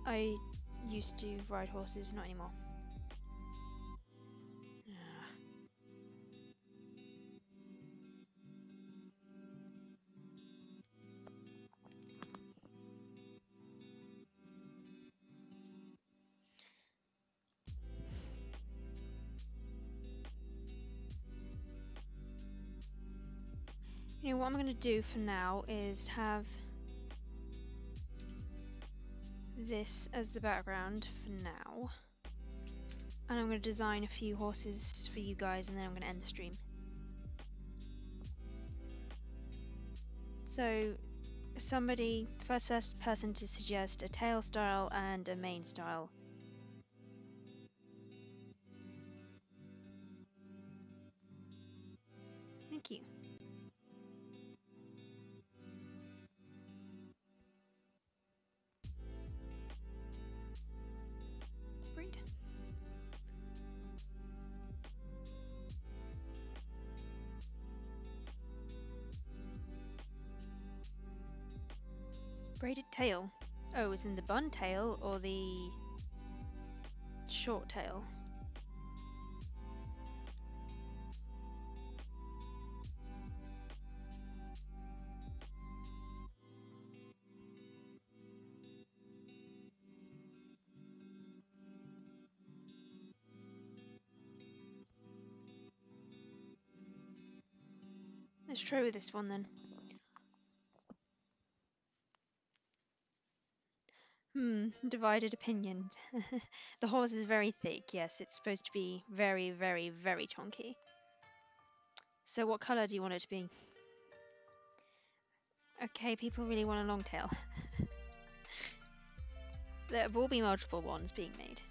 I used to ride horses, not anymore. You know what I'm going to do for now is have this as the background for now. And I'm going to design a few horses for you guys and then I'm going to end the stream. So, somebody, the first person to suggest a tail style and a mane style. Thank you. Breed. Braided tail. Oh, is in the bun tail or the short tail? Let's try with this one then. Divided opinions. The horse is very thick, yes, it's supposed to be very, very, very chunky. So what colour do you want it to be? Okay, people really want a long tail. There will be multiple ones being made.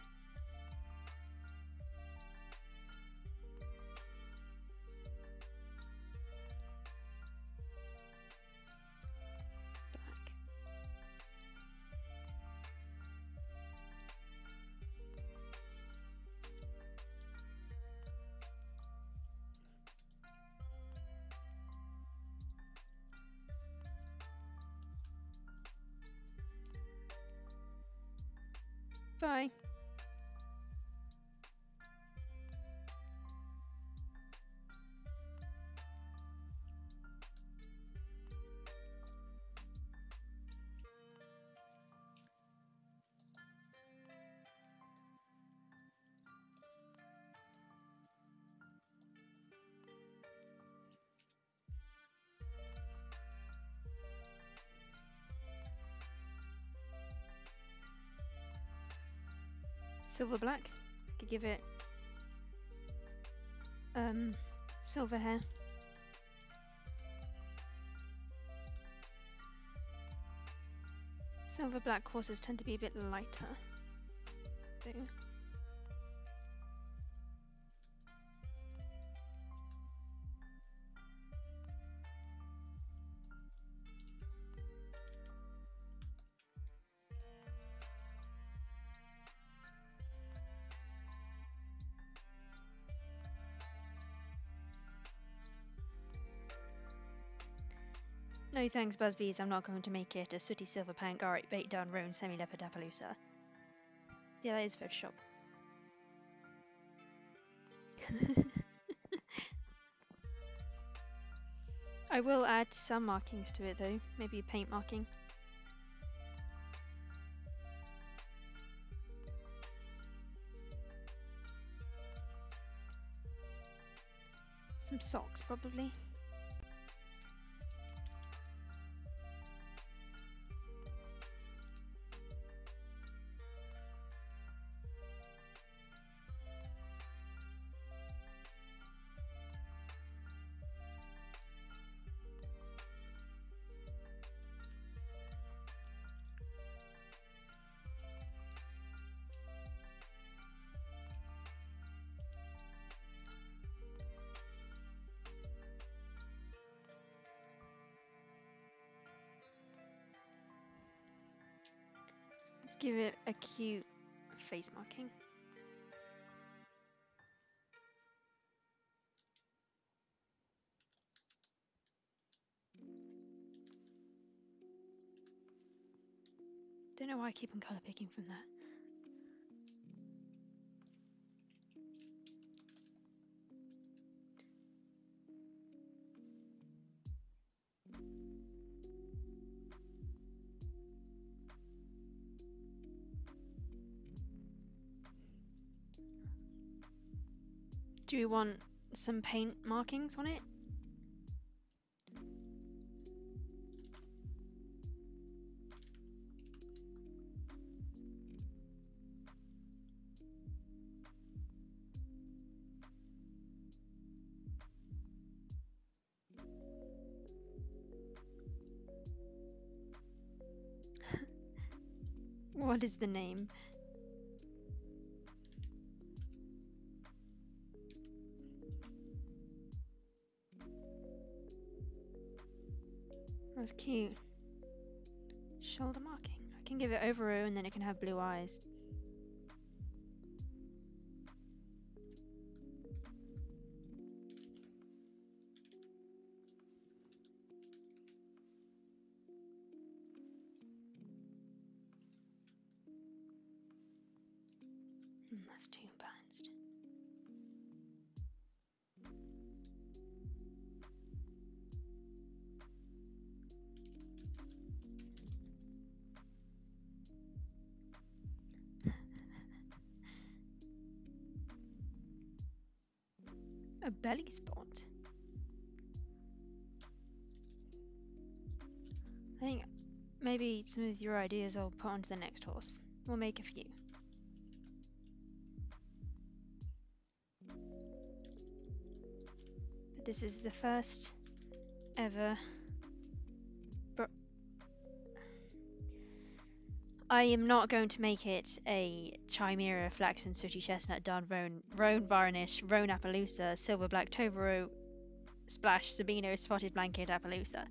Bye. Silver black. Could give it silver hair. Silver black horses tend to be a bit lighter. Though. No thanks, Busbies. I'm not going to make it a sooty silver pank bait down roan semi-leopard Appaloosa. Yeah, that is Photoshop. I will add some markings to it though, maybe a paint marking. Some socks probably. Let's give it a cute face marking. Don't know why I keep on colour picking from that. Do we want some paint markings on it? What is the name? That's cute. Shoulder marking. I can give it over O and then it can have blue eyes. That's too balanced. A belly spot. I think maybe some of your ideas I'll put onto the next horse. We'll make a few. But this is the first ever. I am not going to make it a Chimera, Flaxen, Sooty Chestnut, Darn Roan Varnish, Roan Appaloosa, Silver Black Tovero, Splash, Sabino, Spotted Blanket Appaloosa.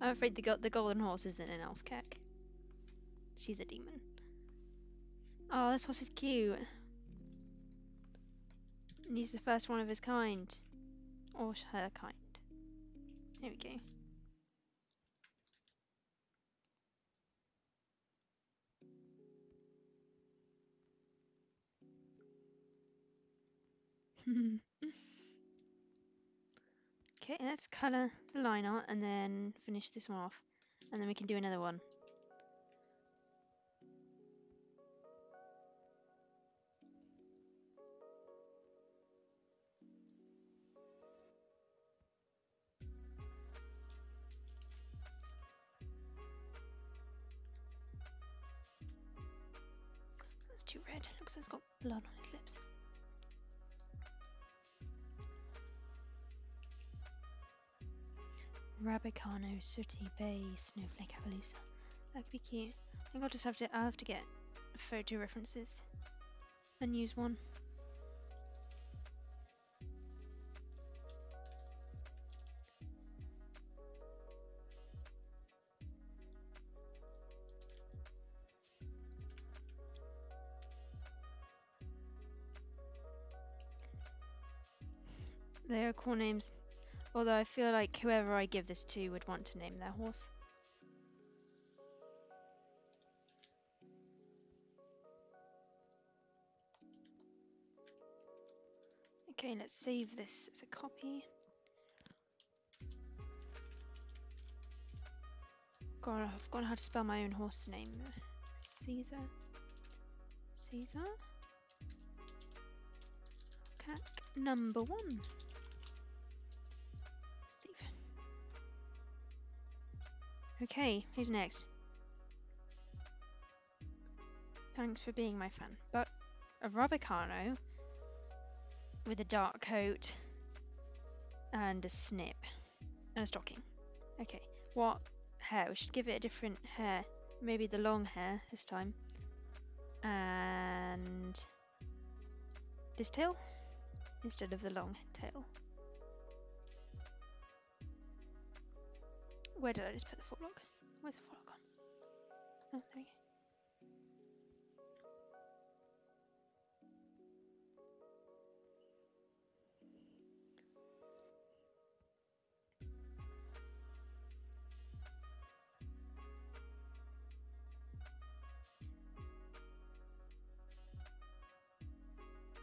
I'm afraid the golden horse isn't an elf cack. She's a demon. Oh, this horse is cute. And he's the first one of his kind. Or her kind. There we go. Okay, let's colour the line art and then finish this one off. And then we can do another one. That's too red. Looks like it's got blood on his lips. Rabicano, Sooty, Bay, Snowflake, Appaloosa. That could be cute. I think I'll have to get photo references and use one. They are cool names. Although I feel like whoever I give this to would want to name their horse. Okay, let's save this as a copy. God, I've forgotten how to spell my own horse's name. Caesar. Caesar? Cac number 1. Save. Okay, who's next? Thanks for being my fan. But a Rabicano with a dark coat and a snip and a stocking. Okay, what hair? We should give it a different hair. Maybe the long hair this time. And this tail instead of the long tail. Where did I just put the forelock? Where's the forelock gone? Oh, there we go.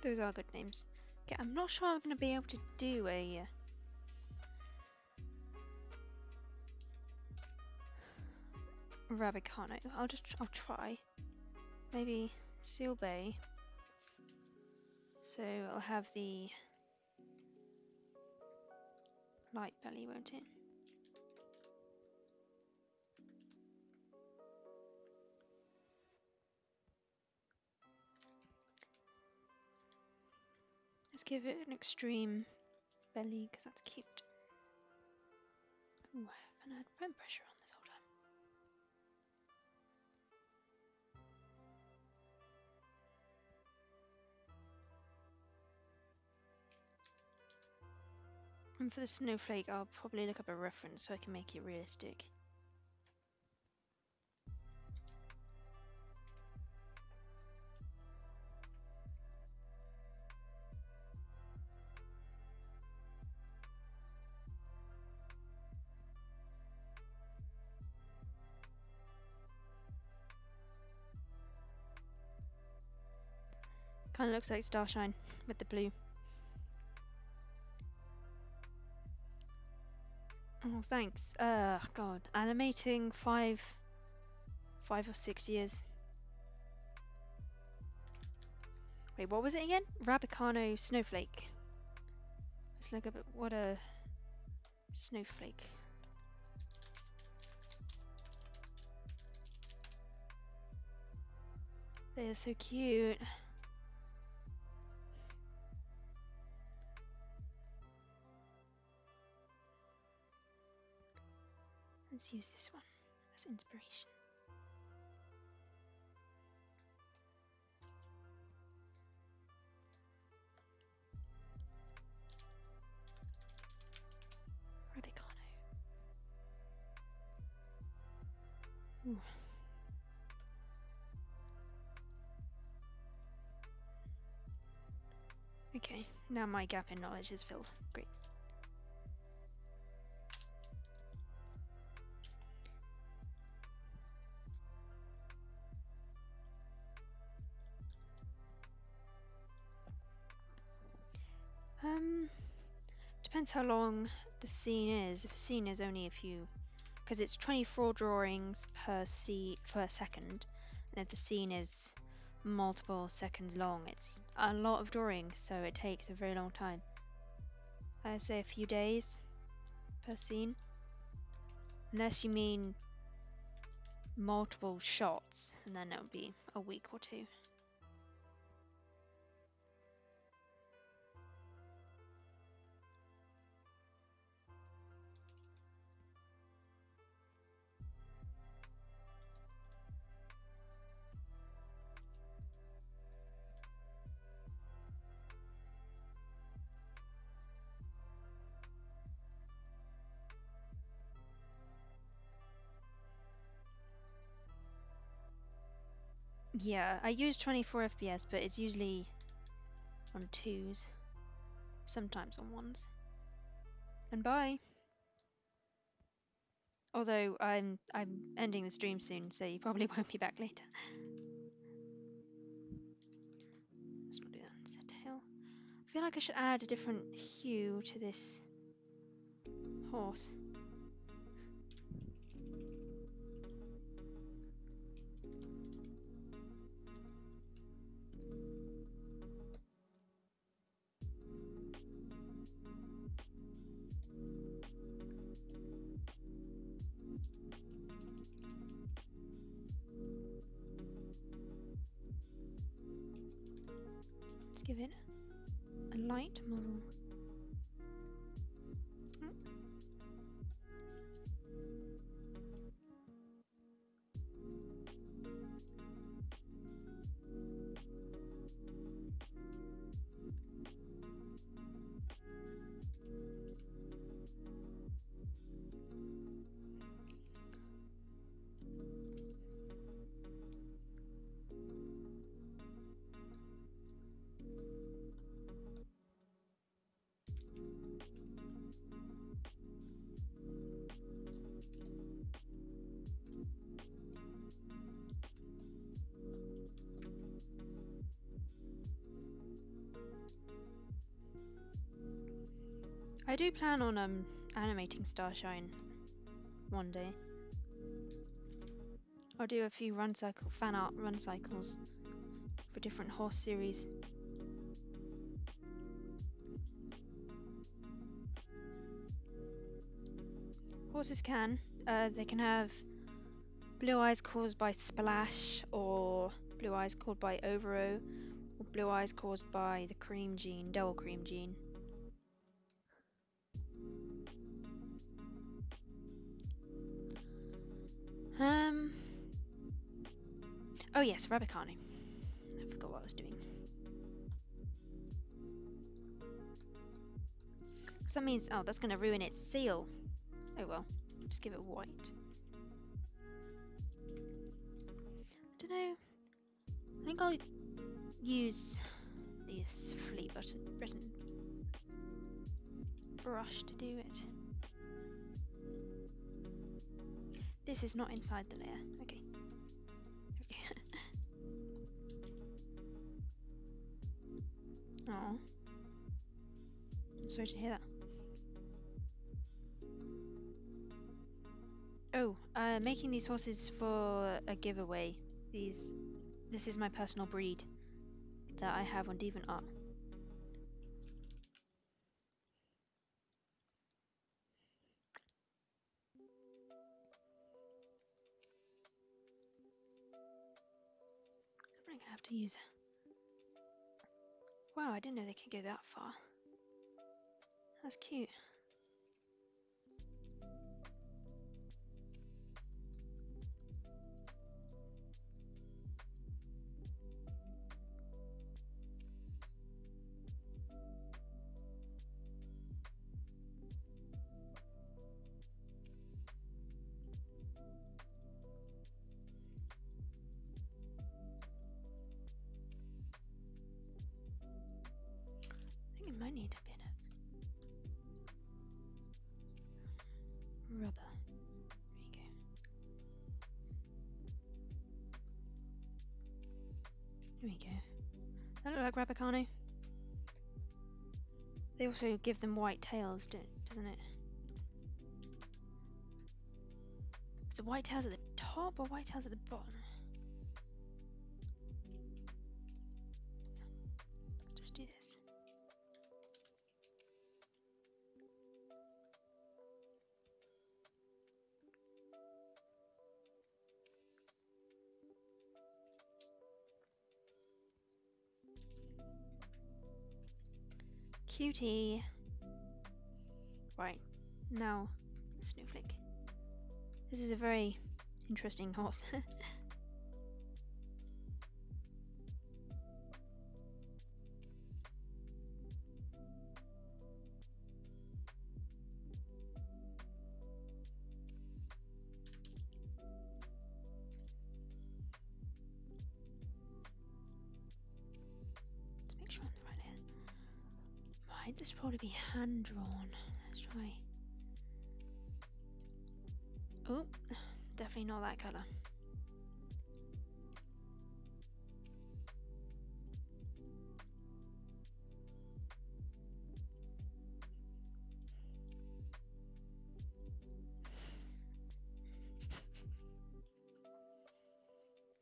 Those are good names. Okay, I'm not sure I'm going to be able to do a Rabicano. I'll try. Maybe Seal Bay. So I'll have the light belly, won't it? Let's give it an extreme belly because that's cute. Ooh, I haven't had pen pressure on this whole time. And for the snowflake, I'll probably look up a reference so I can make it realistic. Kind of looks like Starshine with the blue. Oh, thanks. God, animating 5 or 6 years. Wait, what was it again? Rabicano snowflake. Let's look up at what a snowflake. They're so cute. Let's use this one as inspiration. Rabicano. Ooh. Okay, now my gap in knowledge is filled. Great. Depends how long the scene is. If the scene is only a few, because it's 24 drawings per second, and if the scene is multiple seconds long, it's a lot of drawings, so it takes a very long time. I'd say a few days per scene, unless you mean multiple shots, and then it would be a week or two. Yeah, I use 24 FPS, but it's usually on 2s, sometimes on 1s. And bye. Although I'm ending the stream soon, so you probably won't be back later. Let's not do that. Set tail. I feel like I should add a different hue to this horse. Let's give it a light muzzle. I do plan on animating Starshine one day. I'll do a few fan art run cycles for different horse series. Horses they can have blue eyes caused by splash, or blue eyes caused by overo, or blue eyes caused by the cream gene, double cream gene. Oh yes, Rabbicani. I forgot what I was doing. So that means, oh, that's going to ruin its seal. Oh well, just give it white. I don't know. I think I'll use this flea button brush to do it. This is not inside the layer. Okay. Oh, I'm sorry to hear that. Oh, making these horses for a giveaway. This is my personal breed that I have on DeviantArt. I'm gonna have to use. Wow, I didn't know they could go that far. That's cute. I think it might need a bit of rubber. There we go. That look like Rabbicani? They also give them white tails, doesn't it? Is it white tails at the top or white tails at the bottom? Just do this. Cutie. Right, now Snowflake. This is a very interesting horse. Let's make sure I'm the right here. Might this probably be hand drawn? Let's try. Oh, definitely not that colour.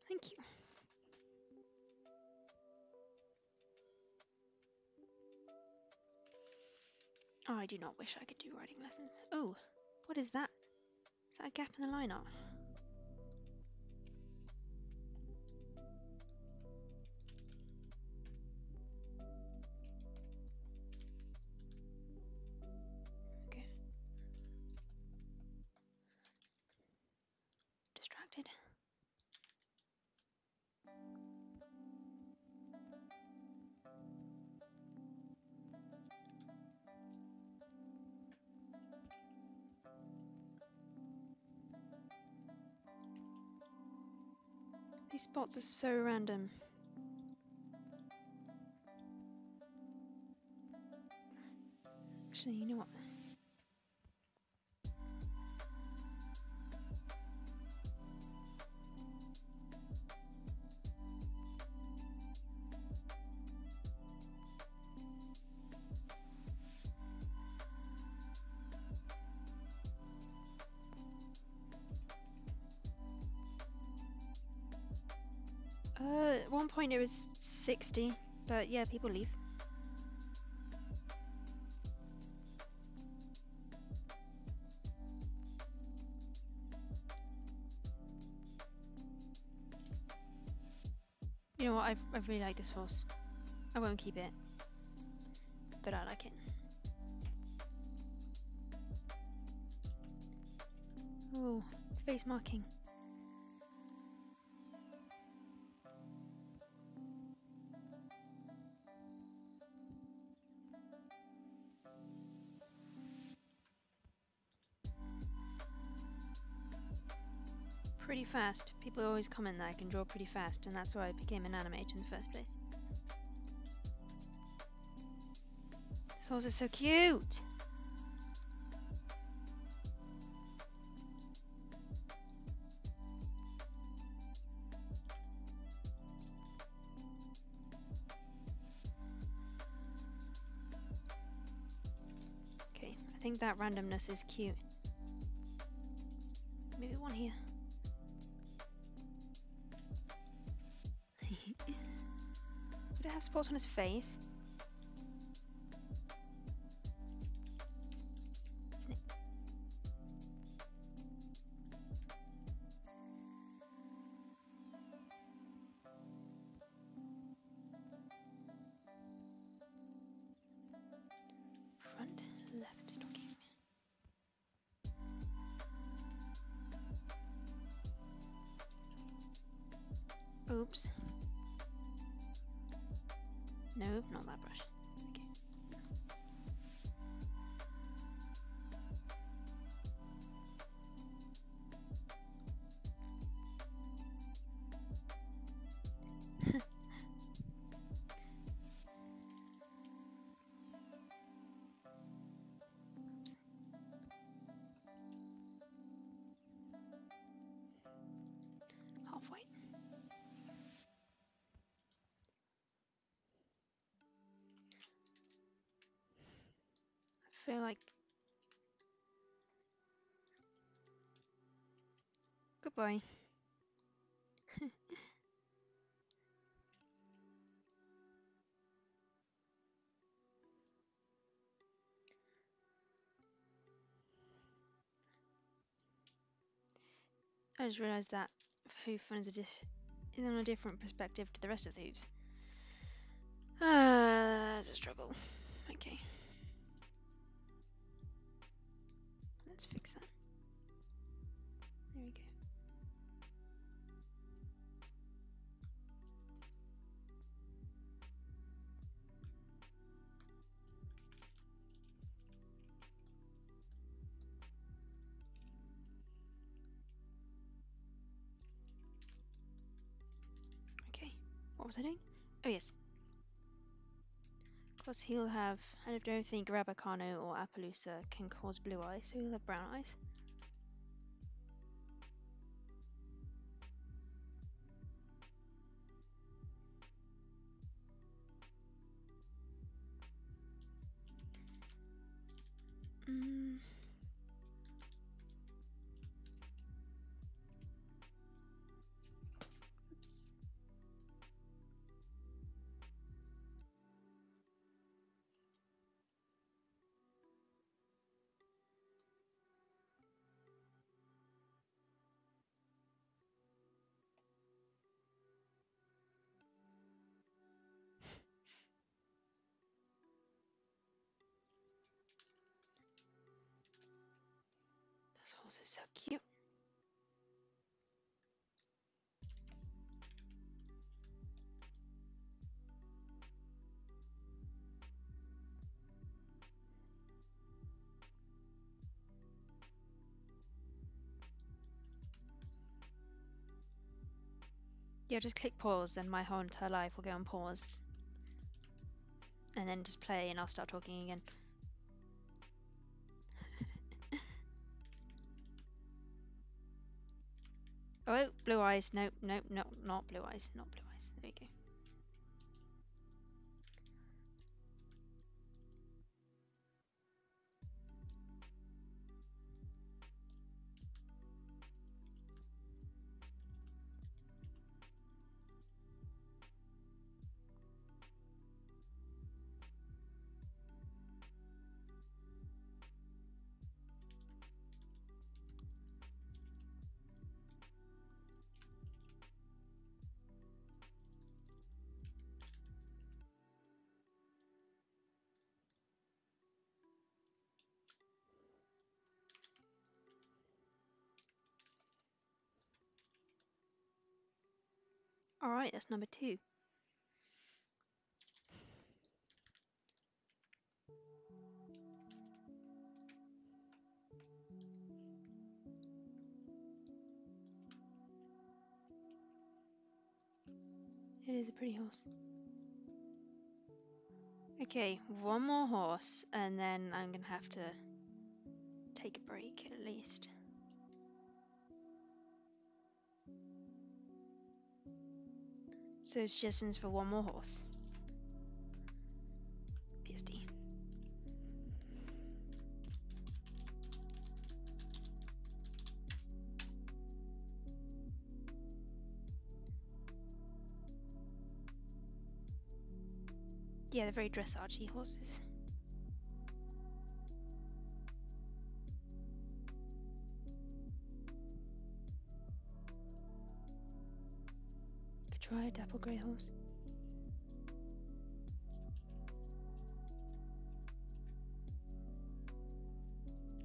Thank you. Oh, I do not wish I could do writing lessons. Oh, what is that? Is that a gap in the line art? Okay. Distracted. These spots are so random. Actually, you know what? 1 point it was 60, but yeah, people leave. You know what? I really like this horse. I won't keep it, but I like it. Oh, face marking. Pretty fast. People always comment that I can draw pretty fast, and that's why I became an animator in the first place. This horse is so cute! Okay, I think that randomness is cute. Maybe one here. Would it have spots on his face? Snip. Front left stocking. Oops. No, not that brush. Okay. Oops. Halfway. I feel like goodbye. I just realised that hoof is on a different perspective to the rest of the hooves. That's a struggle. Okay. Let's fix that. There we go. Okay. What was I doing? Oh yes. Because he'll have, I don't think Rabicano or Appaloosa can cause blue eyes, so he'll have brown eyes. Oops. This horse is so cute. Yeah, just click pause and my whole entire life will go on pause. And then just play and I'll start talking again. Oh, blue eyes. Nope, nope, nope, not blue eyes. Not blue eyes. There you go. Alright, that's number 2. It is a pretty horse. Okay, one more horse and then I'm gonna have to take a break at least. So suggestions for one more horse. PSD. Yeah, they're very dressage-y horses. Could try a dapple grey horse.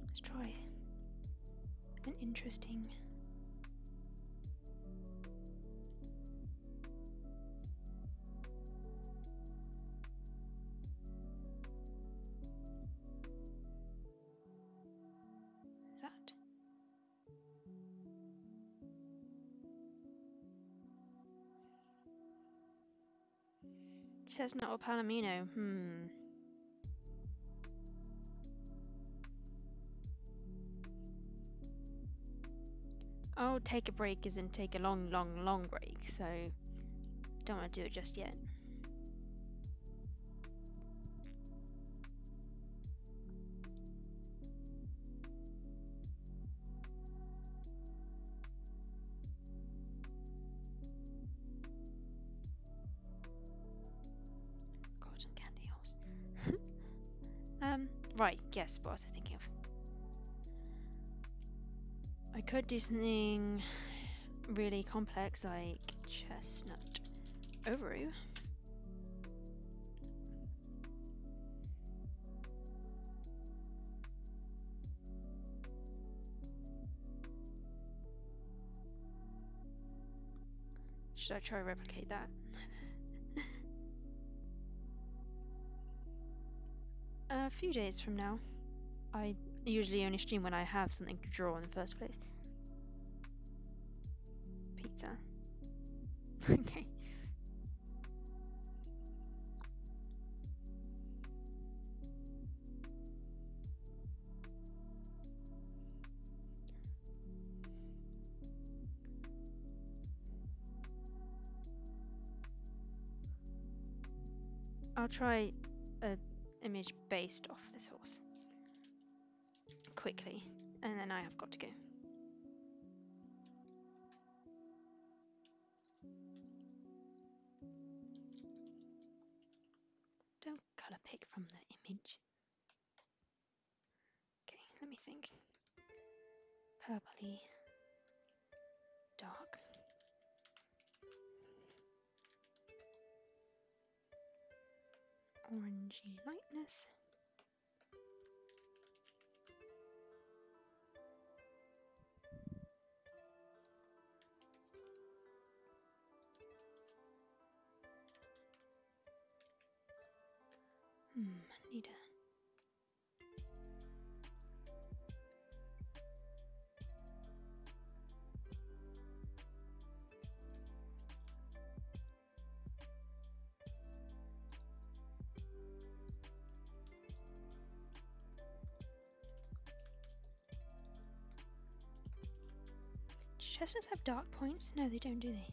Let's try an interesting. That. Chestnut or Palomino? Oh, take a break isn't take a long, long, long break, so don't want to do it just yet. Cotton candy horse. Right, guess what was I thinking of? I could do something really complex like chestnut overoo. Should I try to replicate that? A few days from now. I usually only stream when I have something to draw in the first place. Pizza. Okay. I'll try an image based off this horse quickly, and then I have got to go. Don't colour pick from the image. Okay, let me think. Purpley, dark. Orangey lightness. Need a... Do chestnuts have dark points? No, they don't, do they?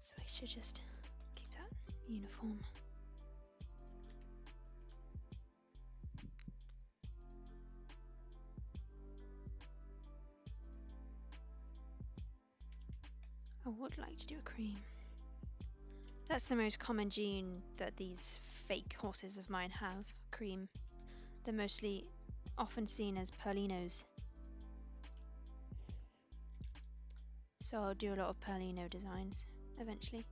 So I should just keep that uniform. I would like to do a cream. That's the most common gene that these fake horses of mine have, cream. They're mostly often seen as Perlinos. So I'll do a lot of Perlino designs eventually.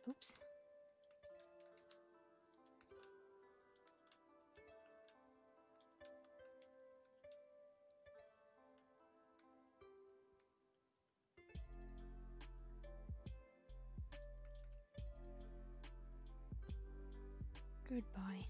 Oops. Goodbye.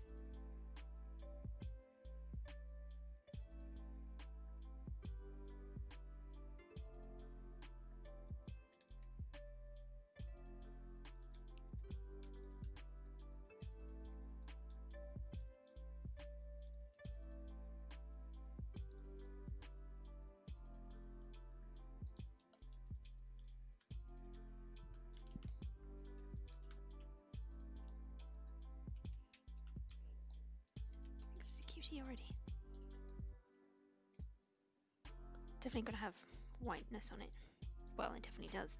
This is a cutie already. Definitely gonna have whiteness on it. Well, it definitely does.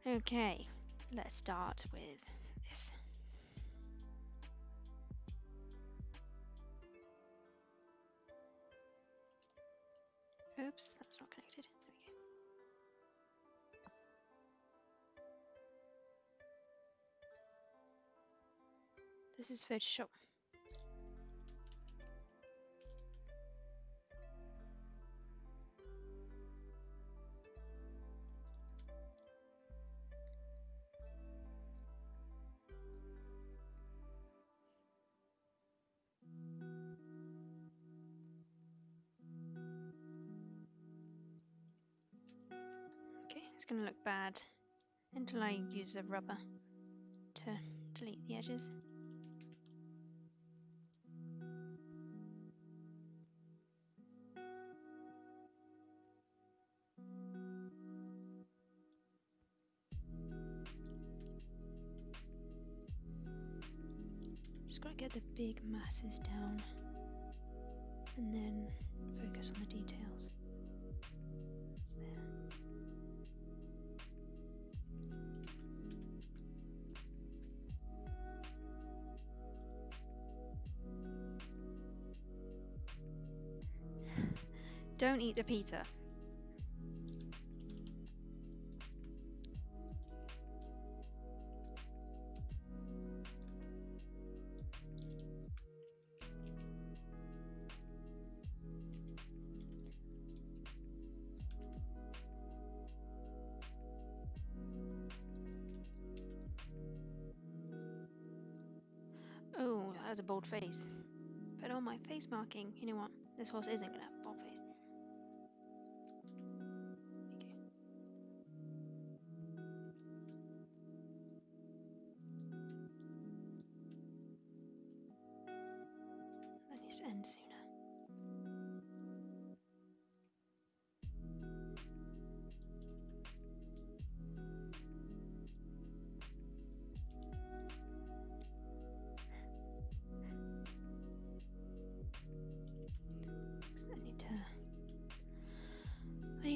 Okay, let's start with this. Oops, that's not connected. There we go. This is Photoshop. Okay, it's gonna look bad until I use a rubber to delete the edges. Just gotta get the big masses down and then focus on the details. It's there. Don't eat the pizza. Oh, that has a bold face. But on my face marking, you know what? This horse isn't gonna have a bold face. Okay. That needs to end sooner.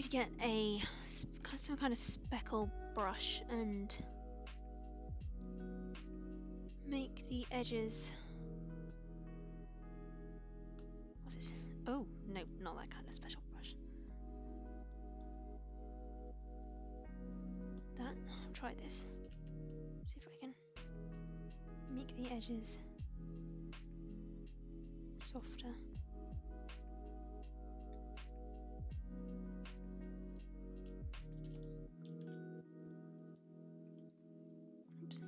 need to get some kind of speckle brush and make the edges. What is it? Oh, no, not that kind of special brush. That. I'll try this. See if I can make the edges softer. Oops.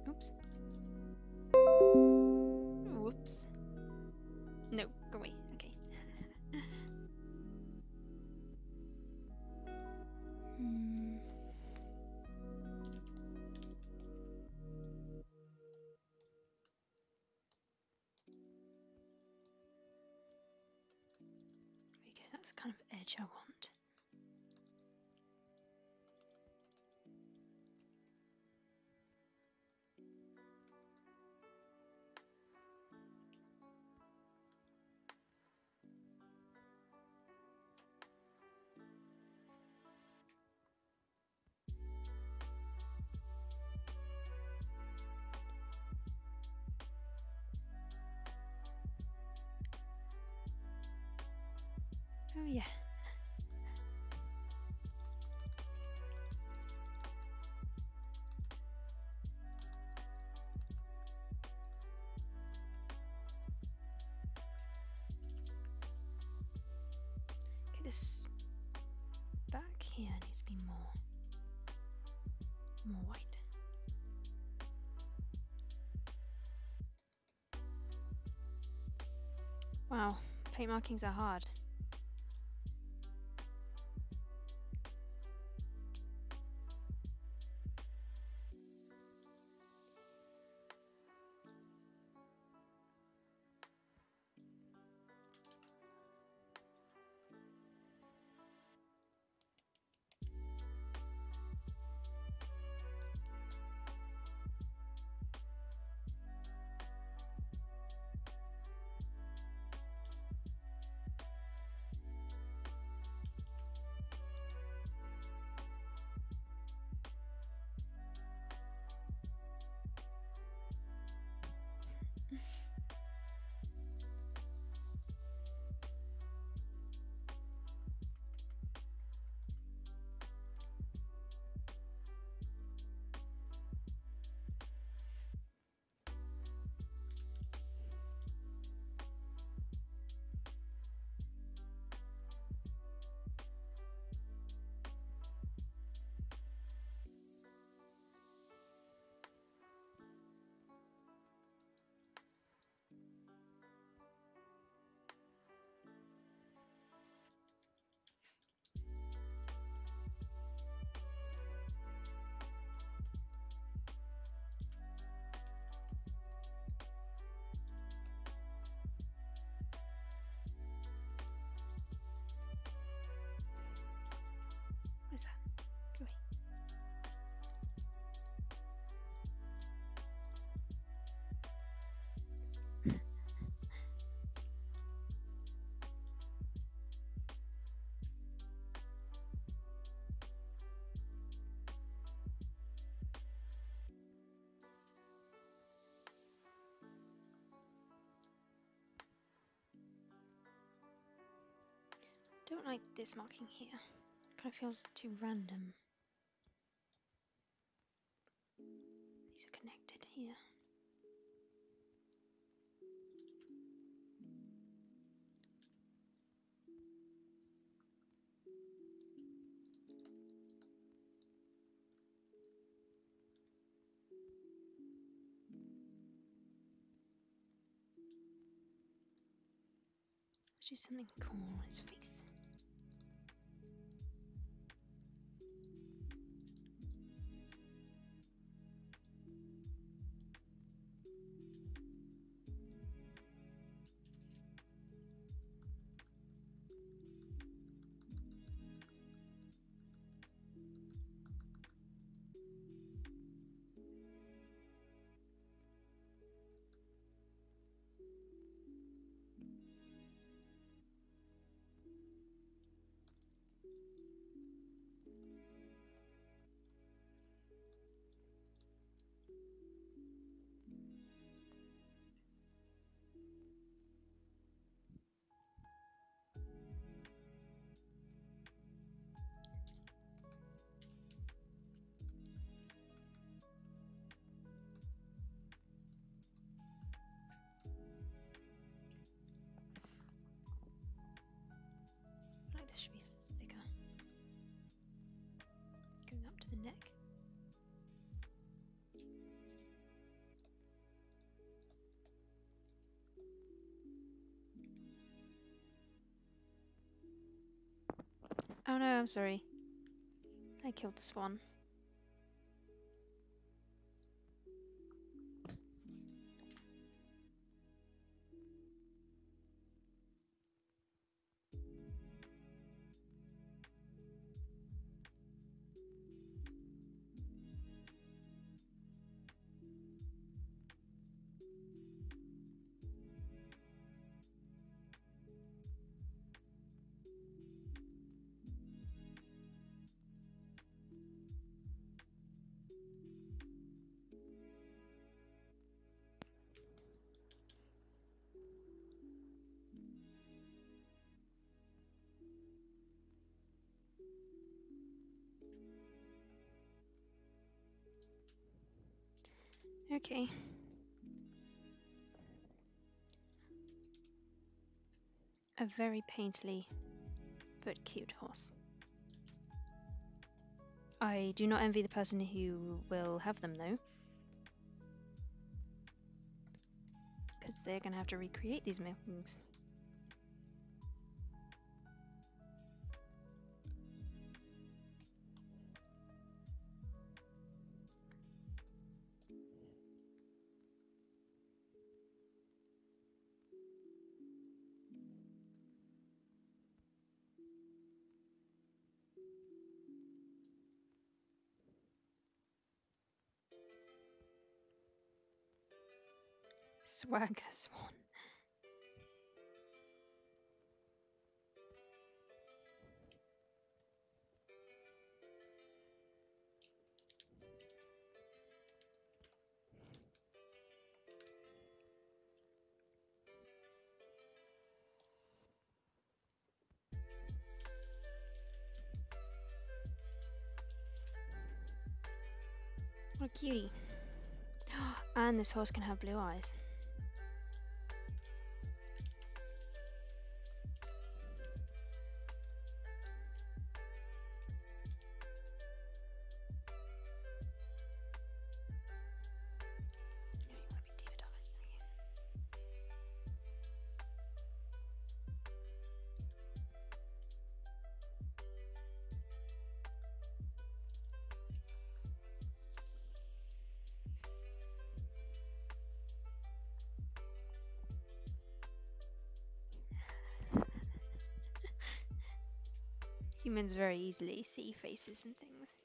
Oops. Whoops. No, go away. Okay. There we go, that's the kind of edge I want. Oh yeah. Okay, this back here needs to be more white. Wow, paint markings are hard. What is that? Go away. Don't like this marking here. Kind of feels too random. These are connected here. Let's do something cool on his face. I'm sorry. I killed the swan. Okay. A very painterly but cute horse. I do not envy the person who will have them though, because they're gonna have to recreate these markings. Swagger swan. What a cutie. And this horse can have blue eyes. Humans very easily see faces and things.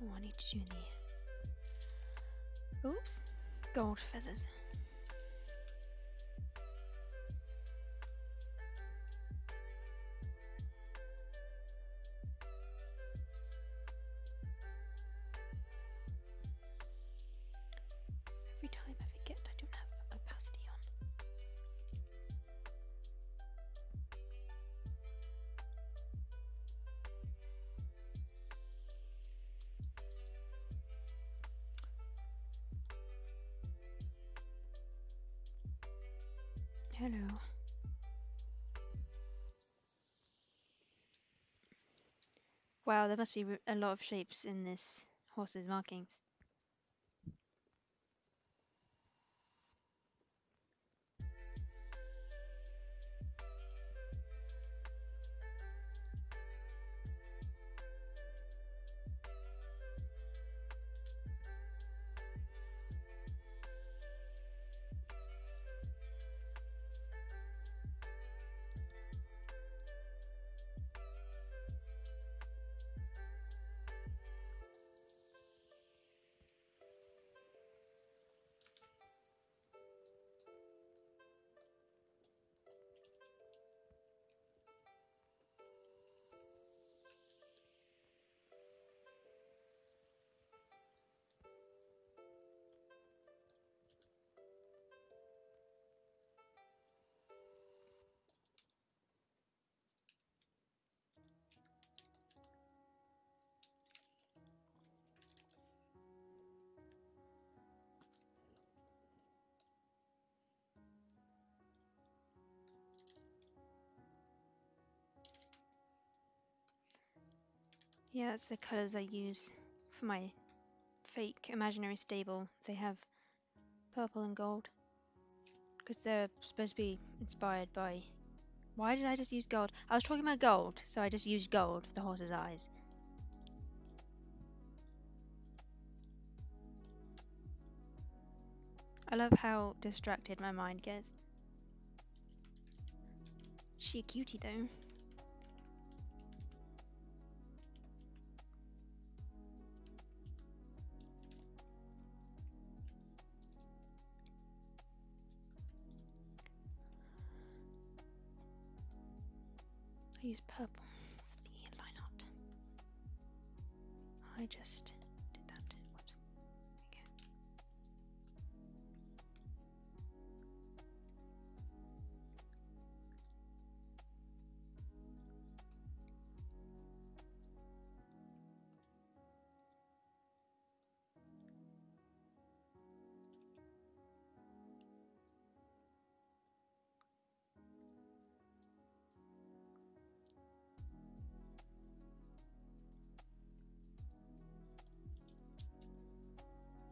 Oh, I need to do the... Oops. Gold feathers. Every time I forget I don't have opacity on. Hello. Wow, there must be a lot of shapes in this horse's markings. Yeah, it's the colours I use for my fake imaginary stable. They have purple and gold because they're supposed to be inspired by... Why did I just use gold? I was talking about gold, so I just used gold for the horse's eyes. I love how distracted my mind gets. She a cutie though. I use purple for the line art. I just did that. Whoops. Okay.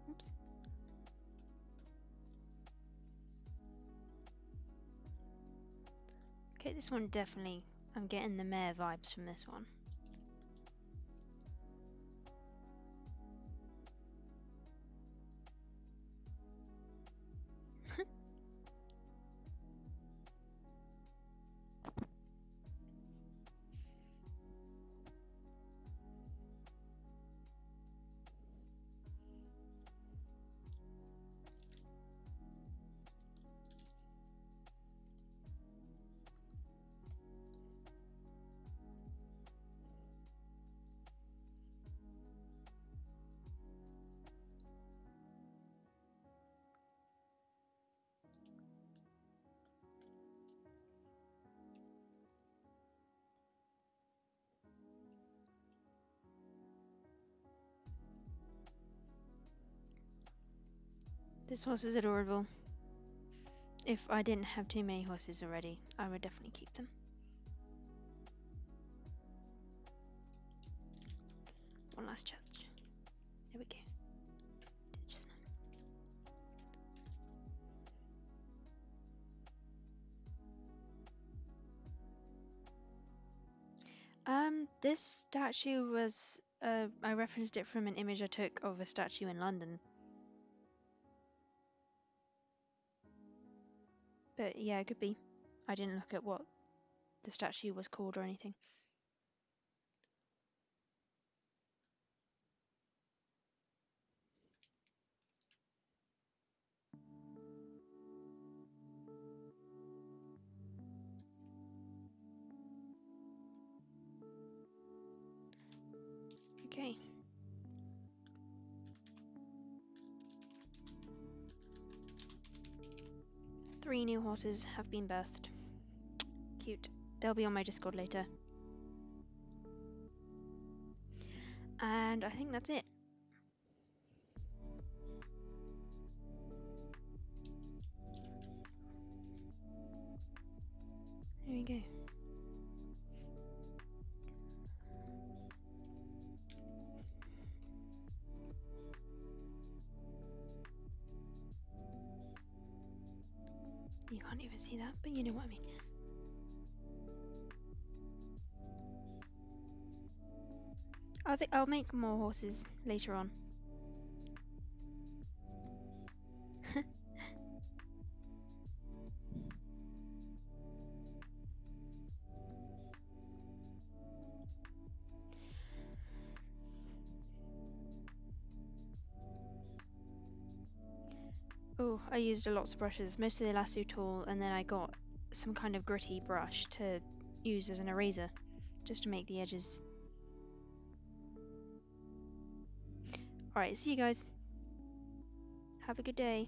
Oops. Okay, this one definitely, I'm getting the mare vibes from this one. This horse is adorable. If I didn't have too many horses already, I would definitely keep them. One last challenge. There we go. This statue was, I referenced it from an image I took of a statue in London. But yeah, it could be. I didn't look at what the statue was called or anything. Okay. Three new horses have been birthed. Cute. They'll be on my Discord later. And I think that's it. There we go. You can't even see that, but you know what I mean. I'll make more horses later on. Oh, I used lots of brushes, mostly the lasso tool, and then I got some kind of gritty brush to use as an eraser, just to make the edges. Alright, see you guys. Have a good day.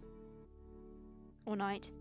Or night.